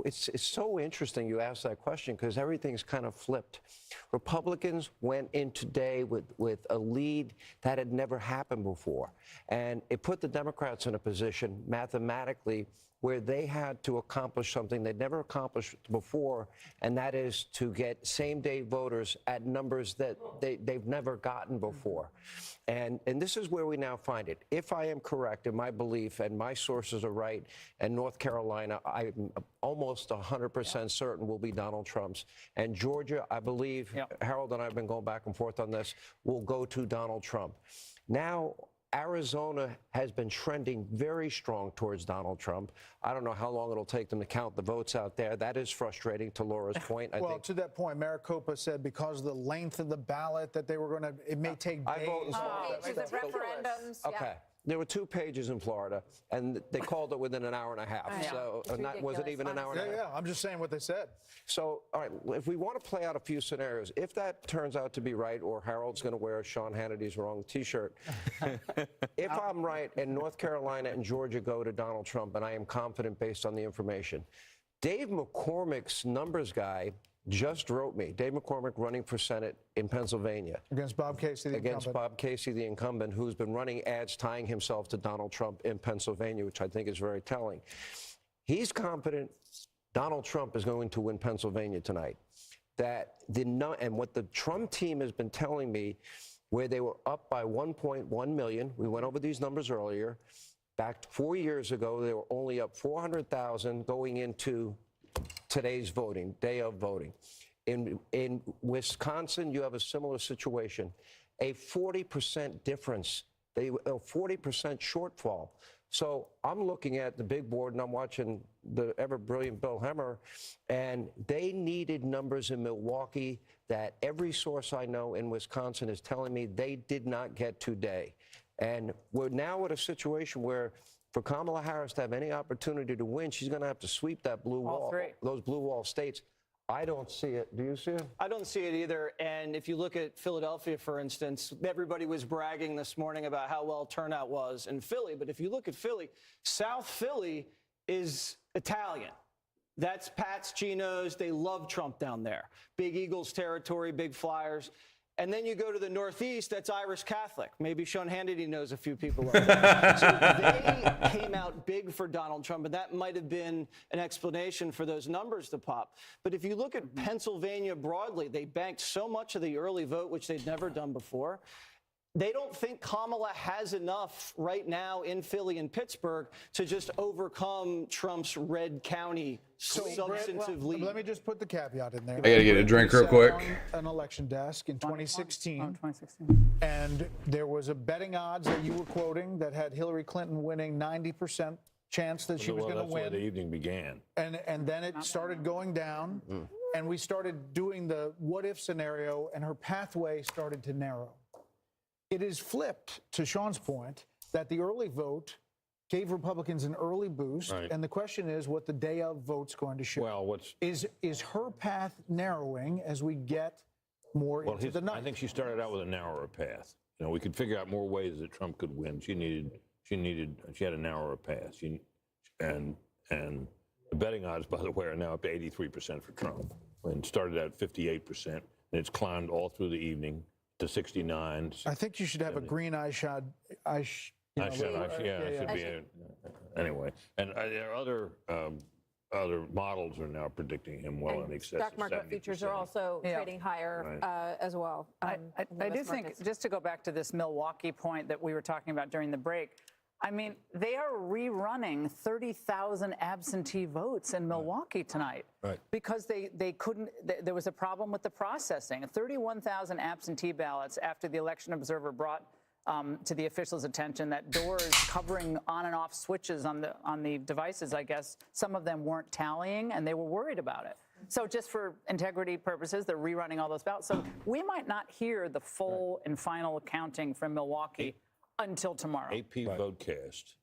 It's so interesting you asked that question, because everything's kind of flipped. Republicans went in today with a lead that had never happened before. And it put the Democrats in a position mathematically where they had to accomplish something they'd never accomplished before, and that is to get same-day voters at numbers that they've never gotten before. And this is where we now find it. If I am correct in my belief, and my sources are right, and North Carolina, I'm almost 100% certain will be Donald Trump's. And Georgia, I believe, Harold and I have been going back and forth on this, will go to Donald Trump. Now, Arizona has been trending very strong towards Donald Trump. I don't know how long it'll take them to count the votes out there. That is frustrating, to Laura's point. Well, to that point, Maricopa said because of the length of the ballot that they were going to, it may take days. Pages of referendums. Okay. There were 2 pages in Florida, and they called it within an hour and a half. So, and that wasn't even an hour and a half. Yeah, I'm just saying what they said. So, all right, if we want to play out a few scenarios, if that turns out to be right, or Harold's going to wear Sean Hannity's wrong T-shirt, if I'm right and North Carolina and Georgia go to Donald Trump, and I am confident based on the information, Dave McCormick's numbers guy just wrote me. Dave McCormick running for Senate in Pennsylvania. Against Bob Casey, the Against incumbent. Bob Casey, the incumbent, who's been running ads tying himself to Donald Trump in Pennsylvania, which I think is very telling. He's confident Donald Trump is going to win Pennsylvania tonight. And what the Trump team has been telling me, where they were up by 1.1 million, we went over these numbers earlier. Back 4 years ago, they were only up 400,000 going into today's voting, day of voting. In Wisconsin, you have a similar situation. A 40% difference, a 40% shortfall. So I'm looking at the big board, and I'm watching the ever-brilliant Bill Hemmer, and they needed numbers in Milwaukee that every source I know in Wisconsin is telling me they did not get today. And we're now at a situation where for Kamala Harris to have any opportunity to win, she's going to have to sweep that blue wall, those blue wall states. I don't see it. Do you see it? I don't see it either. And if you look at Philadelphia, for instance, everybody was bragging this morning about how well turnout was in Philly. But if you look at Philly, South Philly is Italian. That's Pat's, Geno's. They love Trump down there. Big Eagles territory, big Flyers. And then you go to the Northeast, that's Irish Catholic. Maybe Sean Hannity knows a few people over there. So they came out big for Donald Trump, and that might have been an explanation for those numbers to pop. But if you look at Pennsylvania broadly, they banked so much of the early vote, which they'd never done before. They don't think Kamala has enough right now in Philly and Pittsburgh to just overcome Trump's red county substantive lead. Let me just put the caveat in there. I got to get a drink real quick. On an election desk in 2016. And there was a betting odds that you were quoting that had Hillary Clinton winning 90% chance that she was going to win. That's where the evening began. And then it started going down, and we started doing the what-if scenario, and her pathway started to narrow. It is flipped, to Sean's point, that the early vote gave Republicans an early boost, and the question is what the day of vote's going to show. Well, is her path narrowing as we get more into the night? I think she started out with a narrower path. You know, we could figure out more ways that Trump could win. She had a narrower path. And the betting odds, by the way, are now up to 83% for Trump, and started at 58%, and it's climbed all through the evening to 69. I think you should have a green eyeshot. Anyway, and there are other models are now predicting him well in excess stock of market 70%. futures are also trading higher as well. I do think, just to go back to this Milwaukee point that we were talking about during the break, I mean, they are rerunning 30,000 absentee votes in Milwaukee tonight because they couldn't, there was a problem with the processing. 31,000 absentee ballots after the election observer brought to the officials' attention that doors covering on and off switches on the devices, I guess, some of them weren't tallying and they were worried about it. So just for integrity purposes, they're rerunning all those ballots. So we might not hear the full and final counting from Milwaukee until tomorrow. AP Votecast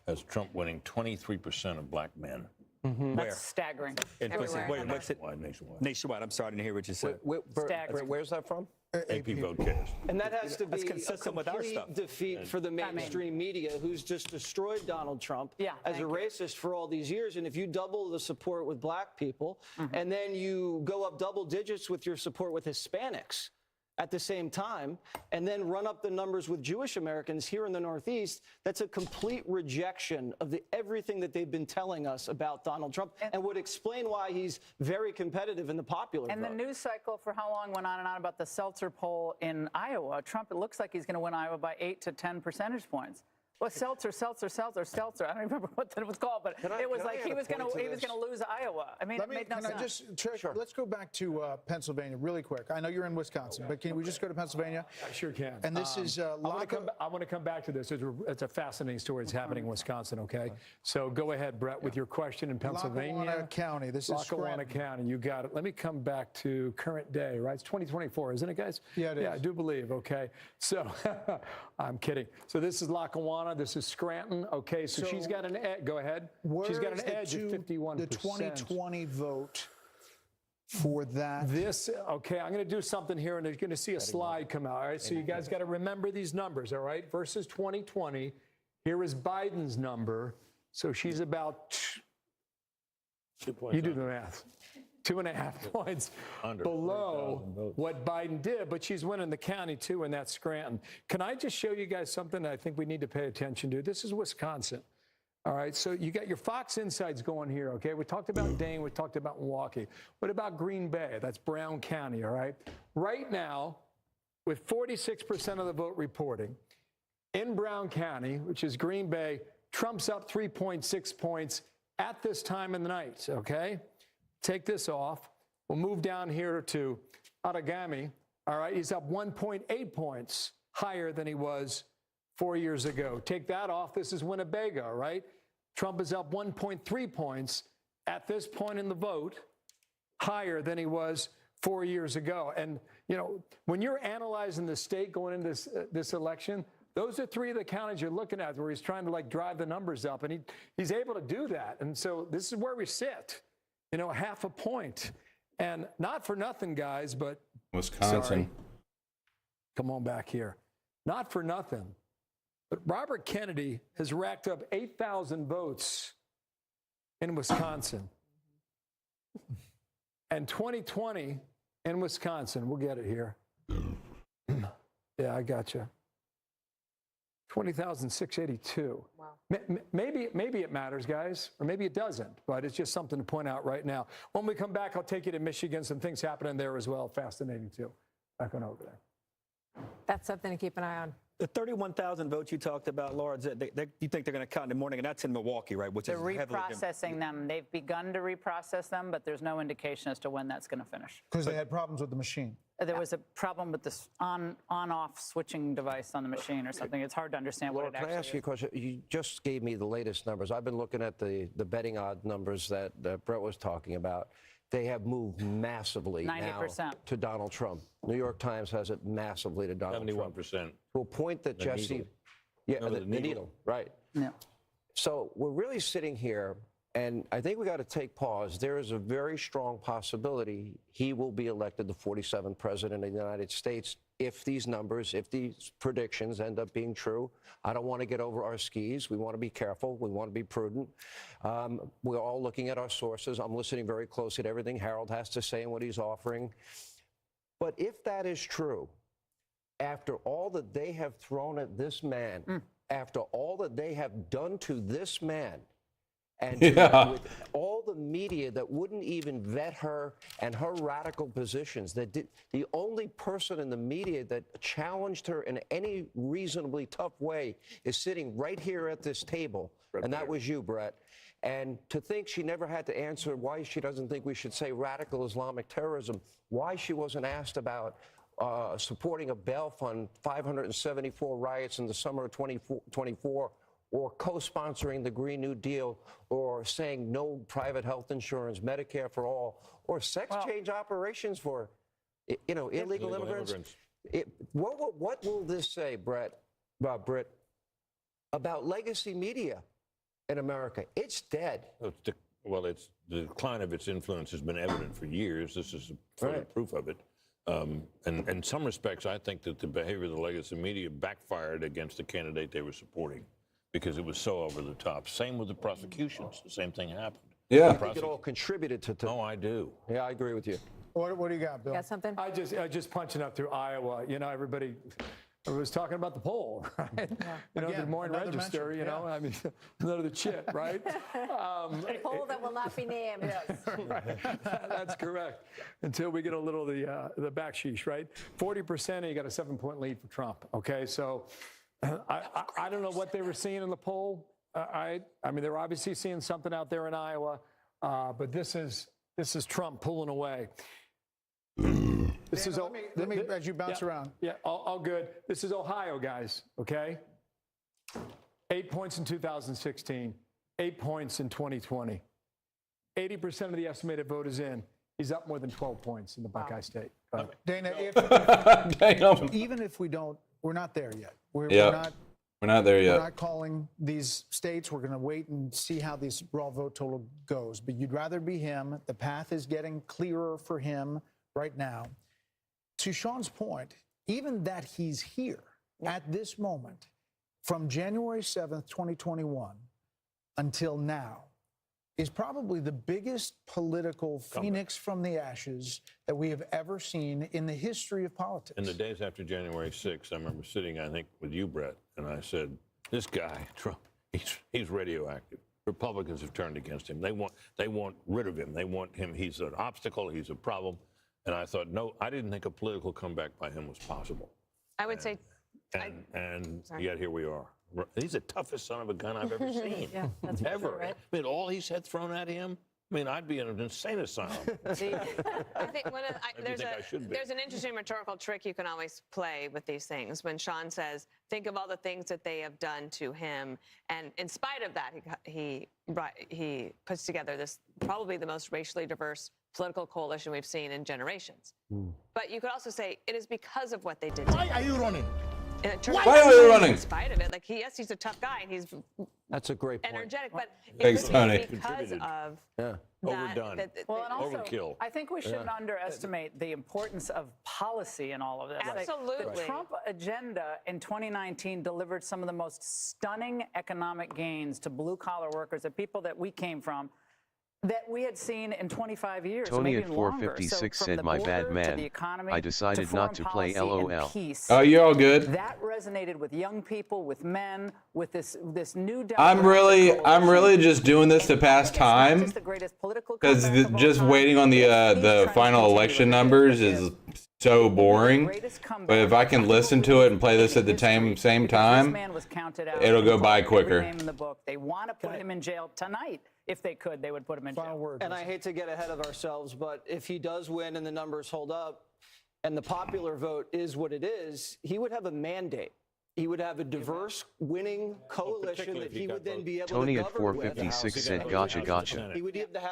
has Trump winning 23% of black men. That's staggering. Nationwide. I'm sorry, I didn't hear what you said. Where's that from? AP Votecast. And that has to be consistent with our stuff. complete defeat for the mainstream media, who's just destroyed Donald Trump as a racist for all these years. And if you double the support with black people, and then you go up double digits with your support with Hispanics, at the same time, and then run up the numbers with Jewish Americans here in the Northeast, that's a complete rejection of everything that they've been telling us about Donald Trump, and would explain why he's very competitive in the popular vote. And the news cycle for how long went on and on about the Seltzer poll in Iowa. Trump, it looks like he's going to win Iowa by 8 to 10 percentage points. Well, Seltzer. I don't remember what that was called, but it was like he was going to lose Iowa. I mean, it made no sense. Let's go back to Pennsylvania really quick. I know you're in Wisconsin, but can we just go to Pennsylvania? I sure can. And this is I want to come back to this. It's a fascinating story. It's happening in Wisconsin. Okay, so go ahead, Brett, with your question in Pennsylvania. Lackawanna County. This is Lackawanna County. You got it. Let me come back to current day. Right, it's 2024, isn't it, guys? Yeah, it is. Yeah, I do believe. Okay, so I'm kidding. So this is Lackawanna. This is Scranton. Okay, so she's got an edge. Go ahead. She's got an edge of 51%. The 2020 vote for that. Okay, I'm going to do something here, and you're going to see a slide come out. All right, so you guys got to remember these numbers, all right? Versus 2020, here is Biden's number. So she's about, you do the math, 2.5 points below what Biden did, but she's winning the county too, and that's Scranton. Can I just show you guys something that I think we need to pay attention to? This is Wisconsin. All right, so you got your Fox Insights going here, okay? We talked about Dane, we talked about Milwaukee. What about Green Bay? That's Brown County, all right? Right now, with 46% of the vote reporting, in Brown County, which is Green Bay, Trump's up 3.6 points at this time in the night, okay? Take this off. We'll move down here to Outagamie. All right, he's up 1.8 points higher than he was 4 years ago. Take that off. This is Winnebago, right? Trump is up 1.3 points at this point in the vote, higher than he was 4 years ago. And, you know, when you're analyzing the state going into this election, those are three of the counties you're looking at where he's trying to, like, drive the numbers up. And he's able to do that. And so this is where we sit. You know, half a point. And not for nothing, guys, but Wisconsin. Sorry. Come on back here. Not for nothing. But Robert Kennedy has racked up 8,000 votes in Wisconsin. And 2020 in Wisconsin, we'll get it here. Yeah, I got you. 20,682. Wow. Maybe it matters, guys, or maybe it doesn't, but it's just something to point out right now. When we come back, I'll take you to Michigan. Some things happening there as well. Fascinating, too. Back on over there. That's something to keep an eye on. The 31,000 votes you talked about, Laura, you think they're going to count in the morning, and that's in Milwaukee, right? Which they're reprocessing them. They've begun to reprocess them, but there's no indication as to when that's going to finish. Because they had problems with the machine. There was a problem with this on-off switching device on the machine or something. It's hard to understand Laura, what it actually is. Can I ask you a question? You just gave me the latest numbers. I've been looking at the betting odd numbers that Brett was talking about. They have moved massively 90%. now to Donald Trump. New York Times has it massively to Donald 71%. Trump. To a point that Jesse... Yeah, no, the needle, right. Yeah. So we're really sitting here, and I think we got to take pause. There is a very strong possibility he will be elected the 47th president of the United States if these numbers, if these predictions end up being true. I don't want to get over our skis. We want to be careful. We want to be prudent. We're all looking at our sources. I'm listening very closely to everything Harold has to say and what he's offering. But if that is true, after all that they have thrown at this man, after all that they have done to this man, and with all the media that wouldn't even vet her and her radical positions, that the only person in the media that challenged her in any reasonably tough way is sitting right here at this table, and that was you, Brett. And to think she never had to answer why she doesn't think we should say radical Islamic terrorism, why she wasn't asked about supporting a bail fund, 574 riots in the summer of 2024, or co-sponsoring the Green New Deal, or saying no private health insurance, Medicare for all, or sex change operations for, you know, illegal immigrants. What will this say, Britt, about legacy media in America? It's dead. Well, the decline of its influence has been evident for years. This is further proof of it. And in some respects, I think that the behavior of the legacy media backfired against the candidate they were supporting, because it was so over the top. Same with the prosecutions. The same thing happened. Yeah. I think it all contributed to... No, I do. Yeah, I agree with you. What do you got, Bill? Got something? I just punching up through Iowa. You know, everybody was talking about the poll, right? Yeah. You know, Again, the Des Moines another Register, mention, you know, I mean, another chip, right? A poll that will not be named. Yes, right. That's correct. Until we get a little of the backsheesh, right? 40%, and you got a 7-point lead for Trump. Okay, so I don't know what they were seeing in the poll. I mean, they're obviously seeing something out there in Iowa, but this is Trump pulling away. This is let me as you bounce around. Yeah, all good. This is Ohio, guys, okay? 8 points in 2016, 8 points in 2020. 80% of the estimated vote is in. He's up more than 12 points in the Buckeye State. Dana, even if we're not there yet. We're not there yet. We're not calling these states. We're going to wait and see how this raw vote total goes. But you'd rather be him. The path is getting clearer for him right now. To Sean's point, even that he's here at this moment, from January 7th, 2021 until now, is probably the biggest political phoenix from the ashes that we have ever seen in the history of politics. In the days after January 6th, I remember sitting, I think, with you, Brett, and I said, this guy, Trump, he's radioactive. Republicans have turned against him. They want rid of him. They want him. He's an obstacle. He's a problem. And I thought, no, I didn't think a political comeback by him was possible. I would say. And yet here we are. He's the toughest son of a gun I've ever seen. Yeah, that's ever. True, right? I mean, all he's had thrown at him. I mean, I'd be in an insane asylum. See, I think there's an interesting rhetorical trick you can always play with these things. When Sean says, think of all the things that they have done to him. And in spite of that, he puts together this probably the most racially diverse political coalition we've seen in generations. But you could also say it is because of what they did to him. Why are you running? Why are we running? In spite of it, like yes, he's a tough guy and he's That's a great point. energetic, but Thanks, it's Tony. because of Overdone. Well, and also, Overkill. I think we shouldn't underestimate the importance of policy in all of this. Absolutely. The Trump agenda in 2019 delivered some of the most stunning economic gains to blue-collar workers, the people that we came from, that we had seen in 25 years. Tony maybe at 456 so said, "My bad man. I decided not to play LOL." Oh, you're all good. That resonated with young people, with men, with this new. I'm really just doing this to pass time because just waiting on the final election numbers is so boring. But if I can listen to it and play this at the same time, it'll go by quicker. They want to put him in jail tonight. If they could, they would put him in jail. And I hate to get ahead of ourselves, but if he does win and the numbers hold up and the popular vote is what it is, he would have a mandate. He would have a diverse winning coalition that he would then be able Tony to at govern with. 456 said, "Gotcha."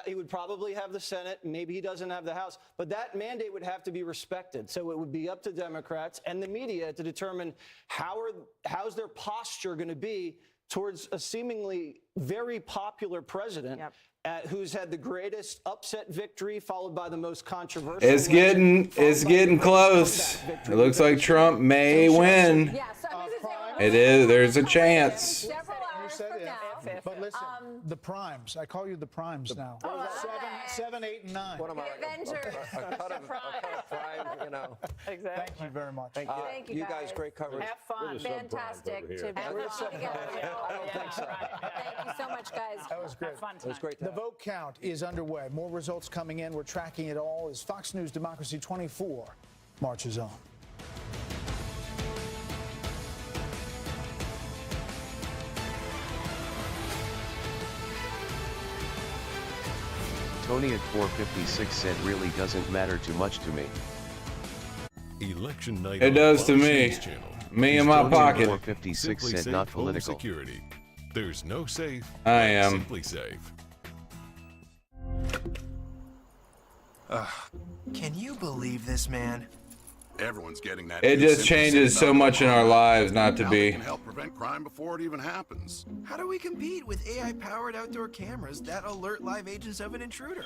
He would probably have the Senate, maybe he doesn't have the House, but that mandate would have to be respected. So it would be up to Democrats and the media to determine how's their posture going to be towards a seemingly very popular president who's had the greatest upset victory followed by the most controversial. It's getting close. It looks like Trump may win. It is. There's a chance. But listen, the primes. I call you the primes now. 7, 8, and 9. What am I? Avengers. A cut of prime, you know. Exactly. Thank you very much. Thank you, you guys, great coverage. Have fun. Fantastic to have you together. I don't think so. Thank you so much, guys. That was great. Fun It was great. The vote count is underway. More results coming in. We're tracking it all as Fox News Democracy 24 marches on. Tony at 456 said, "Really doesn't matter too much to me." Election night. It does to me. Me in my pocket. 456 said, "Not political." Security. There's no safe. I am. Simply safe. Can you believe this, man? Everyone's getting that. It just changes so much in our lives not to be. Can help prevent crime before it even happens. How do we compete with AI-powered outdoor cameras that alert live agents of an intruder?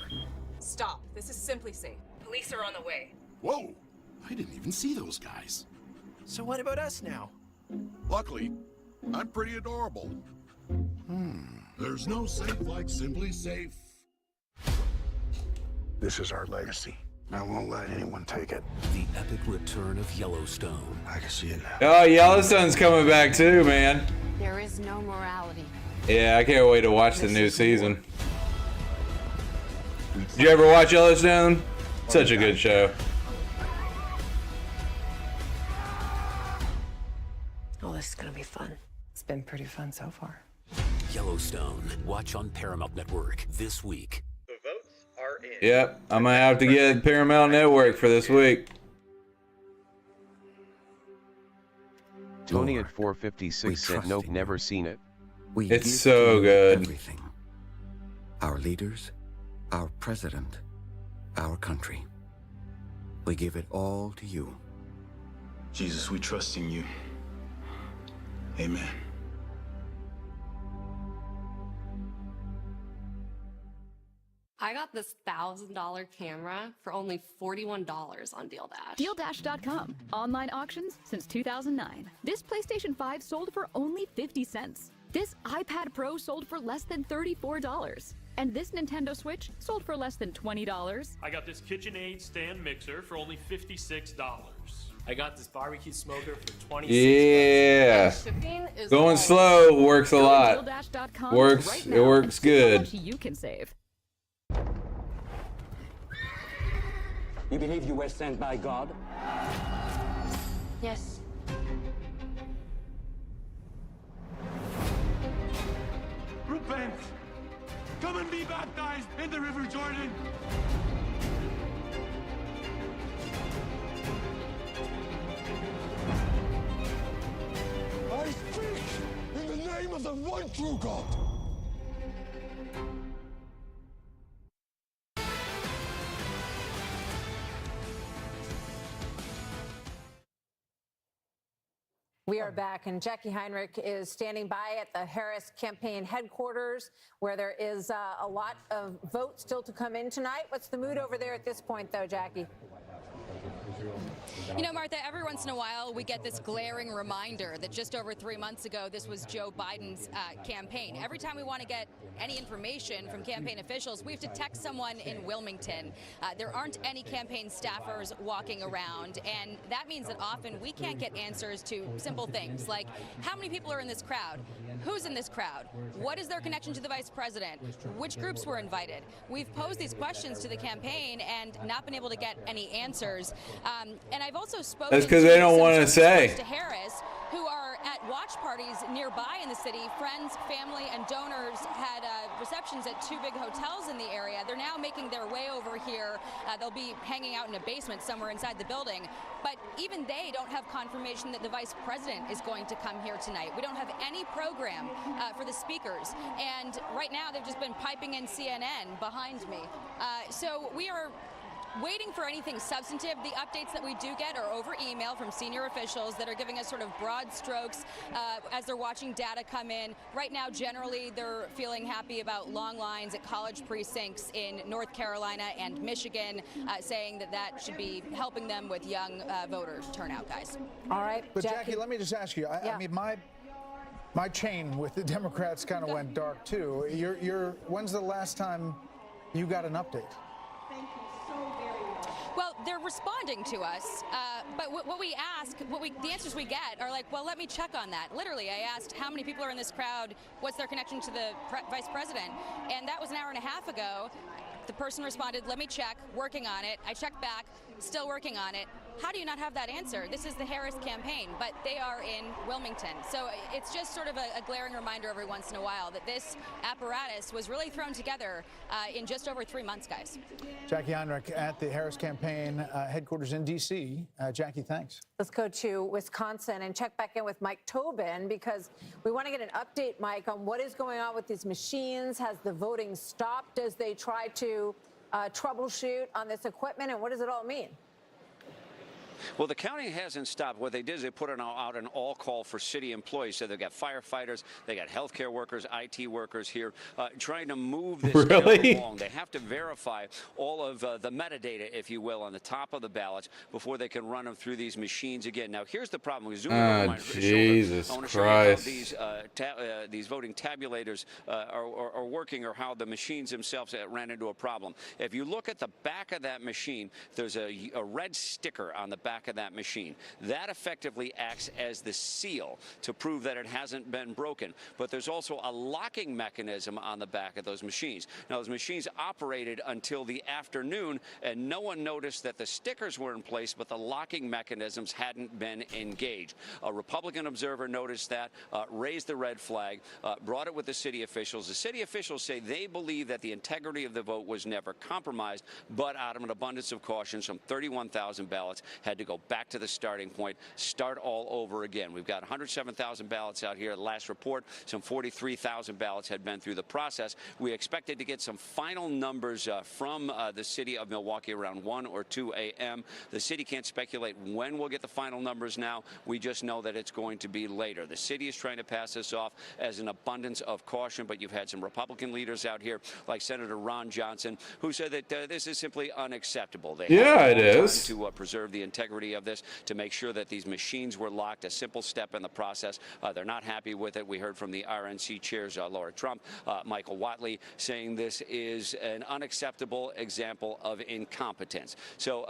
Stop. This is Simply Safe. Police are on the way. Whoa! I didn't even see those guys. So what about us now? Luckily, I'm pretty adorable. There's no safe like Simply Safe. This is our legacy. I won't let anyone take it. The epic return of Yellowstone. I can see it now. Oh, Yellowstone's coming back too, man. There is no morality. Yeah, I can't wait to watch the new season. Did you ever watch Yellowstone? Such a good show. Oh, this is gonna be fun. It's been pretty fun so far. Yellowstone. Watch on Paramount Network this week. The votes are in. Yep, I'm gonna have to get Paramount Network for this week. Tony at 456 said nope, never seen it. It's so good. Everything. Our leaders, our president, our country. We give it all to you. Jesus, we trust in you. Amen. I got this $1,000 camera for only $41 on DealDash. DealDash.com. Online auctions since 2009. This PlayStation 5 sold for only 50 cents. This iPad Pro sold for less than $34. And this Nintendo Switch sold for less than $20. I got this KitchenAid stand mixer for only $56. I got this barbecue smoker for $26. Yeah. Going slow works a lot. Works. It works good. You can save. You believe you were sent by God? Yes. Repent! Come and be baptized in the River Jordan! I speak in the name of the one true God. We are back, and Jackie Heinrich is standing by at the Harris campaign headquarters, where there is a lot of votes still to come in tonight. What's the mood over there at this point, though, Jackie? You know, Martha, every once in a while we get this glaring reminder that just over 3 months ago, this was Joe Biden's campaign. Every time we want to get any information from campaign officials, we have to text someone in Wilmington. There aren't any campaign staffers walking around, and that means that often we can't get answers to simple things like how many people are in this crowd, who's in this crowd, what is their connection to the vice president, which groups were invited. We've posed these questions to the campaign and not been able to get any answers. And I've also spoken That's because they don't want to say. To Harris, who are at watch parties nearby in the city. Friends, family, and donors had receptions at 2 big hotels in the area. They're now making their way over here. They'll be hanging out in a basement somewhere inside the building. But even they don't have confirmation that the vice president is going to come here tonight. We don't have any program for the speakers. And right now, they've just been piping in CNN behind me. So we are waiting for anything substantive. The updates that we do get are over email from senior officials that are giving us sort of broad strokes as they're watching data come in. Right now, generally, they're feeling happy about long lines at college precincts in North Carolina and Michigan, saying that that should be helping them with young voter turnout, guys. All right, but Jackie, let me just ask you. I mean, my chain with the Democrats kind of went dark too. When's the last time you got an update? Well, they're responding to us, but what we ask, the answers we get are like, well, let me check on that. Literally, I asked how many people are in this crowd, what's their connection to the vice president, and that was an hour and a half ago. The person responded, let me check, working on it. I checked back, still working on it. How do you not have that answer? This is the Harris campaign, but they are in Wilmington. So it's just sort of a glaring reminder every once in a while that this apparatus was really thrown together in just over 3 months, guys. Jackie Heinrich at the Harris campaign headquarters in D.C. Jackie, thanks. Let's go to Wisconsin and check back in with Mike Tobin, because we want to get an update, Mike, on what is going on with these machines. Has the voting stopped as they try to troubleshoot on this equipment, and what does it all mean? Well, the counting hasn't stopped. What they did is they put out an all-call for city employees. So they've got firefighters, they got healthcare workers, IT workers here trying to move this along. They have to verify all of the metadata, if you will, on the top of the ballots before they can run them through these machines again. Now, here's the problem. Zooming over my Jesus shoulder, I want to Christ. show you how these voting tabulators are working, or how the machines themselves ran into a problem. If you look at the back of that machine, there's a red sticker on the back of that machine. That effectively acts as the seal to prove that it hasn't been broken. But there's also a locking mechanism on the back of those machines. Now, those machines operated until the afternoon, and no one noticed that the stickers were in place, but the locking mechanisms hadn't been engaged. A Republican observer noticed that, raised the red flag, brought it with the city officials. The city officials say they believe that the integrity of the vote was never compromised, but out of an abundance of caution, some 31,000 ballots had to go back to the starting point, start all over again. We've got 107,000 ballots out here. At last report, some 43,000 ballots had been through the process. We expected to get some final numbers from the city of Milwaukee around 1 or 2 a.m. The city can't speculate when we'll get the final numbers now. We just know that it's going to be later. The city is trying to pass this off as an abundance of caution, but you've had some Republican leaders out here, like Senator Ron Johnson, who said that this is simply unacceptable. They it is. To preserve the integrity of this, to make sure that these machines were locked, a simple step in the process. They're not happy with it. We heard from the RNC chairs, Laura Trump, Michael Whatley, saying this is an unacceptable example of incompetence. So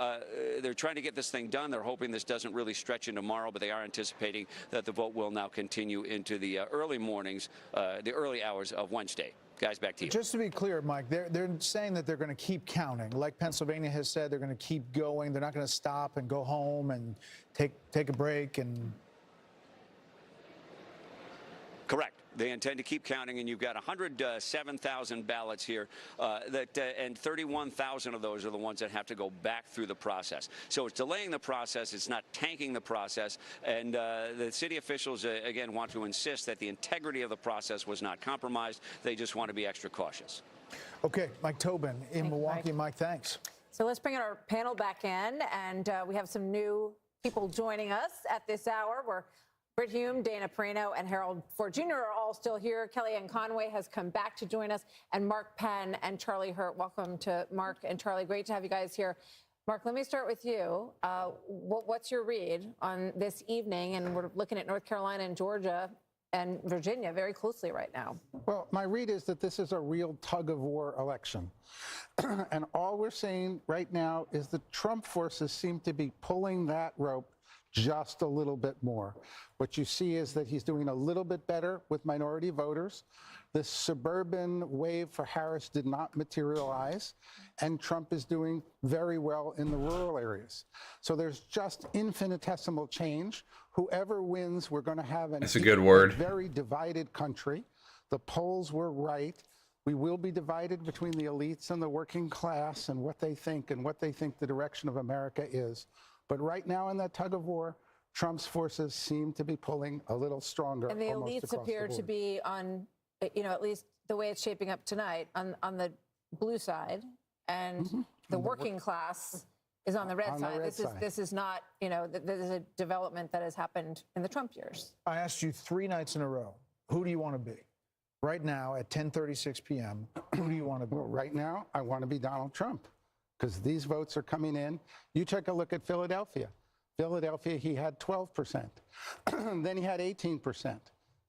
they're trying to get this thing done. They're hoping this doesn't really stretch into tomorrow, but they are anticipating that the vote will now continue into the early mornings, the early hours of Wednesday. Guys, back to you. Just to be clear, Mike, they're saying that they're going to keep counting. Like Pennsylvania has said, they're going to keep going. They're not going to stop and go home and take a break and... Correct. They intend to keep counting, and you've got 107,000 ballots here, and 31,000 of those are the ones that have to go back through the process. So it's delaying the process. It's not tanking the process. And the city officials, again, want to insist that the integrity of the process was not compromised. They just want to be extra cautious. Okay, Mike Tobin in Milwaukee. Mike, thanks. So let's bring our panel back in, and we have some new people joining us at this hour. We're Britt Hume, Dana Perino, and Harold Ford Jr. are all still here. Kellyanne Conway has come back to join us, and Mark Penn and Charlie Hurt. Welcome to Mark and Charlie. Great to have you guys here. Mark, let me start with you. What's your read on this evening? And we're looking at North Carolina and Georgia and Virginia very closely right now. Well, my read is that this is a real tug-of-war election. And all we're seeing right now is the Trump forces seem to be pulling that rope just a little bit more. What you see is that he's doing a little bit better with minority voters. This suburban wave for Harris did not materialize, and Trump is doing very well in the rural areas. So there's just infinitesimal change. Whoever wins, we're going to have That's a good word. Very divided country. The polls were right. We will be divided between the elites and the working class and what they think the direction of America is. But right now in that tug of war, Trump's forces seem to be pulling a little stronger. And the elites appear to be on, at least the way it's shaping up tonight, on the blue side, and the working class is on the red side. This is not, this is a development that has happened in the Trump years. I asked you 3 nights in a row, who do you want to be? Right now at 10:36 p.m., who do you want to be? Well, right now, I want to be Donald Trump, because these votes are coming in. You take a look at Philadelphia. Philadelphia, he had 12%. Then he had 18%,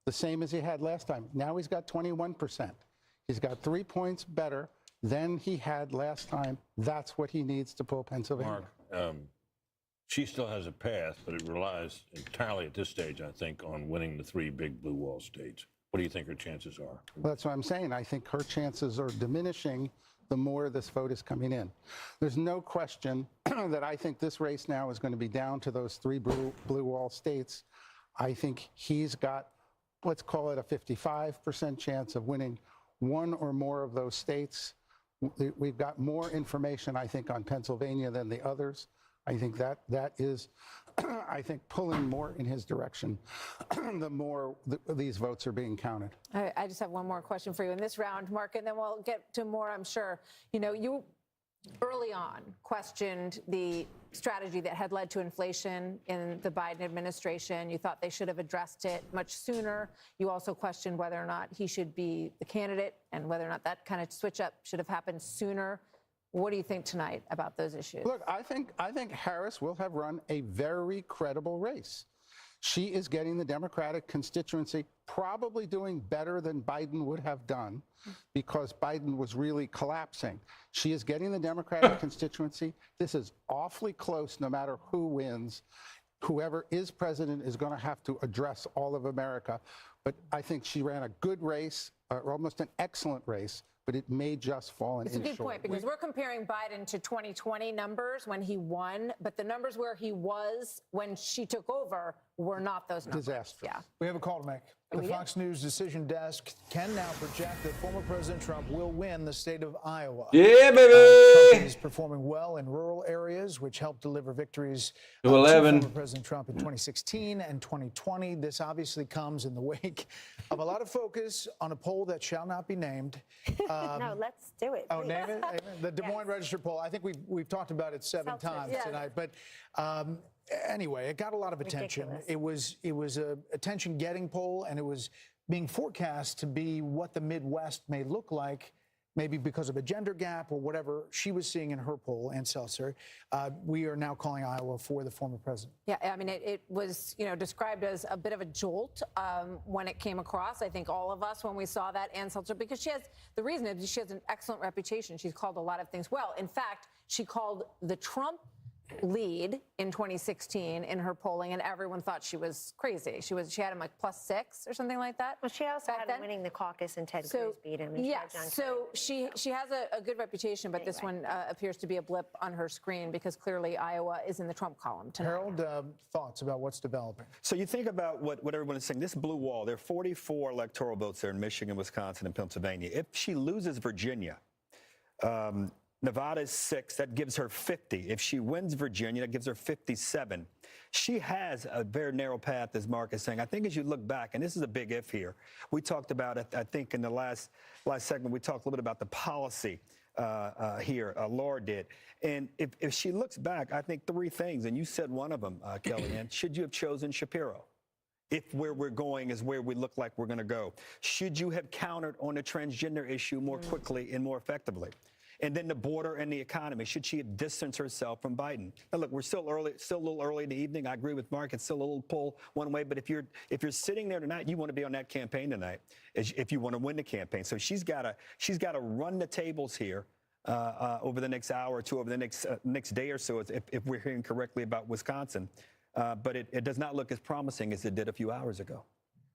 the same as he had last time. Now he's got 21%. He's got 3 points better than he had last time. That's what he needs to pull Pennsylvania. Mark, she still has a path, but it relies entirely at this stage, I think, on winning the 3 big blue wall states. What do you think her chances are? Well, that's what I'm saying. I think her chances are diminishing the more this vote is coming in. There's no question that I think this race now is going to be down to those 3 blue wall states. I think he's got, let's call it a 55% chance of winning 1 or more of those states. We've got more information, I think, on Pennsylvania than the others. I think that is, I think, pulling more in his direction the more these votes are being counted. I just have one more question for you in this round, Mark, and then we'll get to more, I'm sure. You early on questioned the strategy that had led to inflation in the Biden administration. You thought they should have addressed it much sooner. You also questioned whether or not he should be the candidate and whether or not that kind of switch up should have happened sooner. What do you think tonight about those issues? Look, I think Harris will have run a very credible race. She is getting the Democratic constituency probably doing better than Biden would have done because Biden was really collapsing. She is getting the Democratic constituency. This is awfully close no matter who wins. Whoever is president is going to have to address all of America. But I think she ran a good race, almost an excellent race, but it may just fall in It's a good point because we're comparing Biden to 2020 numbers when he won, but the numbers where he was when she took over were not those numbers. Disaster. Yeah. We have a call to make. The Fox News decision desk can now project that former President Trump will win the state of Iowa. Yeah, baby! Trump is performing well in rural areas, which helped deliver victories to 11. former President Trump in 2016 and 2020. This obviously comes in the wake of a lot of focus on a poll that shall not be named. No, let's do it. Oh, please. name it? The Des Moines Register poll. I think we've talked about it seven times tonight. But anyway, it got a lot of attention. Ridiculous. It was a attention-getting poll, and it was being forecast to be what the Midwest may look like, maybe because of a gender gap or whatever she was seeing in her poll, Ann Seltzer. We are now calling Iowa for the former president. Yeah, I mean, it was, described as a bit of a jolt when it came across. I think all of us, when we saw that, Ann Seltzer, because she has an excellent reputation. She's called a lot of things well. In fact, she called the Trump lead in 2016 in her polling, and everyone thought she was crazy. She had him like +6 or something like that. Well, she also had him winning the caucus, and Ted Cruz beat him. So she has a good reputation, but this one appears to be a blip on her screen because clearly Iowa is in the Trump column tonight. Harold, thoughts about what's developing? So you think about what everyone is saying. This blue wall, there are 44 electoral votes there in Michigan, Wisconsin, and Pennsylvania. If she loses Virginia, Nevada is 6. That gives her 50. If she wins Virginia, that gives her 57. She has a very narrow path, as Mark is saying. I think as you look back, and this is a big if here, we talked about it, I think in the last segment, we talked a little bit about the policy here, Laura did. And if she looks back, I think 3 things, and you said one of them, Kellyanne, should you have chosen Shapiro? If where we're going is where we look like we're going to go. Should you have countered on the transgender issue more quickly and more effectively? And then the border and the economy. Should she have distanced herself from Biden? Now, look, we're still a little early in the evening. I agree with Mark. It's still a little pull one way. But if you're sitting there tonight, you want to be on that campaign tonight if you want to win the campaign. So she's got to run the tables here over the next hour or two, over the next day or so, if we're hearing correctly about Wisconsin. But it does not look as promising as it did a few hours ago.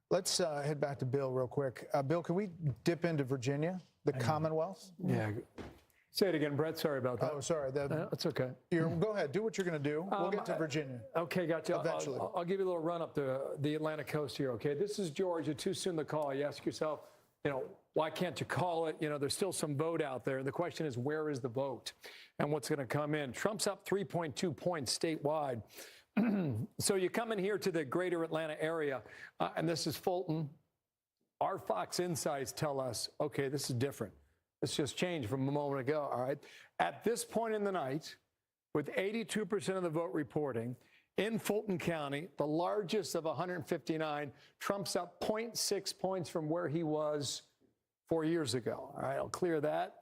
Let's head back to Bill real quick. Bill, can we dip into Virginia, the Commonwealth? Yeah. Say it again, Brett. Sorry about that. Oh, sorry. That's okay. Go ahead. Do what you're going to do. We'll get to Virginia. Okay, gotcha. Eventually. I'll give you a little run up the Atlantic coast here, okay? This is Georgia. Too soon to call. You ask yourself, why can't you call it? There's still some vote out there. The question is, where is the vote and what's going to come in? Trump's up 3.2 points statewide. So you come in here to the greater Atlanta area, and this is Fulton. Our Fox Insights tell us, okay, this is different. It's just changed from a moment ago, all right? At this point in the night, with 82% of the vote reporting, in Fulton County, the largest of 159, Trump's up 0.6 points from where he was 4 years ago. All right, I'll clear that.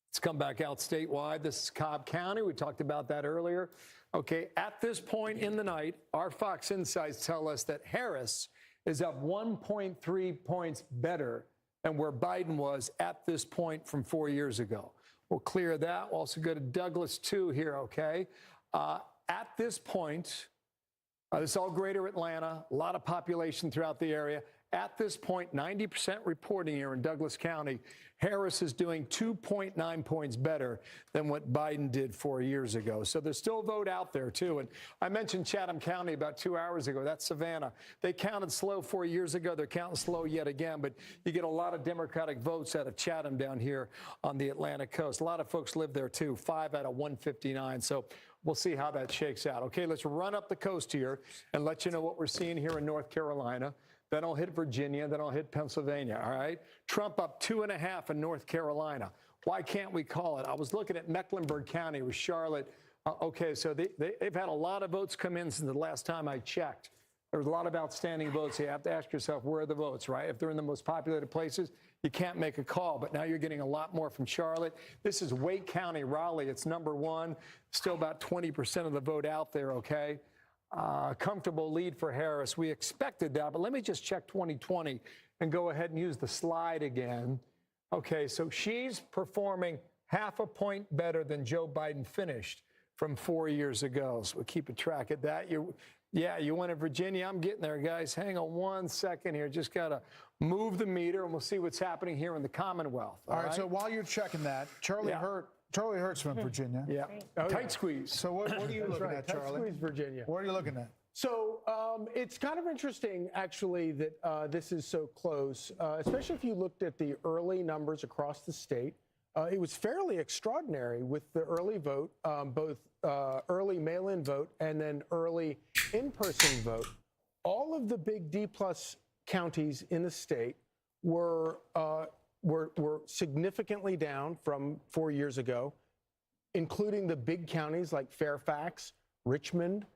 Let's come back out statewide. This is Cobb County. We talked about that earlier. Okay, at this point in the night, our Fox Insights tell us that Harris is up 1.3 points better than where Biden was at this point from 4 years ago. We'll clear that. We'll also go to Douglas 2 here, okay? At this point, this is all greater Atlanta, a lot of population throughout the area. At this point, 90% reporting here in Douglas County, Harris is doing 2.9 points better than what Biden did 4 years ago. So there's still a vote out there, too. And I mentioned Chatham County about 2 hours ago. That's Savannah. They counted slow 4 years ago. They're counting slow yet again. But you get a lot of Democratic votes out of Chatham down here on the Atlantic coast. A lot of folks live there, too, 5 out of 159. So we'll see how that shakes out. Okay, let's run up the coast here and let you know what we're seeing here in North Carolina. Then I'll hit Virginia, then I'll hit Pennsylvania, all right? Trump up 2.5 in North Carolina. Why can't we call it? I was looking at Mecklenburg County with Charlotte, Okay, so they've had a lot of votes come in since the last time I checked. There was a lot of outstanding votes. So you have to ask yourself, where are the votes, right? If they're in the most populated places, you can't make a call. But now you're getting a lot more from Charlotte. This is Wake County, Raleigh. It's #1. Still about 20% of the vote out there, okay? Comfortable lead for Harris. We expected that, but let me just check 2020 and go ahead and use the slide again. Okay, so she's performing half a point better than Joe Biden finished from 4 years ago. So we'll keep a track of that. You went to Virginia. I'm getting there, guys. Hang on 1 second here. Just got to move the meter, and we'll see what's happening here in the Commonwealth. All right, so while you're checking that, Charlie Hurt's from Virginia. Yeah. Tight squeeze. So what are you looking at, Charlie? Tight squeeze, Virginia. What are you looking at? So it's kind of interesting, actually, that this is so close, especially if you looked at the early numbers across the state. It was fairly extraordinary with the early vote, both early mail-in vote and then early in-person vote. All of the big D-plus counties in the state were significantly down from 4 years ago, including the big counties like Fairfax, Richmond,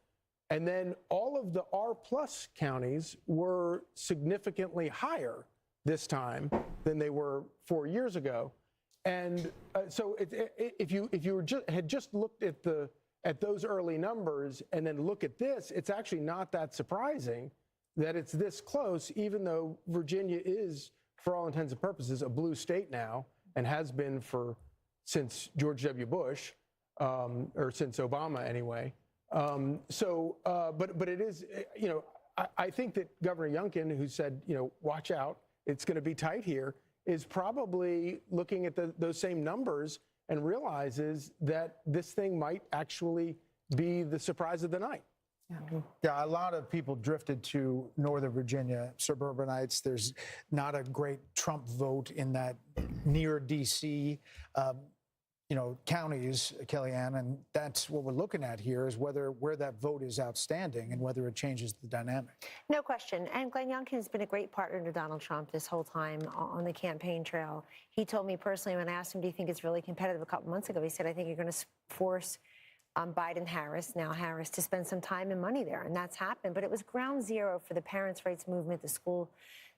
and then all of the R-plus counties were significantly higher this time than they were 4 years ago. And so if you had just looked at those early numbers and then look at this, it's actually not that surprising that it's this close, even though Virginia is, for all intents and purposes, a blue state now and has been since George W. Bush, or since Obama anyway. But it is, I think that Governor Youngkin, who said, watch out, it's going to be tight here, is probably looking at those same numbers and realizes that this thing might actually be the surprise of the night. Yeah, a lot of people drifted to Northern Virginia, suburbanites. There's not a great Trump vote in that near D.C. Counties, Kellyanne, and that's what we're looking at here is where that vote is outstanding and whether it changes the dynamic. No question. And Glenn Youngkin has been a great partner to Donald Trump this whole time on the campaign trail. He told me personally when I asked him, do you think it's really competitive a couple months ago? He said, I think you're going to force Biden-Harris, now Harris, to spend some time and money there. And that's happened. But it was ground zero for the parents' rights movement, the school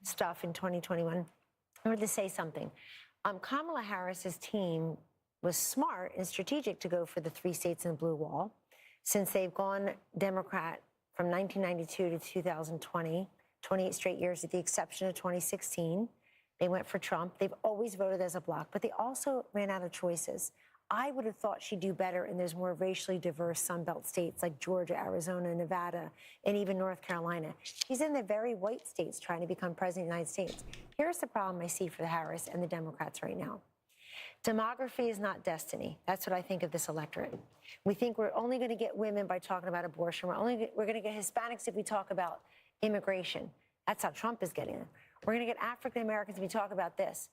stuff in 2021. I wanted to say something. Kamala Harris's team was smart and strategic to go for the 3 states in the blue wall. Since they've gone Democrat from 1992 to 2020, 28 straight years with the exception of 2016, they went for Trump. They've always voted as a bloc, but they also ran out of choices. I would have thought she'd do better in those more racially diverse Sunbelt states like Georgia, Arizona, Nevada, and even North Carolina. She's in the very white states trying to become president of the United States. Here's the problem I see for the Harris and the Democrats right now. Demography is not destiny. That's what I think of this electorate. We think we're only going to get women by talking about abortion. We're going to get Hispanics if we talk about immigration. That's how Trump is getting them. We're going to get African Americans if we talk about this.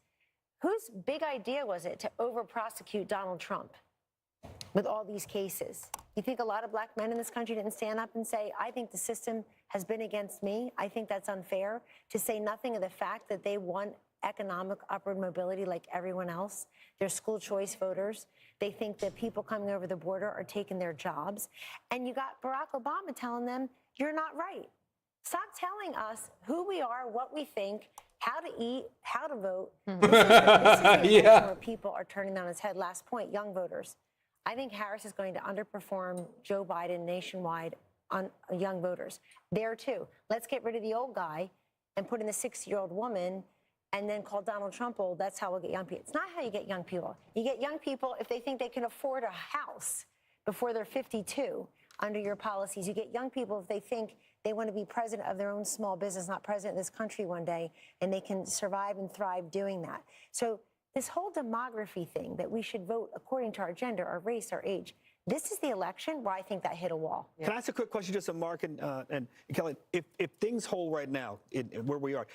Whose big idea was it to over-prosecute Donald Trump with all these cases? You think a lot of black men in this country didn't stand up and say, I think the system has been against me. I think that's unfair, to say nothing of the fact that they want economic upward mobility like everyone else. They're school choice voters. They think that people coming over the border are taking their jobs. And you got Barack Obama telling them, you're not right. Stop telling us who we are, what we think, how to eat, how to vote. This is where people are turning on its head. Last point, young voters. I think Harris is going to underperform Joe Biden nationwide on young voters. There, too. Let's get rid of the old guy and put in the 60-year-old woman and then call Donald Trump old. That's how we'll get young people. It's not how you get young people. You get young people if they think they can afford a house before they're 52 under your policies. You get young people if they think they want to be president of their own small business, not president of this country one day, and they can survive and thrive doing that. So this whole demography thing that we should vote according to our gender, our race, our age, this is the election where I think that hit a wall. Can I ask a quick question just to Mark and Kelly? If things hold right now where we are,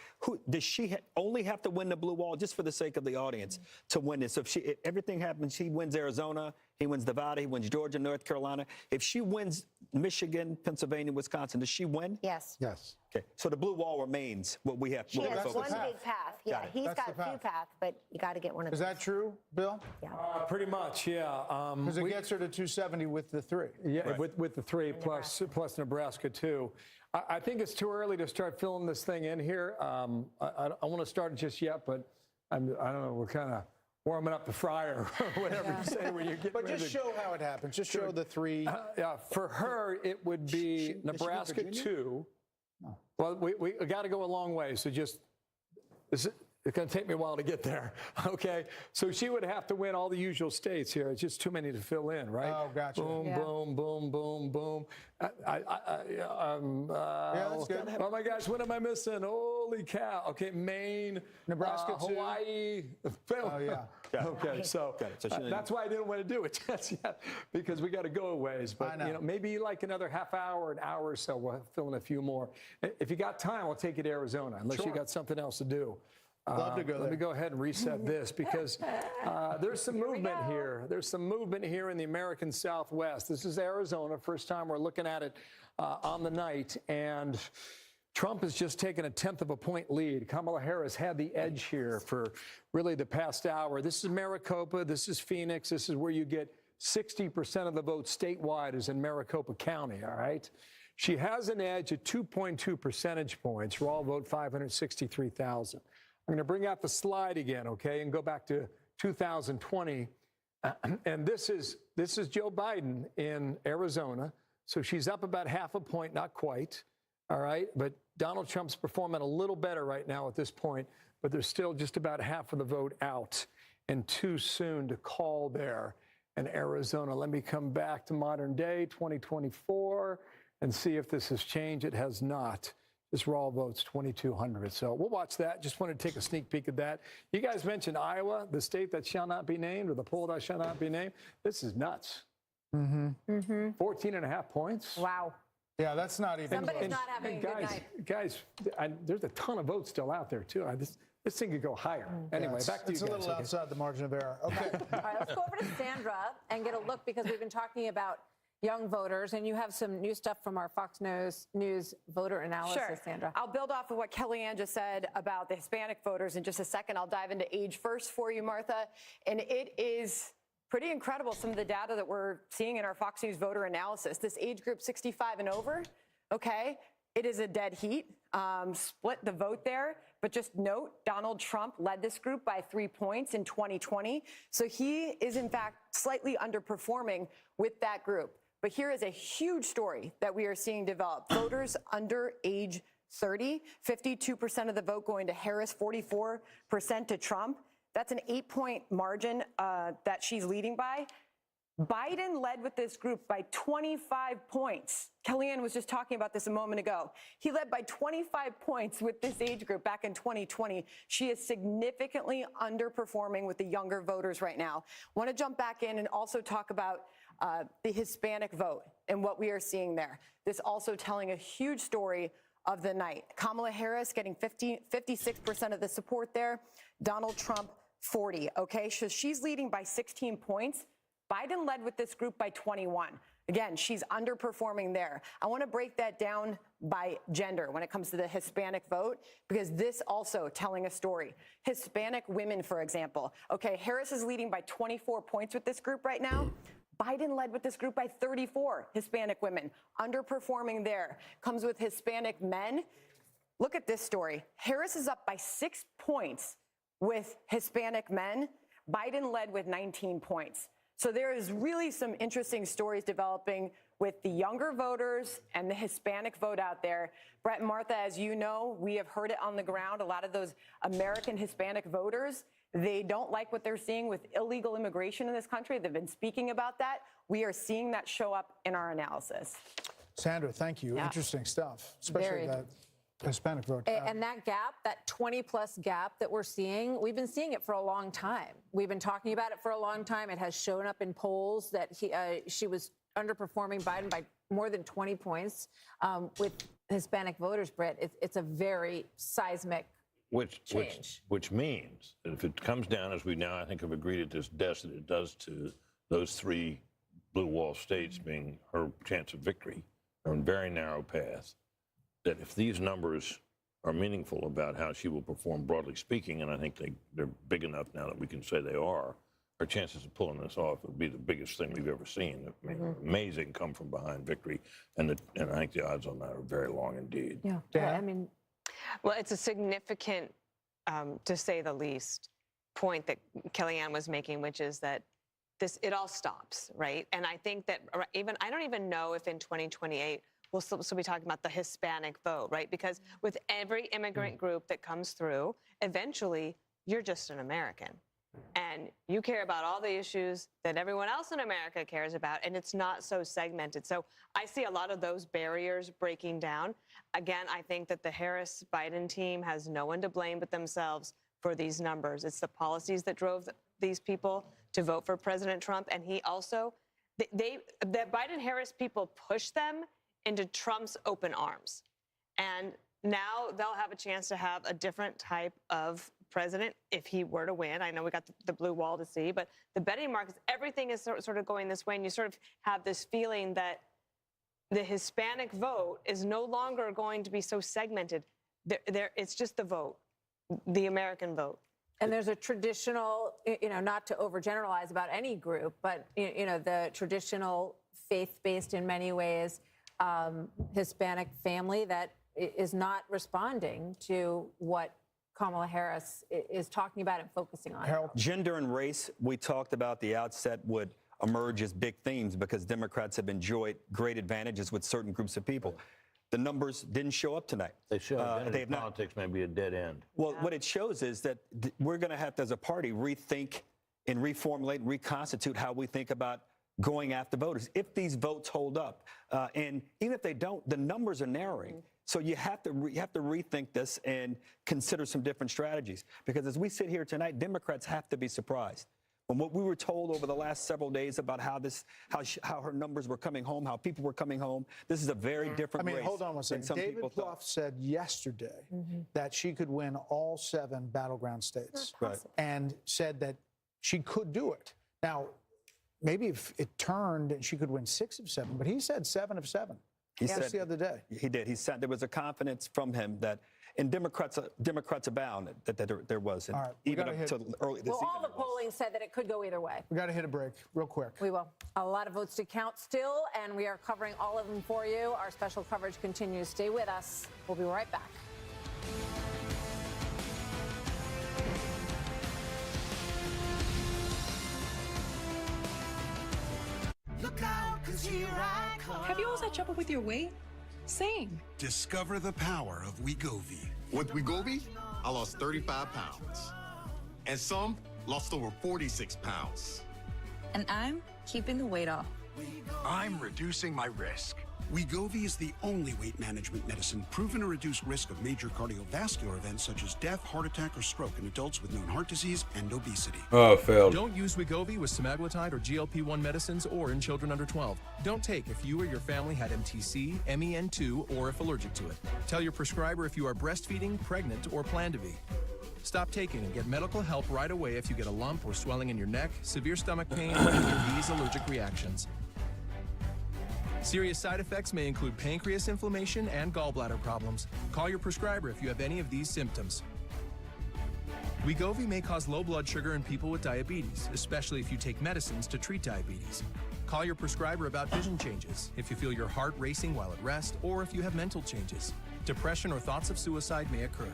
does she only have to win the blue wall, just for the sake of the audience, to win this? So if everything happens, she wins Arizona, he wins Nevada, he wins Georgia, North Carolina. If she wins Michigan, Pennsylvania, Wisconsin. Does she win? Yes. Yes. Okay. So the blue wall remains what we have. She what we're has focused one on. big path. Yeah, Got it. he's That's got the a few path. paths, but you got to get one of Is those. that true, Bill? Yeah. Pretty much, yeah. Because it gets her to 270 with the 3. Yeah, with the 3 plus Nebraska too. I think it's too early to start filling this thing in here. I want to start it just yet, but I don't know. We're kind of warming up the fryer or whatever you say when you get. But just show how it happens. Just show the 3. Yeah, for her it would be Nebraska 2. Well, we got to go a long way. So just it's going to take me a while to get there. Okay, so she would have to win all the usual states here. It's just too many to fill in, right? Oh, gotcha. Boom, boom, boom, boom, boom. Yeah, that's good. Oh my gosh, what am I missing? Holy cow! Okay, Maine, Nebraska 2. Hawaii. Oh yeah. Okay, so that's why I didn't want to do it just yet, because we got to go a ways. But maybe like another half hour, an hour or so, we'll fill in a few more. If you got time, I'll take you to Arizona, unless you got something else to do. Love to go there. Let me go ahead and reset this because there's some movement here. There's some movement here in the American Southwest. This is Arizona. First time we're looking at it on the night. And Trump has just taken a 1/10 of a point lead. Kamala Harris had the edge here for really the past hour. This is Maricopa. This is Phoenix. This is where you get 60% of the vote statewide is in Maricopa County, all right? She has an edge at 2.2 percentage points. Raw vote 563,000. I'm going to bring out the slide again, okay, and go back to 2020. And this is Joe Biden in Arizona. So she's up about half a point, not quite, all right? But Donald Trump's performing a little better right now at this point, but there's still just about half of the vote out and too soon to call there in Arizona. Let me come back to modern day, 2024, and see if this has changed. It has not. This raw vote's 2,200. So we'll watch that. Just wanted to take a sneak peek at that. You guys mentioned Iowa, the state that shall not be named, or the poll that shall not be named. This is nuts. 14.5 points. Wow. Yeah, that's not even. Somebody's not having a good night. Guys, there's a ton of votes still out there, too. This thing could go higher. Anyway, back to you guys. It's a little outside the margin of error. Okay. All right, let's go over to Sandra and get a look, because we've been talking about young voters, and you have some new stuff from our Fox News voter analysis, Sure. Sandra. I'll build off of what Kellyanne just said about the Hispanic voters in just a second. I'll dive into age first for you, Martha. And it is pretty incredible, some of the data that we're seeing in our Fox News voter analysis. This age group 65 and over, okay, it is a dead heat. Split the vote there. But just note, Donald Trump led this group by 3 points in 2020. So he is, in fact, slightly underperforming with that group. But here is a huge story that we are seeing develop. Voters under age 30, 52% of the vote going to Harris, 44% to Trump. That's an 8-point margin that she's leading by. Biden led with this group by 25 points. Kellyanne was just talking about this a moment ago. He led by 25 points with this age group back in 2020. She is significantly underperforming with the younger voters right now. Want to jump back in and also talk about the Hispanic vote and what we are seeing there. This also telling a huge story of the night. Kamala Harris getting 56% of the support there. Donald Trump, 40. Okay, so she's leading by 16 points. Biden led with this group by 21. Again, she's underperforming there. I want to break that down by gender when it comes to the Hispanic vote, because this also telling a story. Hispanic women, for example. Okay, Harris is leading by 24 points with this group right now. Biden led with this group by 34 Hispanic women. Underperforming there. Comes with Hispanic men. Look at this story. Harris is up by 6 points with Hispanic men. Biden led with 19 points. So there is really some interesting stories developing with the younger voters and the Hispanic vote out there. Brett and Martha, as you know, we have heard it on the ground. A lot of those American Hispanic voters, they don't like what they're seeing with illegal immigration in this country. They've been speaking about that. We are seeing that show up in our analysis. Sandra, thank you. Yeah. Interesting stuff, especially Very. that Hispanic vote. And that gap, that 20-plus gap that we're seeing, we've been seeing it for a long time. We've been talking about it for a long time. It has shown up in polls that she was underperforming Biden by more than 20 points with Hispanic voters, Britt. It's a very seismic change. Which means that if it comes down, as we now, I think, have agreed at this desk, that it does to those three blue wall states being her chance of victory, are in a very narrow path, that if these numbers are meaningful about how she will perform broadly speaking, and I think they're big enough now that we can say they are, her chances of pulling this off would be the biggest thing we've ever seen. I mean, amazing come from behind victory, and I think the odds on that are very long indeed. Yeah, I mean, well, it's a significant, to say the least, point that Kellyanne was making, which is that it all stops, right? And I think that I don't even know if in 2028 we'll still be talking about the Hispanic vote, right? Because with every immigrant group that comes through, eventually you're just an American. And you care about all the issues that everyone else in America cares about, and it's not so segmented. So I see a lot of those barriers breaking down. Again, I think that the Harris-Biden team has no one to blame but themselves for these numbers. It's the policies that drove these people to vote for President Trump, and he also, the Biden-Harris people pushed them into Trump's open arms. And now they'll have a chance to have a different type of president if he were to win. I know we got the blue wall to see, but the betting markets, everything is sort of going this way, and you sort of have this feeling that the Hispanic vote is no longer going to be so segmented. It's just the vote, the American vote. And there's a traditional, not to overgeneralize about any group, but, the traditional faith-based in many ways Hispanic family that is not responding to what Kamala Harris is talking about and focusing on. Harold, gender and race, we talked about the outset would emerge as big themes because Democrats have enjoyed great advantages with certain groups of people. The numbers didn't show up tonight. They show identity politics may be a dead end. Well, what it shows is that we're going to have to, as a party, rethink and reformulate and reconstitute how we think about going after voters. If these votes hold up, and even if they don't, the numbers are narrowing. So you have to rethink this and consider some different strategies. Because as we sit here tonight, Democrats have to be surprised. From what we were told over the last several days about how her numbers were coming home, how people were coming home, this is a very different race. Hold on one second. David Plouffe said yesterday that she could win all 7 battleground states, and said that she could do it. Now, maybe if it turned, she could win 6 of 7, but he said 7 of 7. He said the other day. He did. He said there was a confidence from him that, and Democrats abound, that there was. All right, even up to early this all the polling said that it could go either way. We got to hit a break real quick. We will. A lot of votes to count still, and we are covering all of them for you. Our special coverage continues. Stay with us. We'll be right back. Look out, 'cause here I come. Have you always had trouble with your weight? Same. Discover the power of Wegovy. With Wegovy, I lost 35 pounds. And some lost over 46 pounds. And I'm keeping the weight off. I'm reducing my risk. Wegovy is the only weight management medicine proven to reduce risk of major cardiovascular events such as death, heart attack, or stroke in adults with known heart disease and obesity. Oh, failed. Don't use Wegovy with semaglutide or GLP-1 medicines or in children under 12. Don't take if you or your family had MTC, MEN2, or if allergic to it. Tell your prescriber if you are breastfeeding, pregnant, or plan to be. Stop taking and get medical help right away if you get a lump or swelling in your neck, severe stomach pain, or any of these allergic reactions. Serious side effects may include pancreas inflammation and gallbladder problems. Call your prescriber if you have any of these symptoms. Wegovy may cause low blood sugar in people with diabetes, especially if you take medicines to treat diabetes. Call your prescriber about vision changes, if you feel your heart racing while at rest, or if you have mental changes. Depression or thoughts of suicide may occur.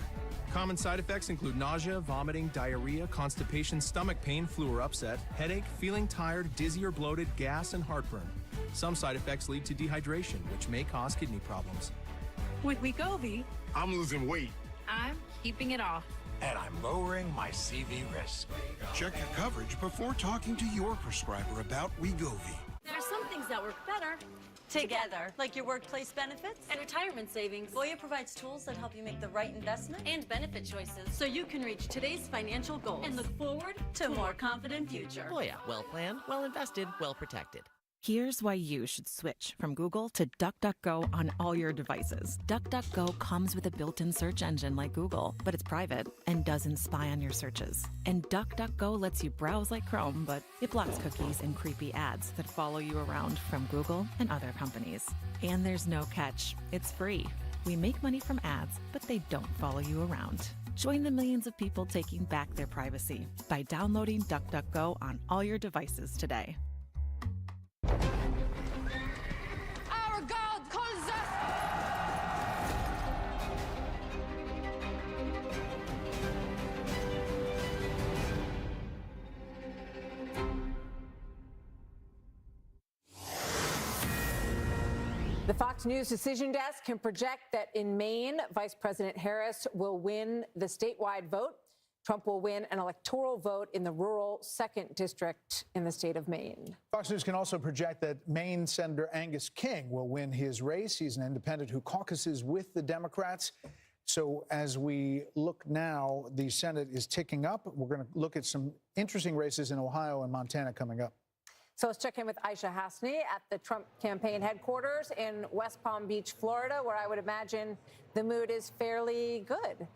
Common side effects include nausea, vomiting, diarrhea, constipation, stomach pain, flu or upset, headache, feeling tired, dizzy or bloated, gas, and heartburn. Some side effects lead to dehydration, which may cause kidney problems. With Wegovy, I'm losing weight. I'm keeping it off. And I'm lowering my CV risk. Check your coverage before talking to your prescriber about Wegovy. There are some things that work better together, like your workplace benefits and retirement savings. Voya provides tools that help you make the right investment and benefit choices so you can reach today's financial goals and look forward to a more confident future. Voya, well planned, well invested, well protected. Here's why you should switch from Google to DuckDuckGo on all your devices. DuckDuckGo comes with a built-in search engine like Google, but it's private and doesn't spy on your searches. And DuckDuckGo lets you browse like Chrome, but it blocks cookies and creepy ads that follow you around from Google and other companies. And there's no catch. It's free. We make money from ads, but they don't follow you around. Join the millions of people taking back their privacy by downloading DuckDuckGo on all your devices today. Our God calls us. The Fox News Decision Desk can project that in Maine, Vice President Harris will win the statewide vote. Trump will win an electoral vote in the rural 2nd District in the state of Maine. Fox News can also project that Maine Senator Angus King will win his race. He's an independent who caucuses with the Democrats. So as we look now, the Senate is ticking up. We're going to look at some interesting races in Ohio and Montana coming up. So let's check in with Aisha Hasni at the Trump campaign headquarters in West Palm Beach, Florida, where I would imagine the mood is fairly good.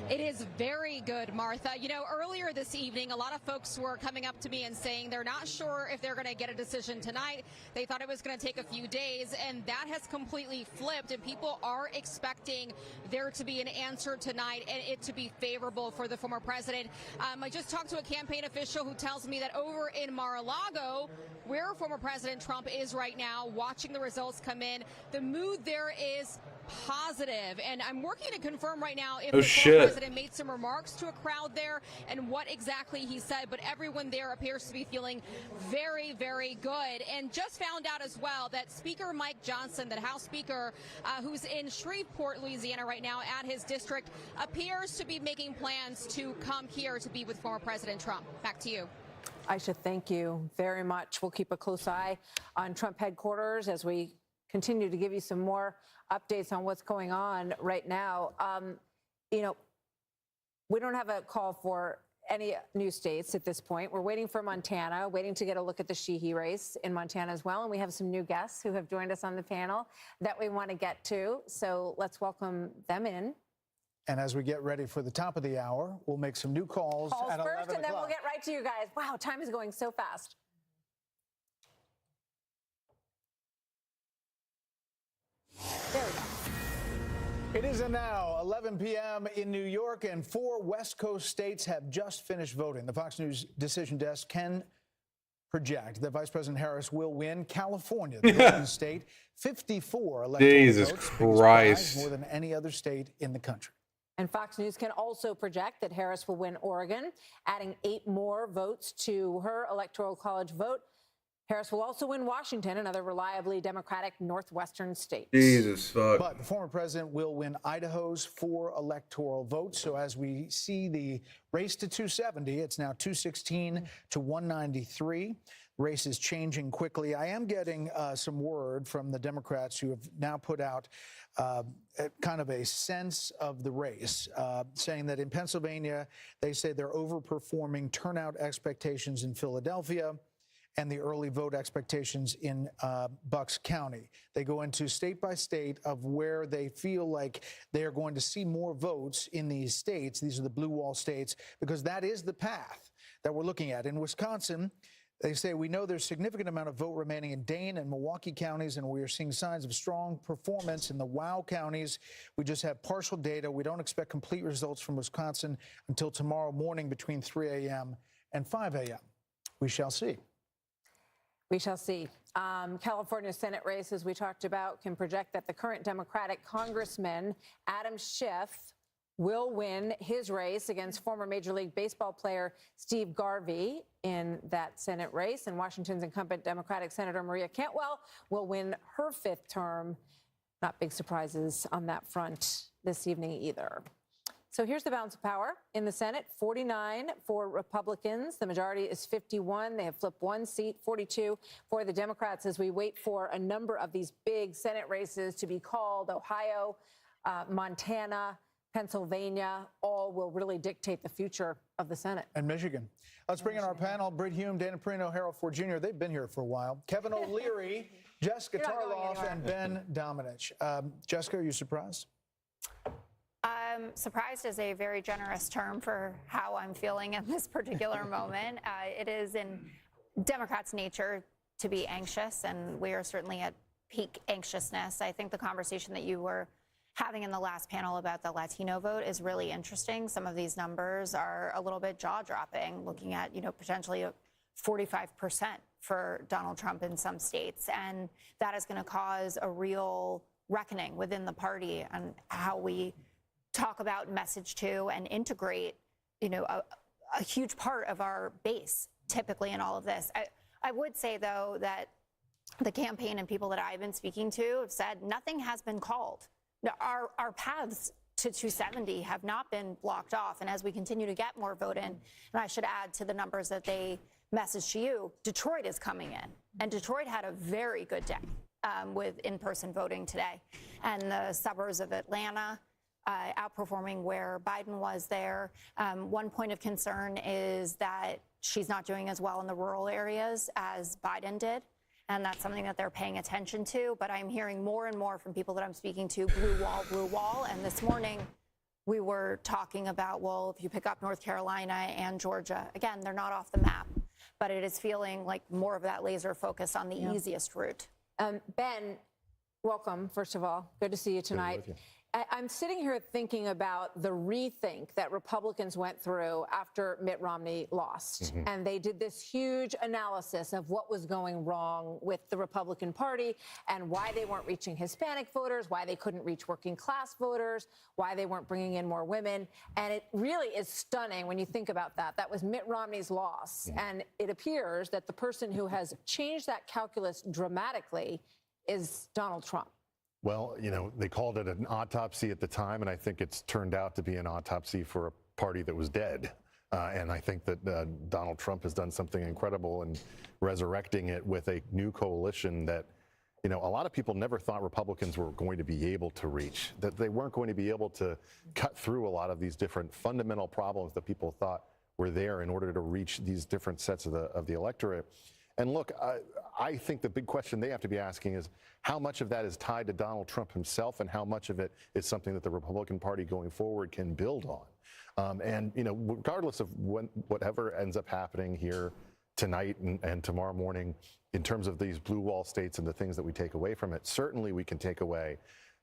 It is very good, Martha. You know, earlier this evening, a lot of folks were coming up to me and saying they're not sure if they're going to get a decision tonight. They thought it was going to take a few days, and that has completely flipped, and people are expecting there to be an answer tonight and it to be favorable for the former president. I just talked to a campaign official who tells me that over in Mar-a-Lago, where former President Trump is right now, watching the results come in, the mood there is positive, and I'm working to confirm right now if the former president made some remarks to a crowd there and what exactly he said, but everyone there appears to be feeling very, very good. And just found out as well that Speaker Mike Johnson, the House Speaker, who's in Shreveport, Louisiana right now at his district, appears to be making plans to come here to be with former President Trump. Back to you. Aisha, thank you very much. We'll keep a close eye on Trump headquarters as we continue to give you some more updates on what's going on right now. You know, we don't have a call for any new states at this point. We're waiting for Montana, waiting to get a look at the Sheehy race in Montana as well. And we have some new guests who have joined us on the panel that we want to get to. So let's welcome them in. And as we get ready for the top of the hour, we'll make some new calls at 11 first, and then o'clock. we'll get right to you guys. Wow, time is going so fast. There we go. It is now 11 p.m. in New York, and 4 West Coast states have just finished voting. The Fox News Decision Desk can project that Vice President Harris will win California, the golden state, 54 electoral Jesus votes, Christ. more than any other state in the country. And Fox News can also project that Harris will win Oregon, adding 8 more votes to her Electoral College vote. Harris will also win Washington, another reliably Democratic northwestern state. Jesus fuck. But the former president will win Idaho's 4 electoral votes. So as we see the race to 270, it's now 216 to 193. Race is changing quickly. I am getting some word from the Democrats who have now put out kind of a sense of the race, saying that in Pennsylvania, they say they're overperforming turnout expectations in Philadelphia and the early vote expectations in Bucks County. They go into state by state of where they feel like they are going to see more votes in these states. These are the blue wall states, because that is the path that we're looking at. In Wisconsin, they say, we know there's significant amount of vote remaining in Dane and Milwaukee counties, and we are seeing signs of strong performance in the WOW counties. We just have partial data. We don't expect complete results from Wisconsin until tomorrow morning between 3 a.m. and 5 a.m. We shall see. We shall see. California Senate race, as we talked about, can project that the current Democratic Congressman, Adam Schiff, will win his race against former Major League Baseball player Steve Garvey in that Senate race. And Washington's incumbent Democratic Senator Maria Cantwell will win her 5th term. Not big surprises on that front this evening either. So here's the balance of power in the Senate: 49 for Republicans. The majority is 51. They have flipped 1 seat, 42 for the Democrats, as we wait for a number of these big Senate races to be called: Ohio, Montana, Pennsylvania, all will really dictate the future of the Senate. And Michigan. Let's bring in our panel. Britt Hume, Dana Perino, Harold Ford Jr. They've been here for a while. Kevin O'Leary, Jessica Tarloff, and Ben Domenech. Jessica, are you surprised? Surprised is a very generous term for how I'm feeling in this particular moment. It is in Democrats' nature to be anxious, and we are certainly at peak anxiousness. I think the conversation that you were having in the last panel about the Latino vote is really interesting. Some of these numbers are a little bit jaw-dropping, looking at, potentially 45% for Donald Trump in some states. And that is going to cause a real reckoning within the party on how we talk about, message to, and integrate, a huge part of our base typically in all of this. I would say, though, that the campaign and people that I've been speaking to have said nothing has been called. Our paths to 270 have not been blocked off. And as we continue to get more vote in, and I should add to the numbers that they messaged to you, Detroit is coming in. And Detroit had a very good day with in-person voting today. And the suburbs of Atlanta outperforming where Biden was there. One point of concern is that she's not doing as well in the rural areas as Biden did. And that's something that they're paying attention to. But I'm hearing more and more from people that I'm speaking to, blue wall, blue wall. And this morning, we were talking about, well, if you pick up North Carolina and Georgia, again, they're not off the map. But it is feeling like more of that laser focus on the easiest route. Ben, welcome, first of all. Good to see you tonight. I'm sitting here thinking about the rethink that Republicans went through after Mitt Romney lost. And they did this huge analysis of what was going wrong with the Republican Party and why they weren't reaching Hispanic voters, why they couldn't reach working class voters, why they weren't bringing in more women. And it really is stunning when you think about that. That was Mitt Romney's loss. And it appears that the person who has changed that calculus dramatically is Donald Trump. Well, they called it an autopsy at the time, and I think it's turned out to be an autopsy for a party that was dead. And I think that Donald Trump has done something incredible in resurrecting it with a new coalition that, a lot of people never thought Republicans were going to be able to reach, that they weren't going to be able to cut through a lot of these different fundamental problems that people thought were there in order to reach these different sets of the electorate. And look, I think the big question they have to be asking is how much of that is tied to Donald Trump himself and how much of it is something that the Republican Party going forward can build on. Regardless of whatever ends up happening here tonight and tomorrow morning in terms of these blue wall states and the things that we take away from it, certainly we can take away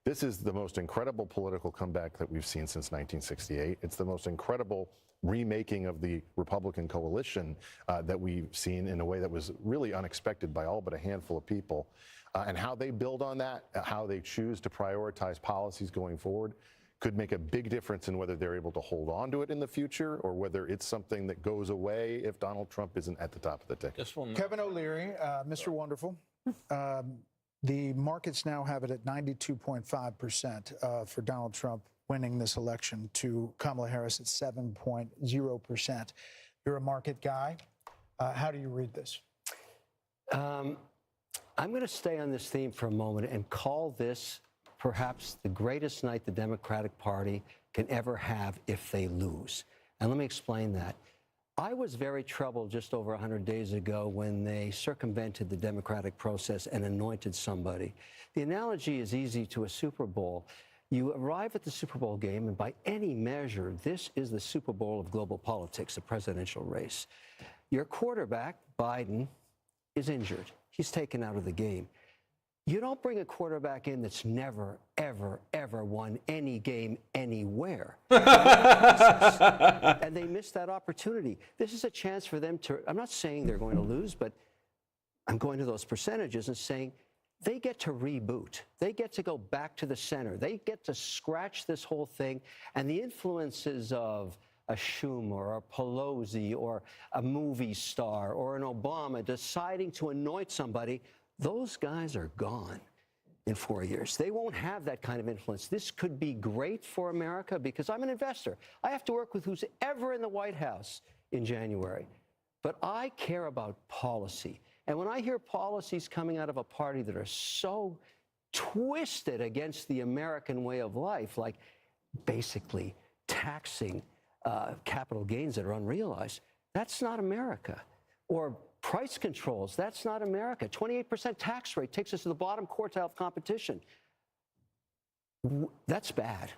this is the most incredible political comeback that we've seen since 1968. It's the most incredible remaking of the Republican coalition that we've seen in a way that was really unexpected by all but a handful of people. And how they build on that, how they choose to prioritize policies going forward could make a big difference in whether they're able to hold on to it in the future or whether it's something that goes away if Donald Trump isn't at the top of the ticket. Kevin O'Leary, Mr. Wonderful. The markets now have it at 92.5% for Donald Trump winning this election to Kamala Harris at 7.0%. You're a market guy. How do you read this? I'm going to stay on this theme for a moment and call this perhaps the greatest night the Democratic Party can ever have if they lose. And let me explain that. I was very troubled just over 100 days ago when they circumvented the democratic process and anointed somebody. The analogy is easy to a Super Bowl. You arrive at the Super Bowl game, and by any measure, this is the Super Bowl of global politics, the presidential race. Your quarterback, Biden, is injured. He's taken out of the game. You don't bring a quarterback in that's never, ever, ever won any game anywhere. And they missed that opportunity. This is a chance for them to, I'm not saying they're going to lose, but I'm going to those percentages and saying they get to reboot. They get to go back to the center. They get to scratch this whole thing. And the influences of a Schumer or a Pelosi or a movie star or an Obama deciding to anoint somebody, those guys are gone in 4 years. They won't have that kind of influence. This could be great for America because I'm an investor. I have to work with who's ever in the White House in January. But I care about policy. And when I hear policies coming out of a party that are so twisted against the American way of life, like basically taxing capital gains that are unrealized. That's not America. Or price controls, that's not America. 28% tax rate takes us to the bottom quartile of competition. That's bad.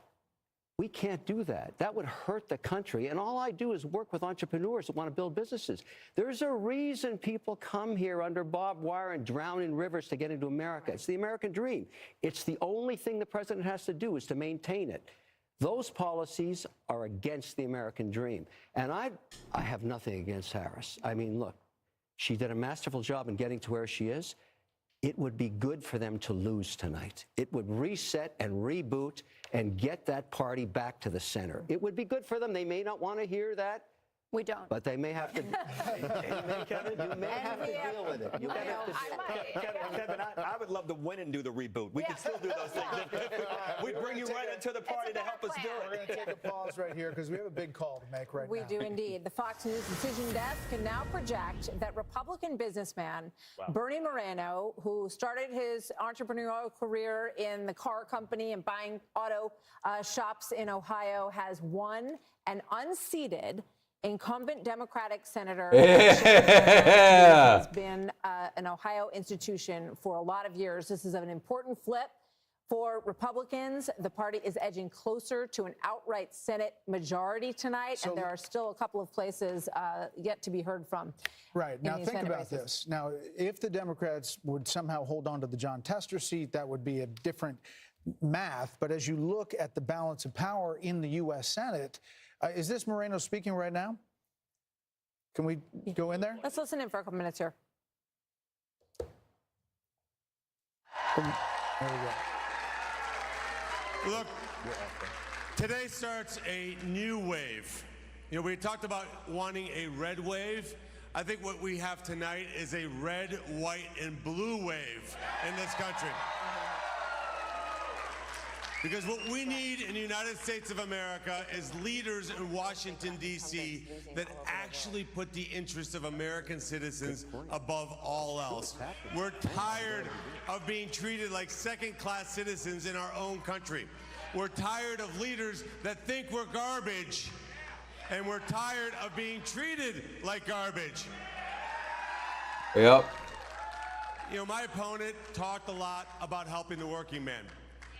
We can't do that. That would hurt the country. And all I do is work with entrepreneurs that want to build businesses. There's a reason people come here under barbed wire and drown in rivers to get into America. It's the American dream. It's the only thing the president has to do is to maintain it. Those policies are against the American dream. And I have nothing against Harris. I mean, look, she did a masterful job in getting to where she is. It would be good for them to lose tonight. It would reset and reboot and get that party back to the center. It would be good for them. They may not want to hear that. We don't. But they may have to. Kevin, you may have to deal with it. You may have to. Kevin, I would love to win and do the reboot. We can still do those things. We'd bring you right into the party to help us do it. We're going to take a pause right here because we have a big call to make right now. We do indeed. The Fox News Decision Desk can now project that Republican businessman Bernie Moreno, who started his entrepreneurial career in the car company and buying auto shops in Ohio, has won and unseated incumbent Democratic Senator has been an Ohio institution for a lot of years. This is an important flip for Republicans. The party is edging closer to an outright Senate majority tonight, and there are still a couple of places yet to be heard from. Right. Now, think about this. Now, if the Democrats would somehow hold on to the John Tester seat, that would be a different math. But as you look at the balance of power in the U.S. Senate, is this Moreno speaking right now? Can we go in there? Let's listen in for a couple minutes here. There we go. Look, today starts a new wave. You know, we talked about wanting a red wave. I think what we have tonight is a red, white, and blue wave in this country. Because what we need in the United States of America is leaders in Washington, D.C. that actually put the interests of American citizens above all else. We're tired of being treated like second-class citizens in our own country. We're tired of leaders that think we're garbage, and we're tired of being treated like garbage. Yep. You know, my opponent talked a lot about helping the working man.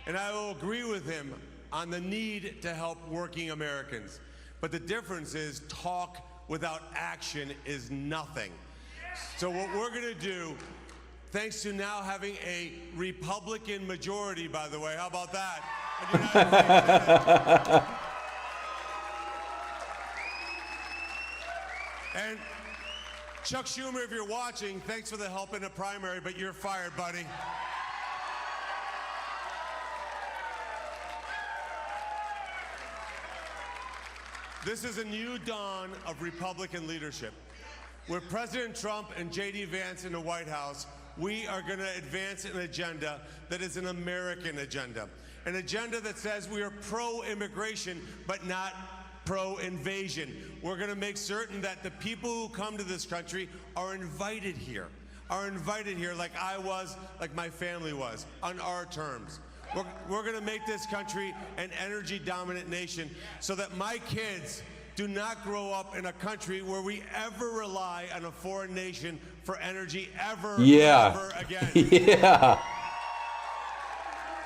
And I will agree with him on the need to help working Americans. But the difference is talk without action is nothing. So what we're going to do, thanks to now having a Republican majority, by the way, how about that? And Chuck Schumer, if you're watching, thanks for the help in the primary, but you're fired, buddy. This is a new dawn of Republican leadership. With President Trump and J.D. Vance in the White House, we are going to advance an agenda that is an American agenda. An agenda that says we are pro-immigration, but not pro-invasion. We're going to make certain that the people who come to this country are invited here like I was, like my family was, on our terms. We're going to make this country an energy-dominant nation so that my kids do not grow up in a country where we ever rely on a foreign nation for energy ever again. Yeah.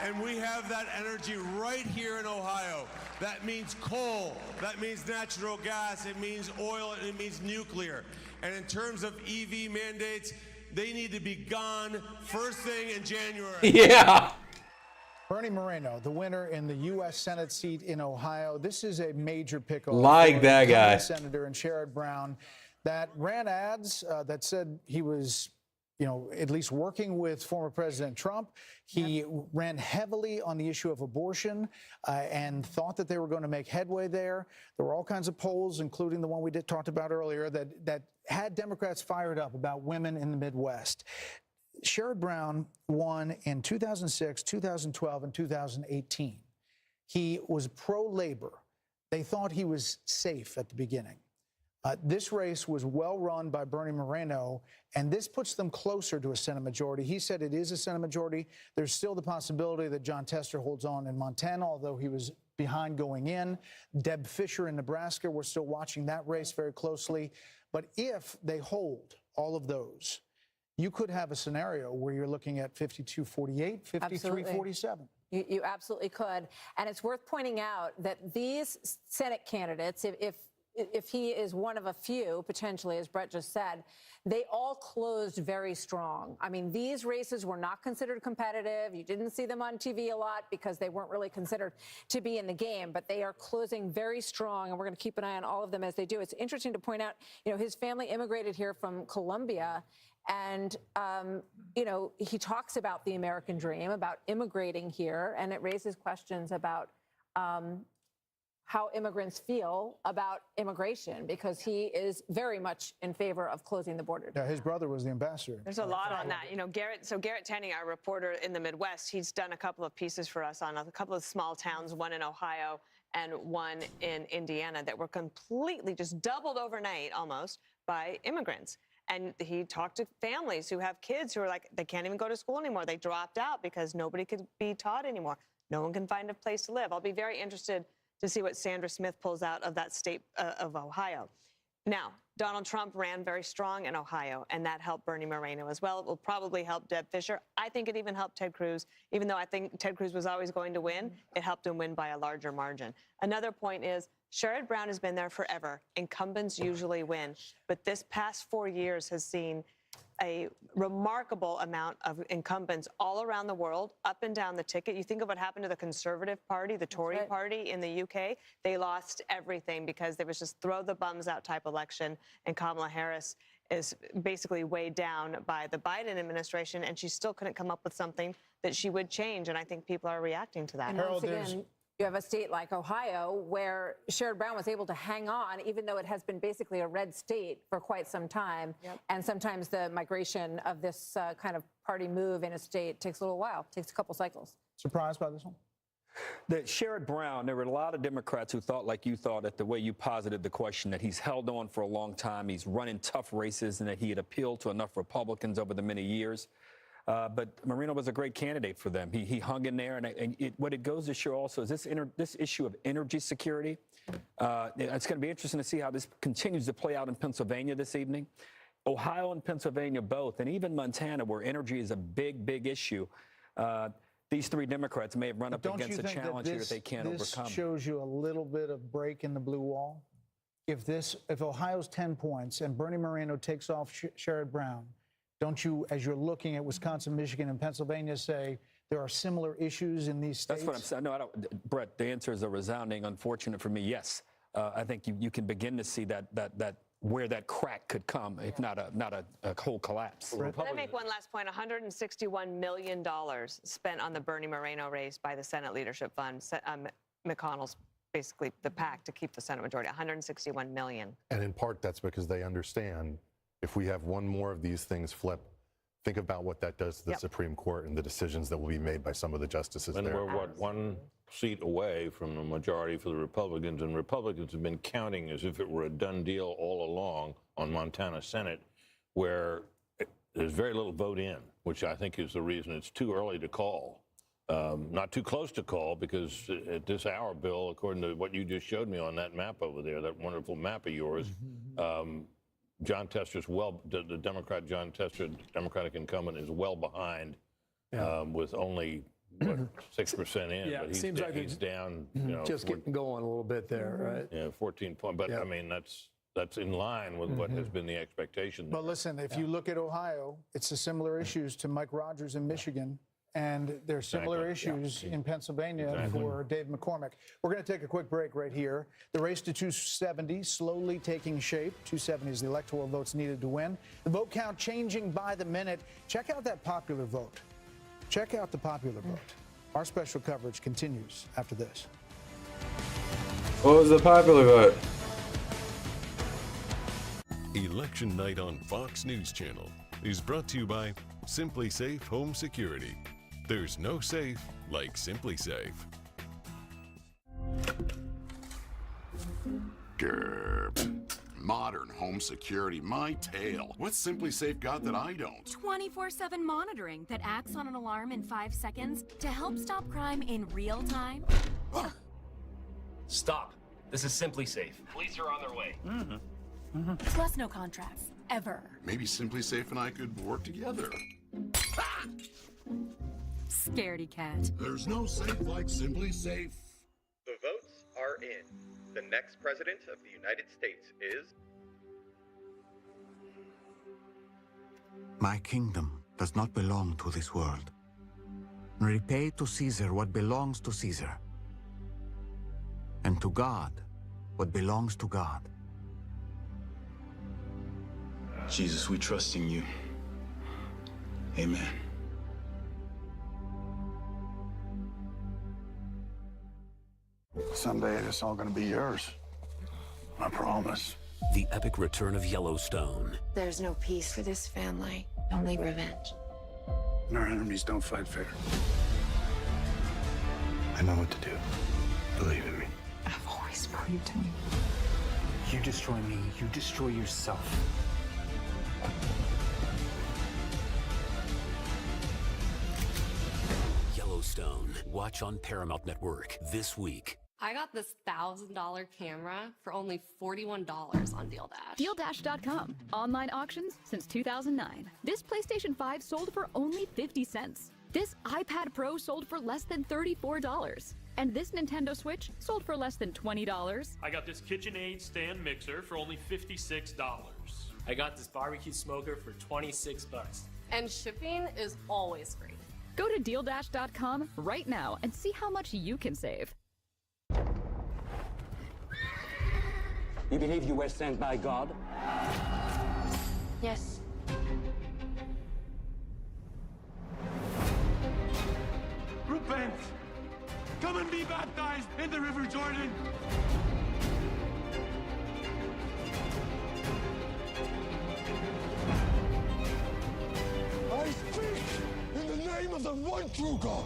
And we have that energy right here in Ohio. That means coal, that means natural gas, it means oil, and it means nuclear. And in terms of EV mandates, they need to be gone first thing in January. Yeah. Bernie Moreno, the winner in the U.S. Senate seat in Ohio. This is a major pickle. Like that guy. Senator and Sherrod Brown that ran ads that said he was, you know, at least working with former President Trump. He ran heavily on the issue of abortion and thought that they were going to make headway there. There were all kinds of polls, including the one we talked about earlier, that had Democrats fired up about women in the Midwest. Sherrod Brown won in 2006, 2012, and 2018. He was pro-labor. They thought he was safe at the beginning. This race was well run by Bernie Moreno, and this puts them closer to a Senate majority. He said it is a Senate majority. There's still the possibility that John Tester holds on in Montana, although he was behind going in. Deb Fischer in Nebraska, we're still watching that race very closely. But if they hold all of those, you could have a scenario where you're looking at 52-48, 53-47. You absolutely could. And it's worth pointing out that these Senate candidates, if he is one of a few, potentially, as Brett just said, they all closed very strong. I mean, these races were not considered competitive. You didn't see them on TV a lot because they weren't really considered to be in the game, but they are closing very strong, and we're going to keep an eye on all of them as they do. It's interesting to point out, his family immigrated here from Colombia, and, he talks about the American dream, about immigrating here, and it raises questions about how immigrants feel about immigration, because he is very much in favor of closing the border. Yeah, his brother was the ambassador. There's a lot on that. Garrett Tenney, our reporter in the Midwest, he's done a couple of pieces for us on a couple of small towns, one in Ohio and one in Indiana, that were completely just doubled overnight almost by immigrants. And he talked to families who have kids who are like, they can't even go to school anymore. They dropped out because nobody could be taught anymore. No one can find a place to live. I'll be very interested to see what Sandra Smith pulls out of that state of Ohio. Now, Donald Trump ran very strong in Ohio, and that helped Bernie Moreno as well. It will probably help Deb Fischer. I think it even helped Ted Cruz. Even though I think Ted Cruz was always going to win, it helped him win by a larger margin. Another point is, Sherrod Brown has been there forever. Incumbents usually win. But this past 4 years has seen a remarkable amount of incumbents all around the world, up and down the ticket. You think of what happened to the Conservative Party, the Tory Party in the UK. They lost everything because there was just throw the bums out type election, and Kamala Harris is basically weighed down by the Biden administration, and she still couldn't come up with something that she would change, and I think people are reacting to that. And once again, you have a state like Ohio where Sherrod Brown was able to hang on, even though it has been basically a red state for quite some time. Yep. And sometimes the migration of this kind of party move in a state takes a little while, takes a couple cycles. Surprised by this one? That Sherrod Brown, there were a lot of Democrats who thought like you thought, at the way you posited the question, that he's held on for a long time, he's running tough races, and that he had appealed to enough Republicans over the many years. But Moreno was a great candidate for them. He hung in there, and what it goes to show also is this issue of energy security. It's going to be interesting to see how this continues to play out in Pennsylvania this evening. Ohio and Pennsylvania both, and even Montana, where energy is a big, big issue. These three Democrats may have run up against a challenge here that they can't overcome. This shows you a little bit of break in the blue wall. If Ohio's 10 points and Bernie Moreno takes off Sherrod Brown, don't you, as you're looking at Wisconsin, Michigan, and Pennsylvania, say there are similar issues in these states? That's what I'm saying. No, I don't. Brett, the answer is a resounding unfortunate for me. Yes, I think you can begin to see that where that crack could come, if not a whole collapse. Let me make one last point. $161 million spent on the Bernie Moreno race by the Senate Leadership Fund. McConnell's basically the PAC to keep the Senate majority. $161 million. And in part, that's because they understand if we have one more of these things flip, think about what that does to the Supreme Court and the decisions that will be made by some of the justices and there. We're, one seat away from a majority for the Republicans, and Republicans have been counting as if it were a done deal all along on Montana Senate, where there's very little vote in, which I think is the reason it's too early to call. Not too close to call, because at this hour, Bill, according to what you just showed me on that map over there, that wonderful map of yours, John Tester's the Democrat John Tester, Democratic incumbent, is well behind with only, 6% in. Yeah, but it seems like he's down, just getting going a little bit there, right? Yeah, 14 points. But, I mean, that's in line with what has been the expectation. But listen, if you look at Ohio, it's the similar issues to Mike Rogers in Michigan. And there are similar issues in Pennsylvania for Dave McCormick. We're going to take a quick break right here. The race to 270 slowly taking shape. 270 is the electoral votes needed to win. The vote count changing by the minute. Check out that popular vote. Check out the popular vote. Our special coverage continues after this. What was the popular vote? Election Night on Fox News Channel is brought to you by Simply Safe Home Security. There's no safe like Simply Safe. Grr. Modern home security, my tale. What's Simply Safe got that I don't? 24/7 monitoring that acts on an alarm in 5 seconds to help stop crime in real time. Stop. This is Simply Safe. Police are on their way. Plus no contracts. Ever. Maybe Simply Safe and I could work together. Scaredy cat. There's no safe like Simply Safe. The votes are in. The next president of the United States is... My kingdom does not belong to this world. Repay to Caesar what belongs to Caesar, and to God what belongs to God. Jesus, we trust in you. Amen. Someday it's all gonna be yours. I promise. The epic return of Yellowstone. There's no peace for this family, only revenge. And our enemies don't fight fair. I know what to do. Believe in me. I've always believed in you. You destroy me, you destroy yourself. Yellowstone. Watch on Paramount Network this week. I got this $1,000 camera for only $41 on DealDash. DealDash.com. Online auctions since 2009. This PlayStation 5 sold for only 50 cents. This iPad Pro sold for less than $34. And this Nintendo Switch sold for less than $20. I got this KitchenAid stand mixer for only $56. I got this barbecue smoker for 26 bucks. And shipping is always free. Go to DealDash.com right now and see how much you can save. You believe you were sent by God? Yes. Repent! Come and be baptized in the River Jordan! I speak in the name of the one true God.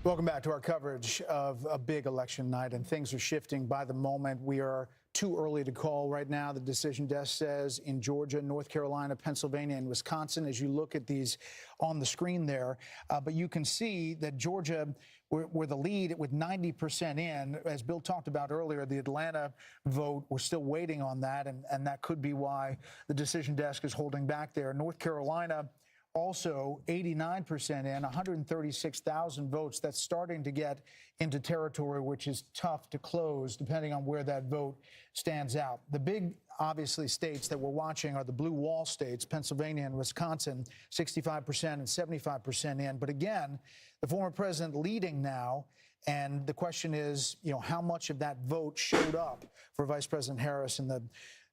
Welcome back to our coverage of a big election night, and things are shifting by the moment. We are too early to call right now. The decision desk says in Georgia, North Carolina, Pennsylvania, and Wisconsin, as you look at these on the screen there. But you can see that Georgia were the lead with 90% in. As Bill talked about earlier, the Atlanta vote, we're still waiting on that, and that could be why the decision desk is holding back there. North Carolina, also 89% in, 136,000 votes. That's starting to get into territory which is tough to close depending on where that vote stands out. The big, obviously, states that we're watching are the blue wall states, Pennsylvania and Wisconsin, 65% and 75% in. But again, the former president leading now, and the question is, how much of that vote showed up for Vice President Harris in the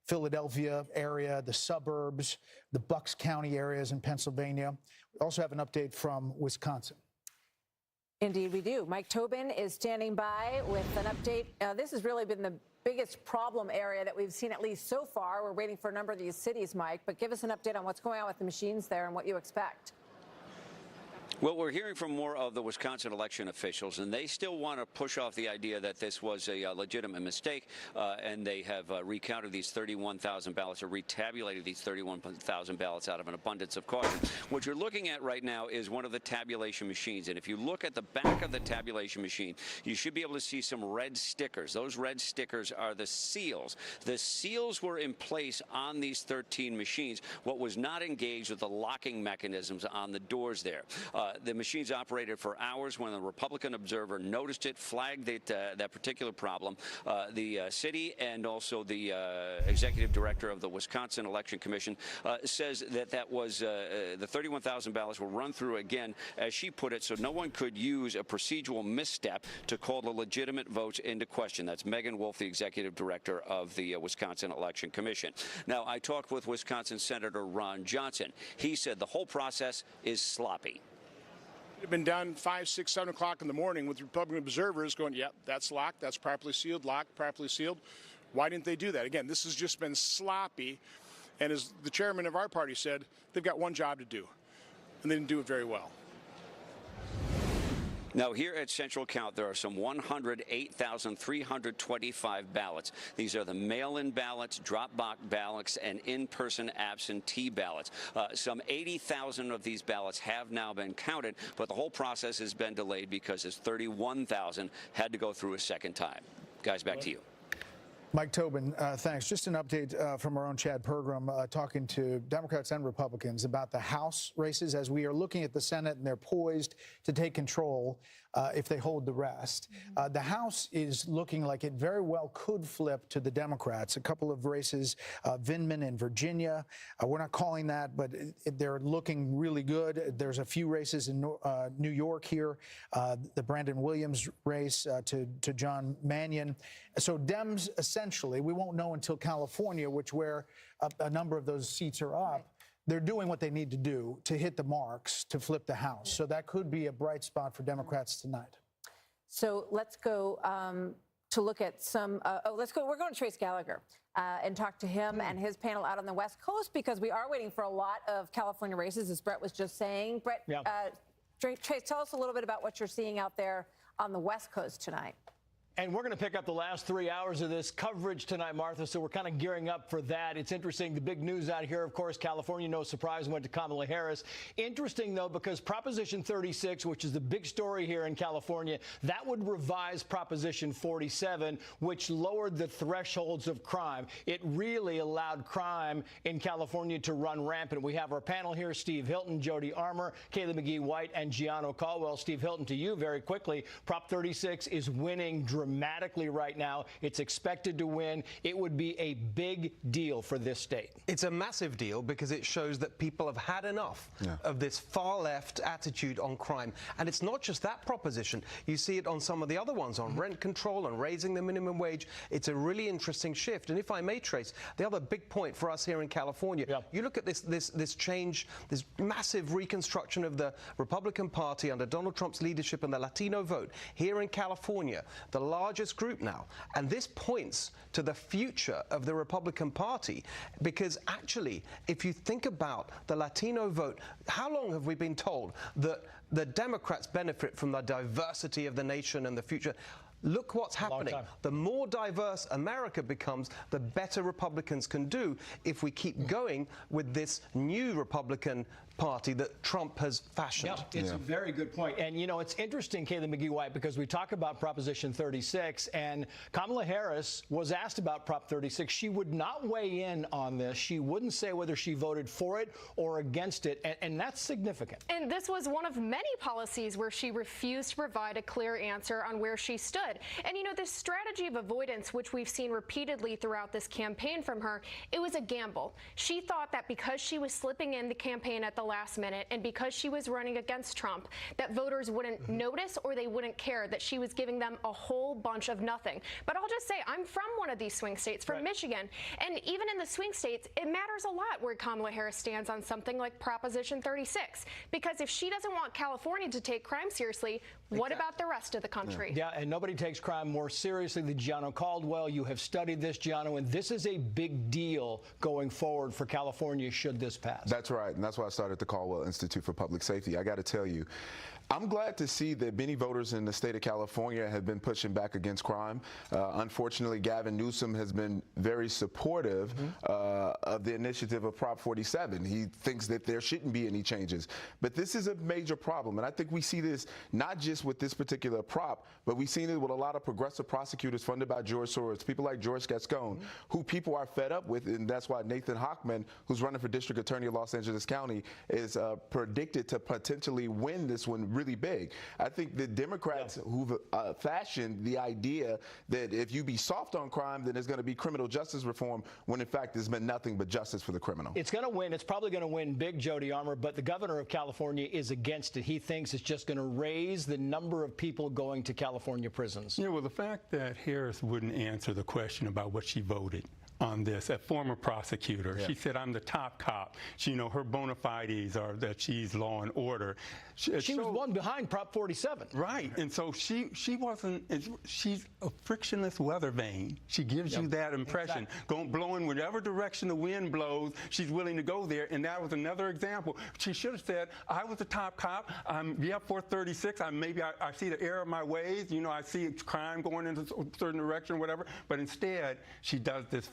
Philadelphia area, the suburbs, the Bucks County areas in Pennsylvania. We also have an update from Wisconsin. Indeed, we do. Mike Tobin is standing by with an update. This has really been the biggest problem area that we've seen, at least so far. We're waiting for a number of these cities, Mike, but give us an update on what's going on with the machines there and what you expect. Well, we're hearing from more of the Wisconsin election officials, and they still want to push off the idea that this was a legitimate mistake, and they have recounted these 31,000 ballots or retabulated these 31,000 ballots out of an abundance of caution. What you're looking at right now is one of the tabulation machines, and if you look at the back of the tabulation machine, you should be able to see some red stickers. Those red stickers are the seals. The seals were in place on these 13 machines. What was not engaged with the locking mechanisms on the doors there. The machines operated for hours. When the Republican Observer noticed it, flagged it, that particular problem, the city and also the executive director of the Wisconsin Election Commission says that was the 31,000 ballots were run through again, as she put it, so no one could use a procedural misstep to call the legitimate votes into question. That's Megan Wolf, the executive director of the Wisconsin Election Commission. Now, I talked with Wisconsin Senator Ron Johnson. He said the whole process is sloppy. It had been done 5, 6, 7 o'clock in the morning with Republican observers going, yep, that's locked, that's properly sealed, locked, properly sealed. Why didn't they do that? Again, this has just been sloppy. And as the chairman of our party said, they've got one job to do, and they didn't do it very well. Now, here at Central Count, there are some 108,325 ballots. These are the mail-in ballots, drop-box ballots, and in-person absentee ballots. Some 80,000 of these ballots have now been counted, but the whole process has been delayed because 31,000 had to go through a second time. Guys, back to you. Mike Tobin, thanks. Just an update from our own Chad Pergram, talking to Democrats and Republicans about the House races as we are looking at the Senate, and they're poised to take control if they hold the rest. The House is looking like it very well could flip to the Democrats. A couple of races, Vindman in Virginia. We're not calling that, but they're looking really good. There's a few races in New York here, the Brandon Williams race to John Mannion. So Dems, essentially, we won't know until California, where a number of those seats are up. They're doing what they need to do to hit the marks to flip the House. So that could be a bright spot for Democrats tonight. So let's go to look at some. We're going to Trace Gallagher and talk to him and his panel out on the West Coast, because we are waiting for a lot of California races, as Brett was just saying. Brett, Trace, tell us a little bit about what you're seeing out there on the West Coast tonight. And we're going to pick up the last 3 hours of this coverage tonight, Martha, so we're kind of gearing up for that. It's interesting. The big news out here, of course, California, no surprise, went to Kamala Harris. Interesting, though, because Proposition 36, which is the big story here in California, that would revise Proposition 47, which lowered the thresholds of crime. It really allowed crime in California to run rampant. We have our panel here, Steve Hilton, Jody Armour, Kayla McGee-White, and Gianno Caldwell. Steve Hilton, to you very quickly. Prop 36 is winning dramatically right now. It's expected to win. It would be a big deal for this state. It's a massive deal because it shows that people have had enough of this far left attitude on crime. And it's not just that proposition. You see it on some of the other ones, on rent control and raising the minimum wage. It's a really interesting shift. And if I may, Trace, the other big point for us here in California, you look at this change, this massive reconstruction of the Republican Party under Donald Trump's leadership and the Latino vote here in California, the largest group now. And this points to the future of the Republican Party, because actually, if you think about the Latino vote, how long have we been told that the Democrats benefit from the diversity of the nation and the future? Look what's happening. The more diverse America becomes, the better Republicans can do if we keep going with this new Republican Party that Trump has fashioned. It's a very good point. And, you know, it's interesting, Kayla McGee-White, because we talk about Proposition 36, and Kamala Harris was asked about Prop 36. She would not weigh in on this. She wouldn't say whether she voted for it or against it, and that's significant. And this was one of many policies where she refused to provide a clear answer on where she stood. And, you know, this strategy of avoidance, which we've seen repeatedly throughout this campaign from her, it was a gamble. She thought that because she was slipping in the campaign at the last minute and because she was running against Trump, that voters wouldn't notice or they wouldn't care, that she was giving them a whole bunch of nothing. But I'll just say, I'm from one of these swing states, from Michigan, and even in the swing states, it matters a lot where Kamala Harris stands on something like Proposition 36, because if she doesn't want California to take crime seriously, what about the rest of the country? Yeah, and nobody takes crime more seriously than Gianno Caldwell. You have studied this, Gianno, and this is a big deal going forward for California should this pass. That's right, and that's why I started the Caldwell Institute for Public Safety. I got to tell you, I'm glad to see that many voters in the state of California have been pushing back against crime. Unfortunately, Gavin Newsom has been very supportive of the initiative of Prop 47. He thinks that there shouldn't be any changes. But this is a major problem, and I think we see this not just with this particular prop, but we've seen it with a lot of progressive prosecutors funded by George Soros, people like George Gascon, who people are fed up with, and that's why Nathan Hochman, who's running for district attorney of Los Angeles County, is predicted to potentially win this one really big. I think the Democrats who've fashioned the idea that if you be soft on crime, then there's going to be criminal justice reform, when in fact there's been nothing but justice for the criminal. It's going to win. It's probably going to win big, Jody Armour, but the governor of California is against it. He thinks it's just going to raise the number of people going to California prisons. Yeah, well, the fact that Harris wouldn't answer the question about what she voted on this, a former prosecutor. She said, I'm the top cop. She, her bona fides are that she's law and order. She was one behind Prop 47. Right. And so she's a frictionless weather vane. She gives you that impression. Blowing whatever direction the wind blows, she's willing to go there. And that was another example. She should have said, I was the top cop. I'm 436. I see the error of my ways. I see crime going in a certain direction or whatever. But instead, she does this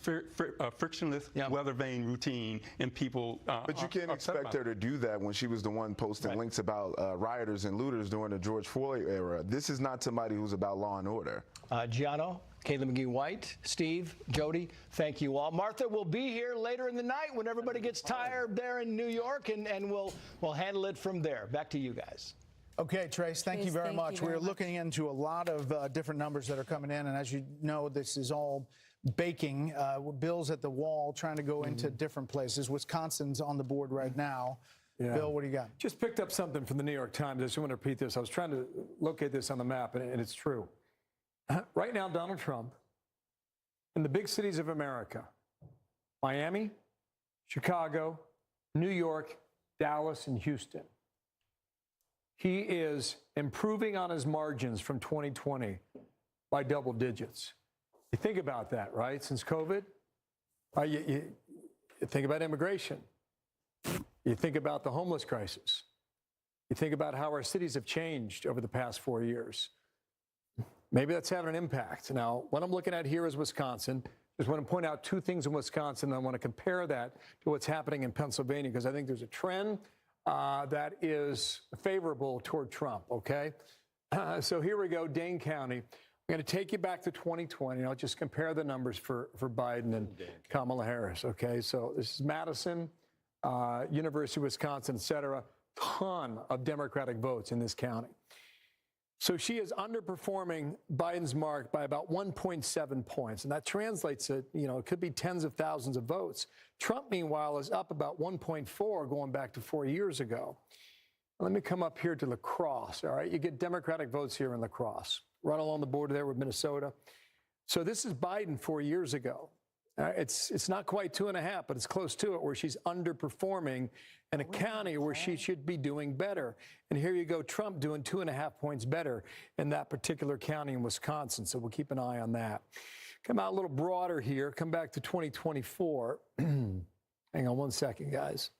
frictionless weather vane routine, and people. But you can't expect her to do that when she was the one posting links about rioters and looters during the George Floyd era. This is not somebody who's about law and order. Gianno, Kayla McGee-White, Steve, Jody, thank you all. Martha will be here later in the night when everybody gets tired there in New York, and we'll handle it from there. Back to you guys. Okay, Trace, thank you very much. We're looking into a lot of different numbers that are coming in, and as you know, this is all baking. Bill's at the wall trying to go into different places. Wisconsin's on the board right now. Yeah. Bill, what do you got? Just picked up something from the New York Times. I just want to repeat this. I was trying to locate this on the map, and it's true. Right now, Donald Trump, in the big cities of America, Miami, Chicago, New York, Dallas, and Houston, he is improving on his margins from 2020 by double digits. You think about that, right? Since COVID, you think about immigration. You think about the homeless crisis. You think about how our cities have changed over the past 4 years. Maybe that's having an impact. Now, what I'm looking at here is Wisconsin. Just want to point out two things in Wisconsin. I want to compare that to what's happening in Pennsylvania, because I think there's a trend that is favorable toward Trump, okay? So here we go, Dane County. I'm going to take you back to 2020. I'll just compare the numbers for Biden and Kamala Harris, okay? So this is Madison, University of Wisconsin, et cetera. Ton of Democratic votes in this county. So she is underperforming Biden's mark by about 1.7 points. And that translates to, it could be tens of thousands of votes. Trump, meanwhile, is up about 1.4 going back to 4 years ago. Let me come up here to La Crosse, all right? You get Democratic votes here in La Crosse, right along the border there with Minnesota. So this is Biden 4 years ago. It's not quite 2.5, but it's close to it, where she's underperforming in a county where she should be doing better. And here you go, Trump doing 2.5 points better in that particular county in Wisconsin. So we'll keep an eye on that. Come out a little broader here. Come back to 2024. Hang on one second, guys.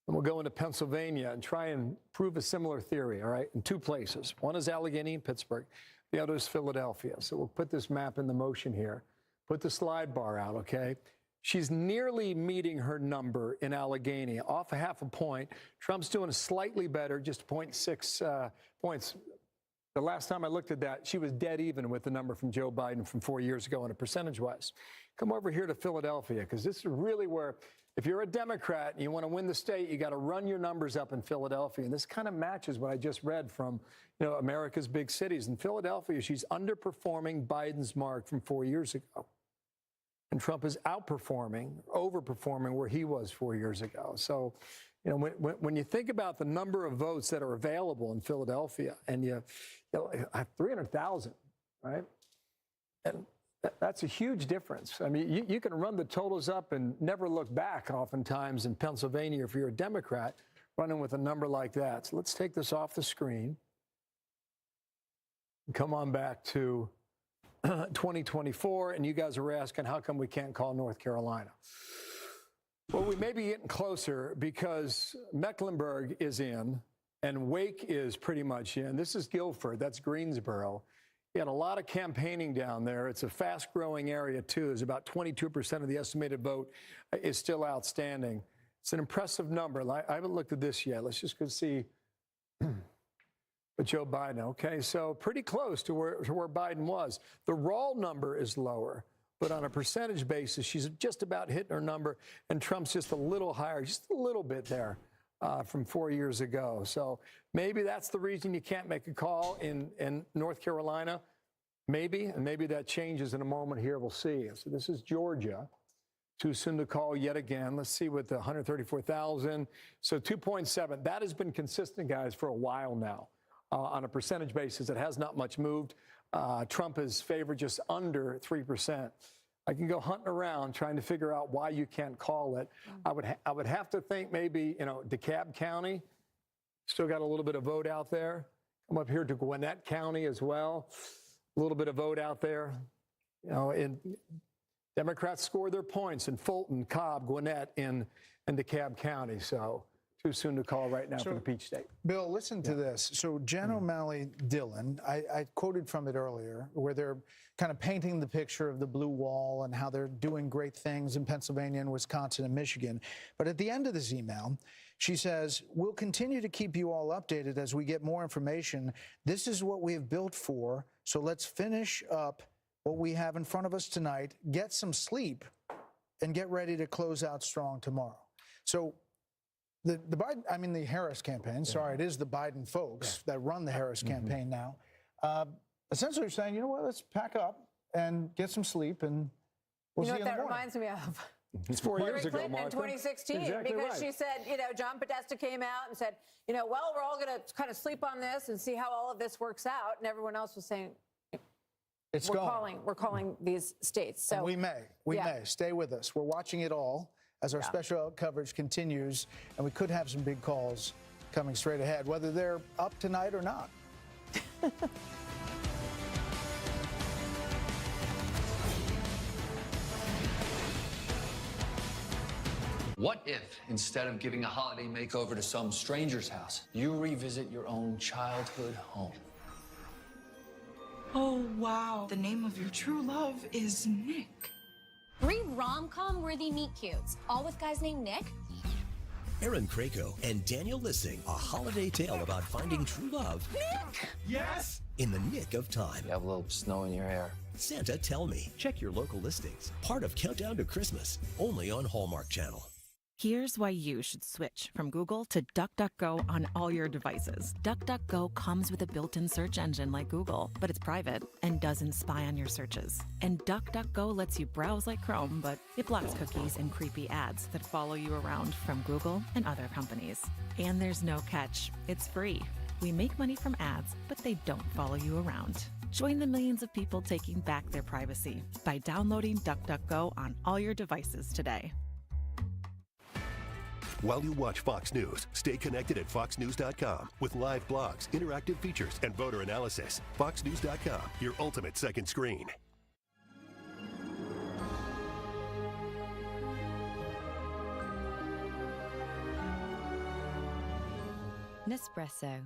And we'll go into Pennsylvania and try and prove a similar theory, all right, in two places. One is Allegheny and Pittsburgh. The other is Philadelphia. So we'll put this map in the motion here. Put the slide bar out, okay? She's nearly meeting her number in Allegheny, off a half a point. Trump's doing slightly better, just 0.6 points. The last time I looked at that, she was dead even with the number from Joe Biden from 4 years ago on a percentage-wise. Come over here to Philadelphia, because this is really where, if you're a Democrat and you want to win the state, you got to run your numbers up in Philadelphia. And this kind of matches what I just read from, America's big cities. In Philadelphia, she's underperforming Biden's mark from 4 years ago. And Trump is outperforming, overperforming where he was 4 years ago. So, when you think about the number of votes that are available in Philadelphia, and you have 300,000, right? And that's a huge difference. I mean, you can run the totals up and never look back oftentimes in Pennsylvania if you're a Democrat running with a number like that. So let's take this off the screen. Come on back to 2024, and you guys are asking, how come we can't call North Carolina? Well, we may be getting closer because Mecklenburg is in, and Wake is pretty much in. This is Guilford. That's Greensboro. You had a lot of campaigning down there. It's a fast-growing area, too. There's about 22% of the estimated vote is still outstanding. It's an impressive number. I haven't looked at this yet. Let's just go see Joe Biden. Okay, so pretty close to where Biden was. The raw number is lower, but on a percentage basis, she's just about hitting her number, and Trump's just a little higher, just a little bit there from 4 years ago. So maybe that's the reason you can't make a call in North Carolina. Maybe, and maybe that changes in a moment here. We'll see. So this is Georgia. Too soon to call yet again. Let's see with the 134,000. So 2.7. That has been consistent, guys, for a while now. On a percentage basis, it has not much moved. Trump is favored just under 3%. I can go hunting around trying to figure out why you can't call it. I would have to think maybe, DeKalb County still got a little bit of vote out there. Come up here to Gwinnett County as well. A little bit of vote out there. Democrats scored their points in Fulton, Cobb, Gwinnett, and DeKalb County. So too soon to call right now for the Peach State. Bill, listen to this. So Jen O'Malley Dillon, I quoted from it earlier, where they're kind of painting the picture of the blue wall and how they're doing great things in Pennsylvania and Wisconsin and Michigan. But at the end of this email, she says, we'll continue to keep you all updated as we get more information. This is what we have built for. So let's finish up what we have in front of us tonight, get some sleep, and get ready to close out strong tomorrow. So the Harris campaign, sorry, it is the Biden folks that run the Harris campaign now, essentially are saying, you know what, let's pack up and get some sleep, and we'll see you in the morning. That reminds me of? It's 4 years ago, Hillary Clinton in 2016, exactly because she said, John Podesta came out and said, well, we're all going to kind of sleep on this and see how all of this works out, and everyone else was saying, we're calling these states. So and we may stay with us. We're watching it all as our special coverage continues, and we could have some big calls coming straight ahead, whether they're up tonight or not. What if, instead of giving a holiday makeover to some stranger's house, you revisit your own childhood home? Oh, wow. The name of your true love is Nick. 3 rom-com-worthy meet-cutes, all with guys named Nick. Aaron Krakow and Daniel Lissing, a holiday tale about finding true love. Nick! Yes! In the nick of time. You have a little snow in your hair. Santa Tell Me. Check your local listings. Part of Countdown to Christmas. Only on Hallmark Channel. Here's why you should switch from Google to DuckDuckGo on all your devices. DuckDuckGo comes with a built-in search engine like Google, but it's private and doesn't spy on your searches. And DuckDuckGo lets you browse like Chrome, but it blocks cookies and creepy ads that follow you around from Google and other companies. And there's no catch. It's free. We make money from ads, but they don't follow you around. Join the millions of people taking back their privacy by downloading DuckDuckGo on all your devices today. While you watch Fox News, stay connected at foxnews.com with live blogs, interactive features, and voter analysis. Foxnews.com, your ultimate second screen. Nespresso.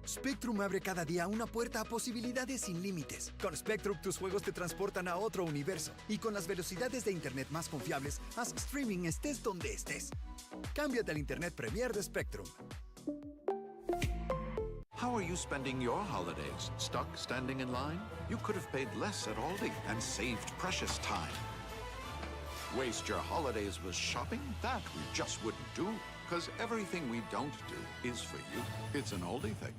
Spectrum abre cada día una puerta a posibilidades sin límites. Con Spectrum, tus juegos te transportan a otro universo. Y con las velocidades de Internet más confiables, haz streaming estés donde estés. Cámbiate al Internet Premier de Spectrum. How are you spending your holidays? Stuck standing in line? You could have paid less at Aldi and saved precious time. Waste your holidays with shopping? That we just wouldn't do. Because everything we don't do is for you. It's an Aldi thing.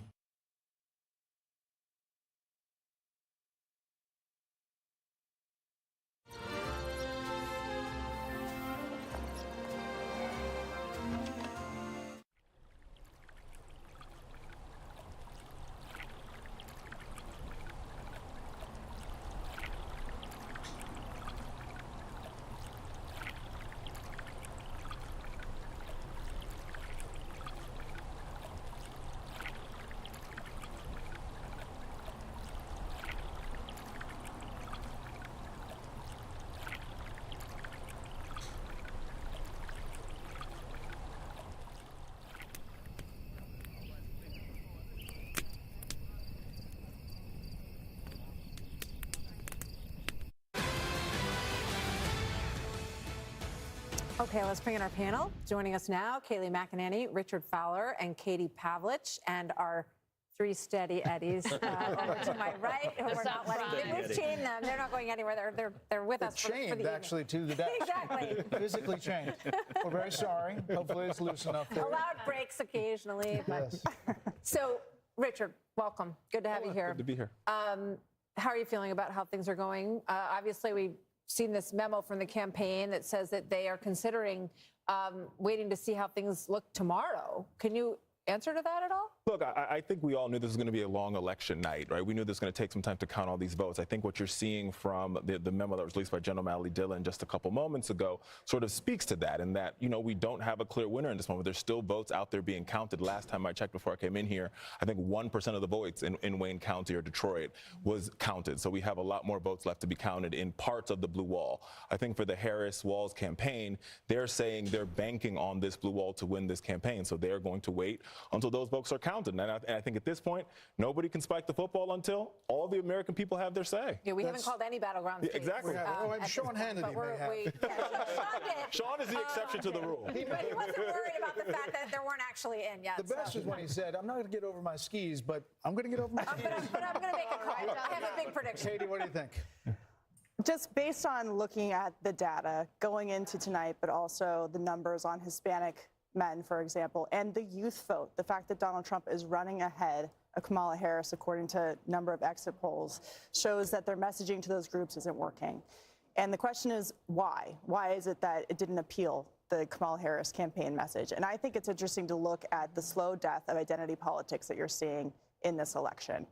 Okay, let's bring in our panel. Joining us now, Kayleigh McEnany, Richard Fowler, and Katie Pavlich, and our 3 steady Eddies over to my right, who we're not letting. We've chained them. They're not going anywhere. They're with us for the evening. Actually, to the desk. Exactly. Physically chained. We're very sorry. Hopefully it's loose enough there. Allowed breaks occasionally. But. Yes. So, Richard, welcome. Good to have you here. Good to be here. How are you feeling about how things are going? Obviously, we've seen this memo from the campaign that says that they are considering waiting to see how things look tomorrow. Can you answer to that at all? Look, I think we all knew this was going to be a long election night, right? We knew this was going to take some time to count all these votes. I think what you're seeing from the memo that was released by General Mally Dillon just a couple moments ago sort of speaks to that, and that, you know, we don't have a clear winner in this moment. There's still votes out there being counted. Last time I checked before I came in here, I think 1% of the votes in Wayne County or Detroit was counted. So we have a lot more votes left to be counted in parts of the blue wall. I think for the Harris-Walz campaign, they're saying they're banking on this blue wall to win this campaign. So they're going to wait until those votes are counted. And I think at this point, nobody can spike the football until all the American people have their say. Yeah, we haven't called any battleground states. Exactly. And Sean Hannity may have. Sean is the exception to the rule. But he wasn't worried about the fact that there weren't actually in yet. The best is when he said, I'm not going to get over my skis, but I'm going to get over my skis. But I'm going to make a call. I have a big prediction. Katie, what do you think? Just based on looking at the data going into tonight, but also the numbers on Hispanic men, for example, and the youth vote, the fact that Donald Trump is running ahead of Kamala Harris, according to a number of exit polls, shows that their messaging to those groups isn't working. And the question is why? Why is it that it didn't appeal, the Kamala Harris campaign message? And I think it's interesting to look at the slow death of identity politics that you're seeing in this election.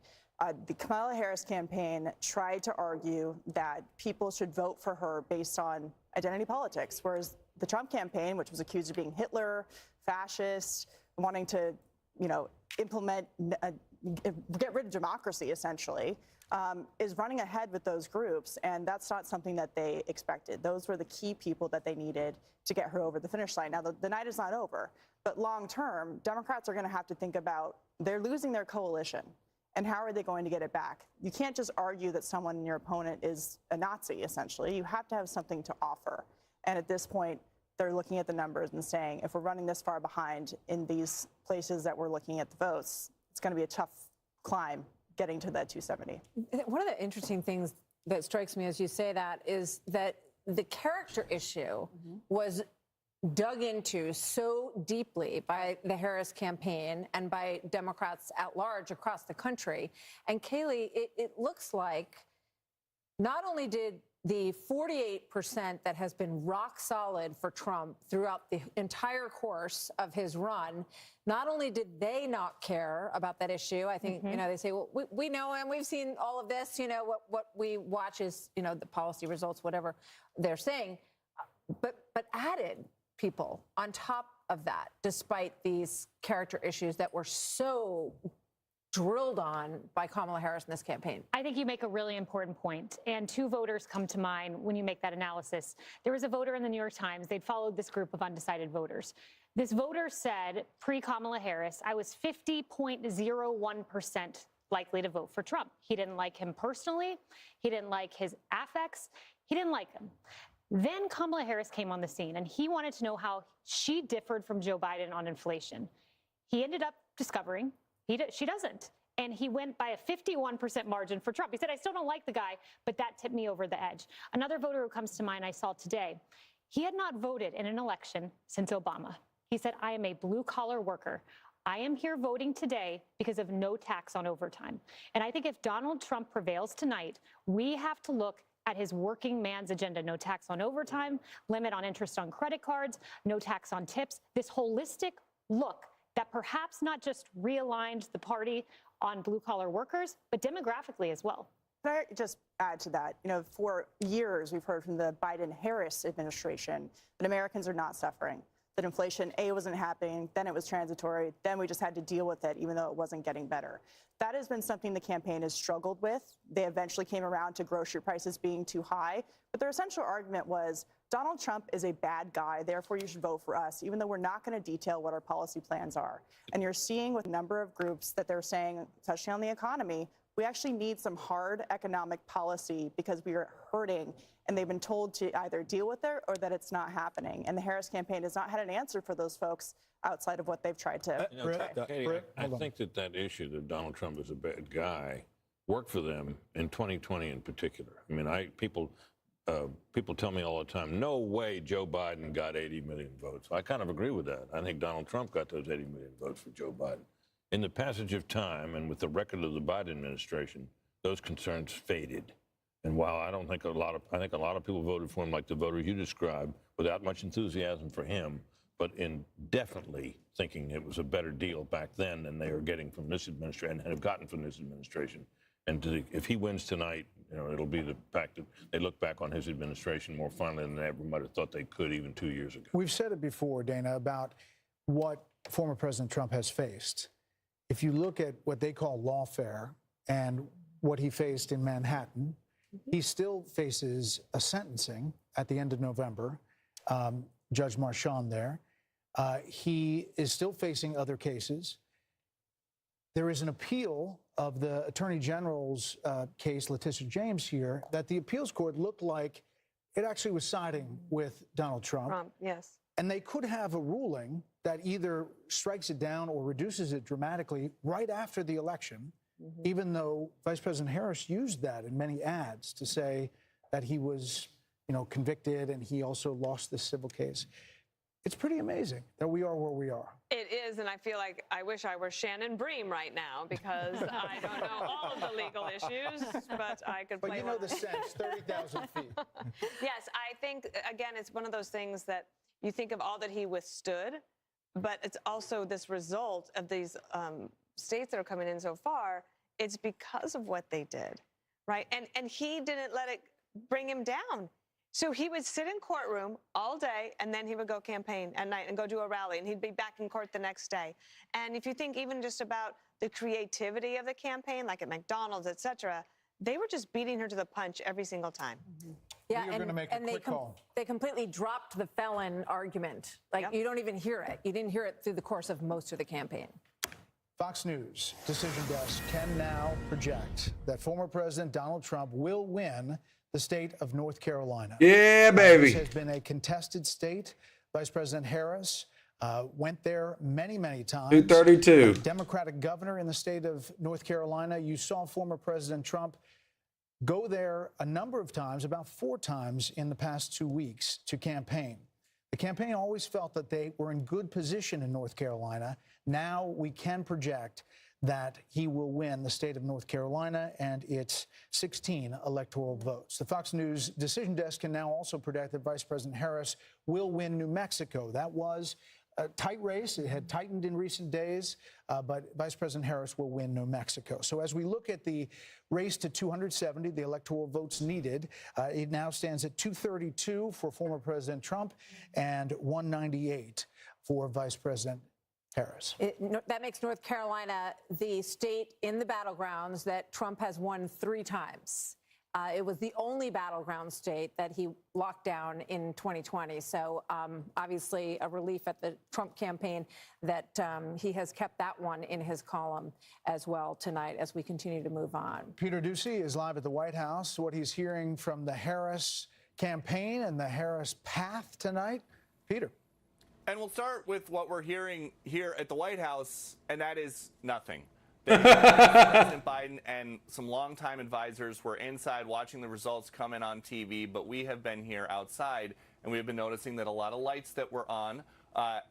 The Kamala Harris campaign tried to argue that people should vote for her based on identity politics, whereas the Trump campaign, which was accused of being Hitler, fascist, wanting to, you know, implement, get rid of democracy, essentially, is running ahead with those groups, and that's not something that they expected. Those were the key people that they needed to get her over the finish line. Now, the night is not over, but long term, Democrats are going to have to think about, they're losing their coalition. And how are they going to get it back? You can't just argue that someone in your opponent is a Nazi, essentially. You have to have something to offer. And at this point, they're looking at the numbers and saying, if we're running this far behind in these places that we're looking at the votes, it's going to be a tough climb getting to that 270. One of the interesting things that strikes me as you say that is that the character issue was dug into so deeply by the Harris campaign and by Democrats at large across the country. And Kayleigh, it looks like not only did the 48% that has been rock solid for Trump throughout the entire course of his run, not only did they not care about that issue, I think, you know, they say, well, we know him, we've seen all of this, you know, what we watch is, you know, the policy results, whatever they're saying, but added people on top of that, despite these character issues that were so drilled on by Kamala Harris in this campaign. I think you make a really important point, and two voters come to mind when you make that analysis. There was a voter in the New York Times. They'd followed this group of undecided voters. This voter said, pre-Kamala Harris, I was 50.01% likely to vote for Trump. He didn't like him personally. He didn't like his affects. He didn't like him. Then Kamala Harris came on the scene, and he wanted to know how she differed from Joe Biden on inflation. He ended up discovering she doesn't. And he went by a 51% margin for Trump. He said, I still don't like the guy, but that tipped me over the edge. Another voter who comes to mind I saw today, he had not voted in an election since Obama. He said, I am a blue-collar worker. I am here voting today because of no tax on overtime. And I think if Donald Trump prevails tonight, we have to look at his working man's agenda. No tax on overtime, limit on interest on credit cards, no tax on tips. This holistic look that perhaps not just realigned the party on blue-collar workers, but demographically as well. Can I just add to that? You know, for years, we've heard from the Biden-Harris administration that Americans are not suffering, that inflation, A, wasn't happening, then it was transitory, then we just had to deal with it, even though it wasn't getting better. That has been something the campaign has struggled with. They eventually came around to grocery prices being too high, but their essential argument was Donald Trump is a bad guy, therefore you should vote for us, even though we're not going to detail what our policy plans are. And you're seeing with a number of groups that they're saying, especially on the economy, we actually need some hard economic policy because we are hurting, and they've been told to either deal with it or that it's not happening. And the Harris campaign has not had an answer for those folks outside of what they've tried to Katie, I think that issue that Donald Trump is a bad guy worked for them in 2020 in particular. I mean, people tell me all the time, no way Joe Biden got 80 million votes. I kind of agree with that. I think Donald Trump got those 80 million votes for Joe Biden. In the passage of time and with the record of the Biden administration, those concerns faded. And while I think a lot of people voted for him like the voters you described, without much enthusiasm for him, but in definitely thinking it was a better deal back then than they are getting from this administration and have gotten from this administration. And if he wins tonight, it'll be the fact that they look back on his administration more fondly than they ever might have thought they could even 2 years ago. We've said it before, Dana, about what former President Trump has faced. If you look at what they call lawfare and what he faced in Manhattan, he still faces a sentencing at the end of November. Judge Marchand there. He is still facing other cases. There is an appeal of the Attorney General's case, Letitia James here, that the appeals court looked like it actually was siding with Donald Trump. Yes. And they could have a ruling that either strikes it down or reduces it dramatically right after the election, even though Vice President Harris used that in many ads to say that he was, convicted and he also lost this civil case. It's pretty amazing that we are where we are. It is, and I feel like I wish I were Shannon Bream right now because I don't know all of the legal issues, but I could play. But you know the sense, 30,000 feet. Yes, I think, again, it's one of those things that you think of all that he withstood, but it's also this result of these states that are coming in so far. It's because of what they did, right? And he didn't let it bring him down. So he would sit in courtroom all day, and then he would go campaign at night and go do a rally, and he'd be back in court the next day. And if you think even just about the creativity of the campaign, like at McDonald's, et cetera, they were just beating her to the punch every single time. Yeah, You're going to make a quick call. They completely dropped the felon argument. You don't even hear it. You didn't hear it through the course of most of the campaign. Fox News Decision Desk can now project that former President Donald Trump will win the state of North Carolina. Yeah, baby. This has been a contested state. Vice President Harris went there many, many times. 232. Democratic governor in the state of North Carolina. You saw former President Trump go there a number of times, about 4 times in the past 2 weeks to campaign. The campaign always felt that they were in good position in North Carolina. Now we can project that he will win the state of North Carolina and its 16 electoral votes. The Fox News Decision Desk can now also predict that Vice President Harris will win New Mexico. That was a tight race. It had tightened in recent days, but Vice President Harris will win New Mexico. So as we look at the race to 270, the electoral votes needed, it now stands at 232 for former President Trump and 198 for Vice President Harris. That makes North Carolina the state in the battlegrounds that Trump has won 3 times. It was the only battleground state that he locked down in 2020. So obviously a relief at the Trump campaign that he has kept that one in his column as well tonight as we continue to move on. Peter Doocy is live at the White House. What he's hearing from the Harris campaign and the Harris path tonight. Peter. And we'll start with what we're hearing here at the White House, and that is nothing. President Biden and some longtime advisors were inside watching the results come in on TV, but we have been here outside, and we have been noticing that a lot of lights that were on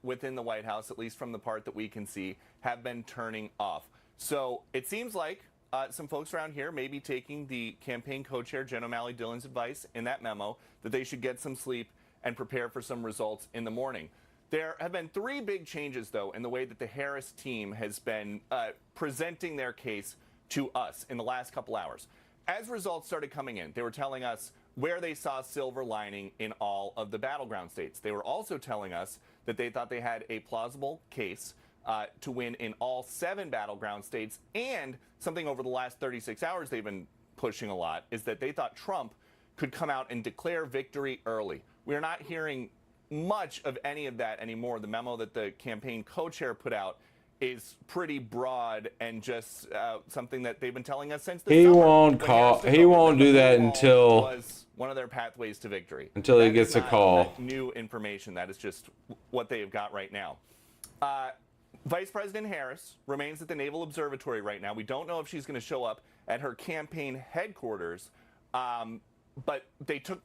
within the White House, at least from the part that we can see, have been turning off. So it seems like some folks around here may be taking the campaign co-chair, Jen O'Malley Dillon's advice in that memo that they should get some sleep and prepare for some results in the morning. There have been 3 big changes, though, in the way that the Harris team has been presenting their case to us in the last couple hours. As results started coming in, they were telling us where they saw silver lining in all of the battleground states. They were also telling us that they thought they had a plausible case to win in all 7 battleground states, and something over the last 36 hours they've been pushing a lot is that they thought Trump could come out and declare victory early. We are not hearing much of any of that anymore. The memo that the campaign co-chair put out is pretty broad and just something that they've been telling us since the He summer. won't call. He won't do that until was one of their pathways to victory. Until he gets a call. New information. That is just what they have got right now. Vice President Harris remains at the Naval Observatory right now. We don't know if she's going to show up at her campaign headquarters, but they took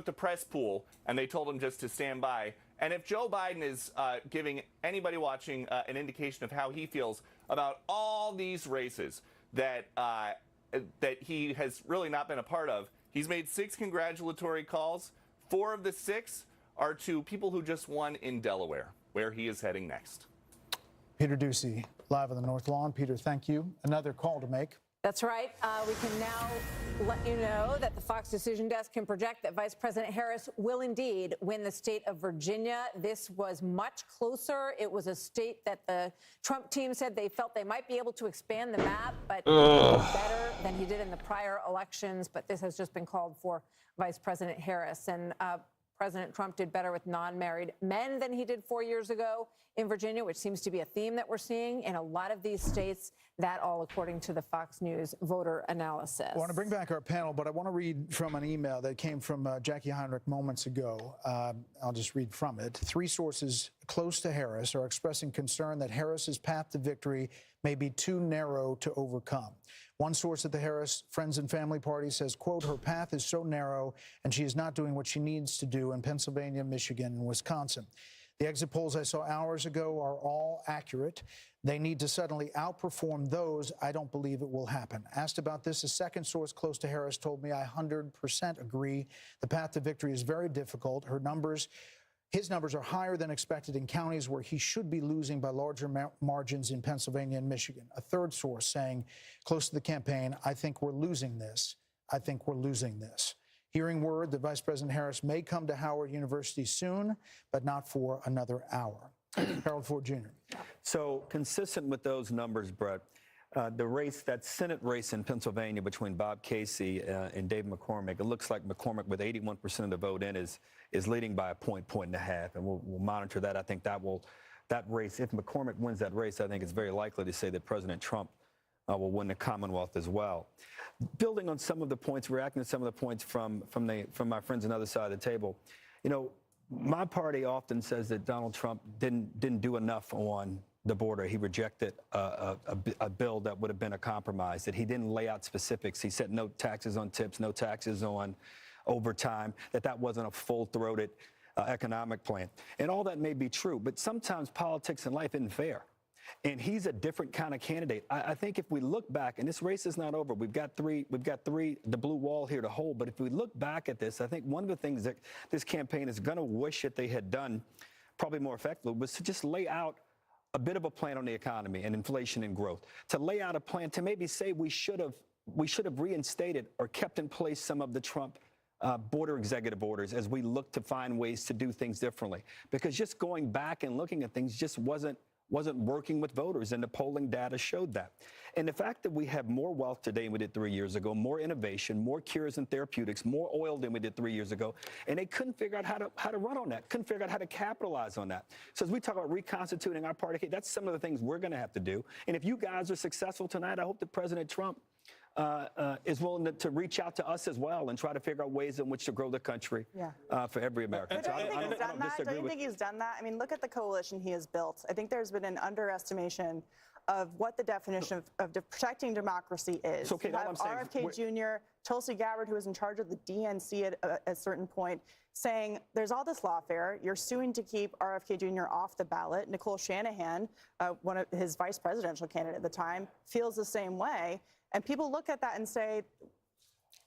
the press pool and they told him just to stand by. And if Joe Biden is giving anybody watching an indication of how he feels about all these races that he has really not been a part of, he's made 6 congratulatory calls. 4 of the 6 are to people who just won in Delaware, where he is heading next. Peter Ducey, live on the North Lawn. Peter, thank you. Another call to make. That's right. We can now let you know that the Fox Decision Desk can project that Vice President Harris will indeed win the state of Virginia. This was much closer. It was a state that the Trump team said they felt they might be able to expand the map, but better than he did in the prior elections. But this has just been called for Vice President Harris. And President Trump did better with non-married men than he did 4 years ago in Virginia, which seems to be a theme that we're seeing in a lot of these states, that all according to the Fox News voter analysis. I want to bring back our panel, but I want to read from an email that came from Jackie Heinrich moments ago. I'll just read from it. 3 sources close to Harris are expressing concern that Harris's path to victory may be too narrow to overcome. One source at the Harris Friends and Family Party says, quote, her path is so narrow and she is not doing what she needs to do in Pennsylvania, Michigan, and Wisconsin. The exit polls I saw hours ago are all accurate. They need to suddenly outperform those. I don't believe it will happen. Asked about this, a second source close to Harris told me I 100% agree. The path to victory is very difficult. His numbers are higher than expected in counties where he should be losing by larger margins in Pennsylvania and Michigan. A third source saying, close to the campaign, I think we're losing this. I think we're losing this. Hearing word that Vice President Harris may come to Howard University soon, but not for another hour. Harold Ford Jr. So consistent with those numbers, Brett, the race, that Senate race in Pennsylvania between Bob Casey and Dave McCormick, it looks like McCormick with 81% of the vote in is leading by a point and a half, and we'll monitor that. I think that race, if McCormick wins that race, I think it's very likely to say that President Trump will win the Commonwealth as well. Building on some of the points, reacting to some of the points from my friends on the other side of the table, you know, my party often says that Donald Trump didn't do enough on the border. He rejected a bill that would have been a compromise, that he didn't lay out specifics. He said no taxes on tips, no taxes on overtime, that wasn't a full-throated economic plan. And all that may be true, but sometimes politics in life isn't fair. And he's a different kind of candidate. I think if we look back, and this race is not over, we've got three, the blue wall here to hold, but if we look back at this, I think one of the things that this campaign is going to wish that they had done probably more effectively was to just lay out a bit of a plan on the economy and inflation and growth, to lay out a plan to maybe say we should have reinstated or kept in place some of the Trump border executive orders as we look to find ways to do things differently. Because just going back and looking at things just wasn't working with voters, and the polling data showed that. And the fact that we have more wealth today than we did 3 years ago, more innovation, more cures and therapeutics, more oil than we did 3 years ago, and they couldn't figure out how to run on that, couldn't figure out how to capitalize on that. So as we talk about reconstituting our party, that's some of the things we're going to have to do. And if you guys are successful tonight, I hope that President Trump is willing to reach out to us as well and try to figure out ways in which to grow the country for every American. But don't you think he's done that? I mean, look at the coalition he has built. I think there's been an underestimation of what the definition of protecting democracy is. So, okay, you have RFK Jr., Tulsi Gabbard, who was in charge of the DNC at a certain point, saying there's all this lawfare. You're suing to keep RFK Jr. off the ballot. Nicole Shanahan, one of his vice presidential candidate at the time, feels the same way. And people look at that and say,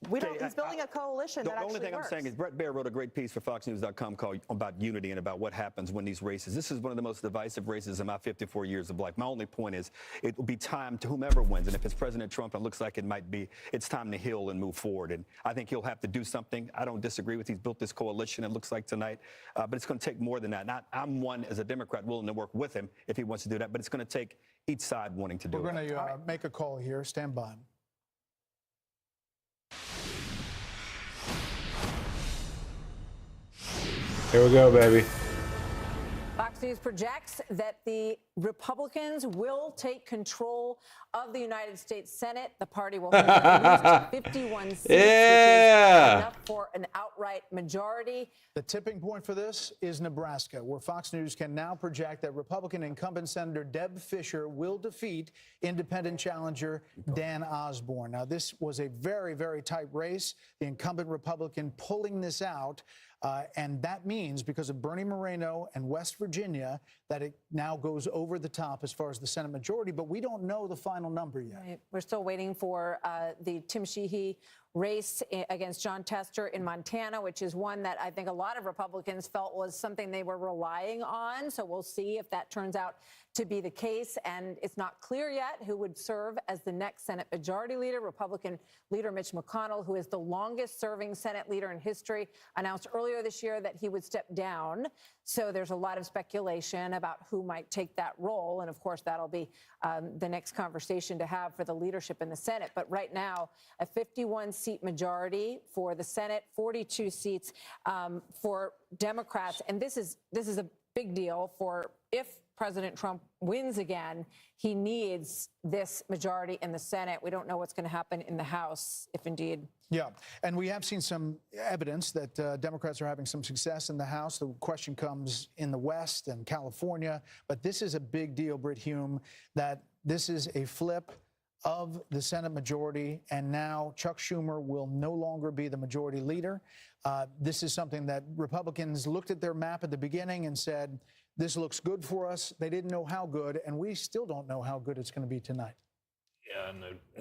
he's building a coalition that actually works. The only thing I'm saying is Brett Baer wrote a great piece for FoxNews.com called about unity and about what happens when these races. This is one of the most divisive races in my 54 years of life. My only point is it will be time to whomever wins. And if it's President Trump, it looks like it might be, it's time to heal and move forward. And I think he'll have to do something. I don't disagree with he's built this coalition, it looks like tonight. But it's going to take more than that. I'm one, as a Democrat, willing to work with him if he wants to do that. But it's going to take each side wanting to do it. We're going to make a call here. Stand by. Here we go, baby. Fox News projects that the Republicans will take control of the United States Senate. The party will hold at least 51 seats, which is enough for an outright majority. The tipping point for this is Nebraska, where Fox News can now project that Republican incumbent Senator Deb Fischer will defeat independent challenger Dan Osborne. Now, this was a very, very tight race. The incumbent Republican pulling this out. And that means, because of Bernie Moreno and West Virginia, that it now goes over the top as far as the Senate majority. But we don't know the final number yet. Right. We're still waiting for the Tim Sheehy race against John Tester in Montana, which is one that I think a lot of Republicans felt was something they were relying on. So we'll see if that turns out to be the case. And it's not clear yet who would serve as the next Senate Majority Leader. Republican leader Mitch McConnell, who is the longest serving Senate leader in history, announced earlier this year that he would step down. So there's a lot of speculation about who might take that role. And of course, that'll be the next conversation to have for the leadership in the Senate. But right now, a 51-seat majority for the Senate, 42 seats for Democrats. And this is a big deal for if President Trump wins again, he needs this majority in the Senate. We don't know what's going to happen in the House, if indeed. Yeah, and we have seen some evidence that Democrats are having some success in the House. The question comes in the West and California. But this is a big deal, Britt Hume, that this is a flip of the Senate majority, and now Chuck Schumer will no longer be the majority leader. This is something that Republicans looked at their map at the beginning and said, this looks good for us. They didn't know how good, and we still don't know how good it's going to be tonight. Yeah,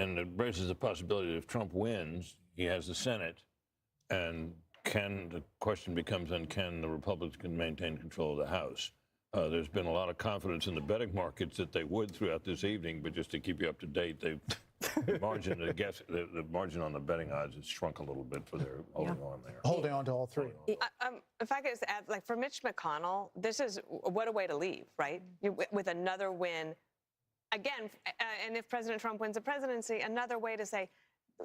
and it raises the possibility that if Trump wins, he has the Senate, and the question becomes then, can the Republicans maintain control of the House? There's been a lot of confidence in the betting markets that they would throughout this evening, but just to keep you up to date, the margin on the betting odds has shrunk a little bit for their holding on there. Holding on to all three. If I could just add, like for Mitch McConnell, this is what a way to leave, right? With another win. Again, and if President Trump wins the presidency, another way to say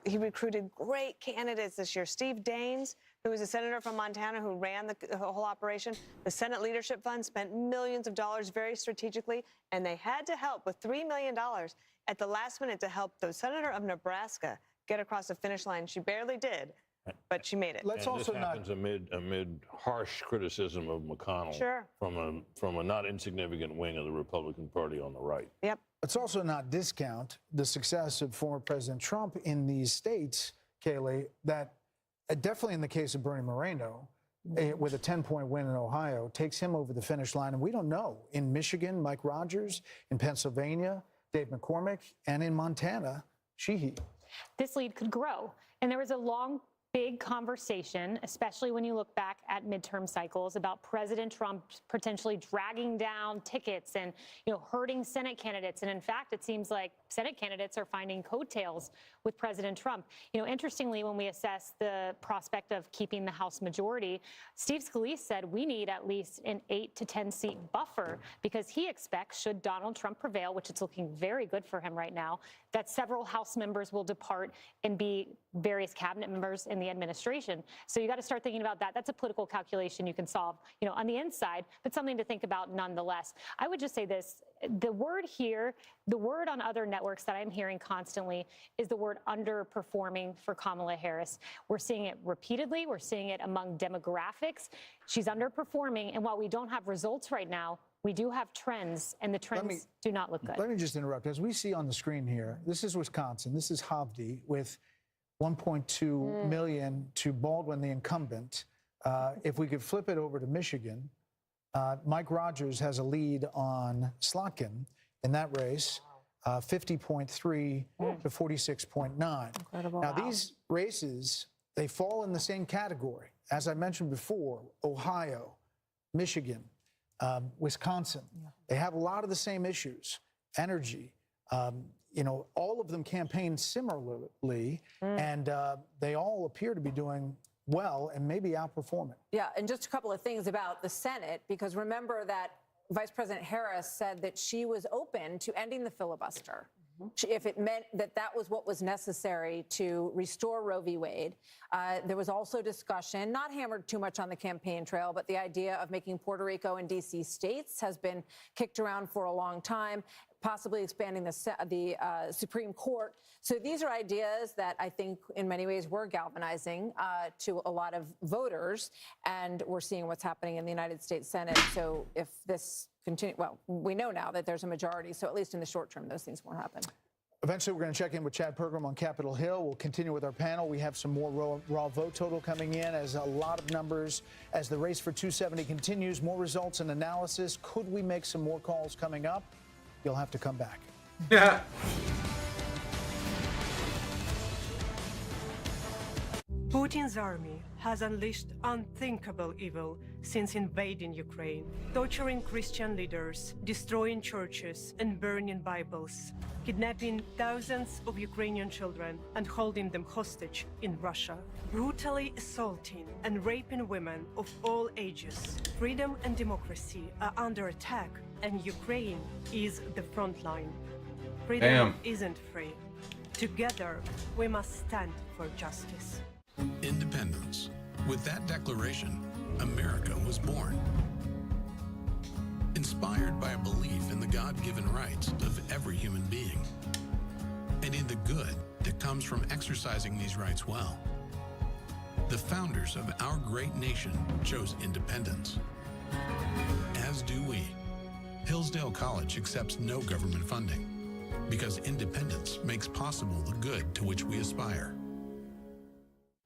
he recruited great candidates this year. Steve Daines, who was a senator from Montana who ran the whole operation. The Senate Leadership Fund spent millions of dollars very strategically, and they had to help with $3 million at the last minute to help the senator of Nebraska get across the finish line. She barely did, but she made it. Let's also this happens amid harsh criticism of McConnell from a not insignificant wing of the Republican Party on the right. Yep. Let's also not discount the success of former President Trump in these states, Kayleigh, that definitely in the case of Bernie Moreno, with a 10-point win in Ohio, takes him over the finish line. And we don't know. In Michigan, Mike Rogers. In Pennsylvania, Dave McCormick. And in Montana, Sheehy. This lead could grow. And there was a long, big conversation, especially when you look back at midterm cycles, about President Trump potentially dragging down tickets and, hurting Senate candidates. And in fact, it seems like Senate candidates are finding coattails with President Trump. Interestingly, when we assess the prospect of keeping the House majority, Steve Scalise said we need at least an 8 to 10 seat buffer because he expects, should Donald Trump prevail, which it's looking very good for him right now, that several House members will depart and be various cabinet members in the administration. So you got to start thinking about that. That's a political calculation you can solve, on the inside, but something to think about nonetheless. I would just say this. The word here, the word on other networks that I'm hearing constantly is the word underperforming for Kamala Harris. We're seeing it repeatedly. We're seeing it among demographics. She's underperforming. And while we don't have results right now, we do have trends, and the trends do not look good. Let me just interrupt. As we see on the screen here, this is Wisconsin. This is Hovde with 1.2 million to Baldwin, the incumbent. If we could flip it over to Michigan, Mike Rogers has a lead on Slotkin in that race, 50.3 to 46.9. Incredible. Now, these races, they fall in the same category. As I mentioned before, Ohio, Michigan, Wisconsin, they have a lot of the same issues, energy. All of them campaign similarly, and they all appear to be doing well and maybe outperforming. Yeah, and just a couple of things about the Senate, because remember that Vice President Harris said that she was open to ending the filibuster if it meant that that was what was necessary to restore Roe v. Wade. There was also discussion, not hammered too much on the campaign trail, but the idea of making Puerto Rico and D.C. states has been kicked around for a long time, possibly expanding the Supreme Court. So these are ideas that I think in many ways were galvanizing to a lot of voters, and we're seeing what's happening in the United States Senate. So if this continues, well, we know now that there's a majority, so at least in the short term, those things won't happen. Eventually, we're going to check in with Chad Pergram on Capitol Hill. We'll continue with our panel. We have some more raw vote total coming in as a lot of numbers. As the race for 270 continues, more results and analysis. Could we make some more calls coming up? You'll have to come back. Yeah. Putin's army has unleashed unthinkable evil since invading Ukraine, torturing Christian leaders, destroying churches and burning Bibles, kidnapping thousands of Ukrainian children and holding them hostage in Russia, brutally assaulting and raping women of all ages. Freedom and democracy are under attack, and Ukraine is the front line. Freedom isn't free. Together, we must stand for justice. Independence. With that declaration, America was born. Inspired by a belief in the God-given rights of every human being, and in the good that comes from exercising these rights well. The founders of our great nation chose independence. As do we. Hillsdale College accepts no government funding because independence makes possible the good to which we aspire.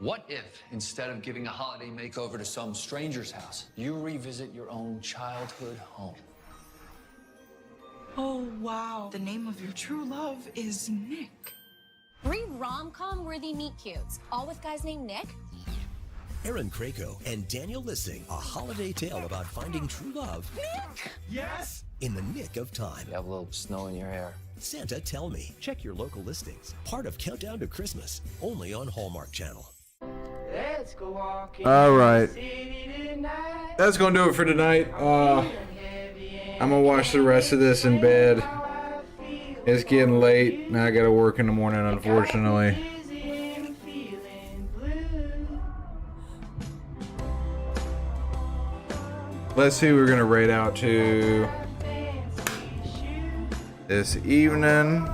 What if, instead of giving a holiday makeover to some stranger's house, you revisit your own childhood home? Oh, wow. The name of your true love is Nick. 3 rom-com worthy meet cutes, all with guys named Nick. Aaron Krakow and Daniel Lissing, a holiday tale about finding true love. Nick! Yes! In the nick of time. You have a little snow in your hair. Santa Tell Me. Check your local listings. Part of Countdown to Christmas, only on Hallmark Channel. Let's go walking. All right. That's going to do it for tonight. I'm going to watch the rest of this in bed. It's getting late. Now I got to work in the morning, unfortunately. Let's see who we're going to rate out to this evening.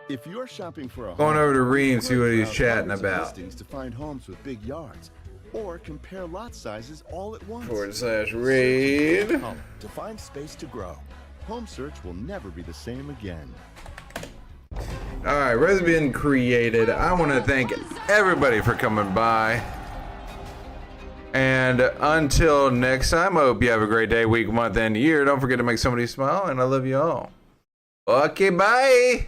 If you're shopping for a Going home, over to Reed and see what he's browse chatting hundreds of about. listings to find homes with big yards, or compare lot sizes all at once. /Reed. To find space to grow. Home search will never be the same again. All right, Res been created. I want to thank everybody for coming by. And until next time, I hope you have a great day, week, month, and year. Don't forget to make somebody smile, and I love you all. Okay, bye.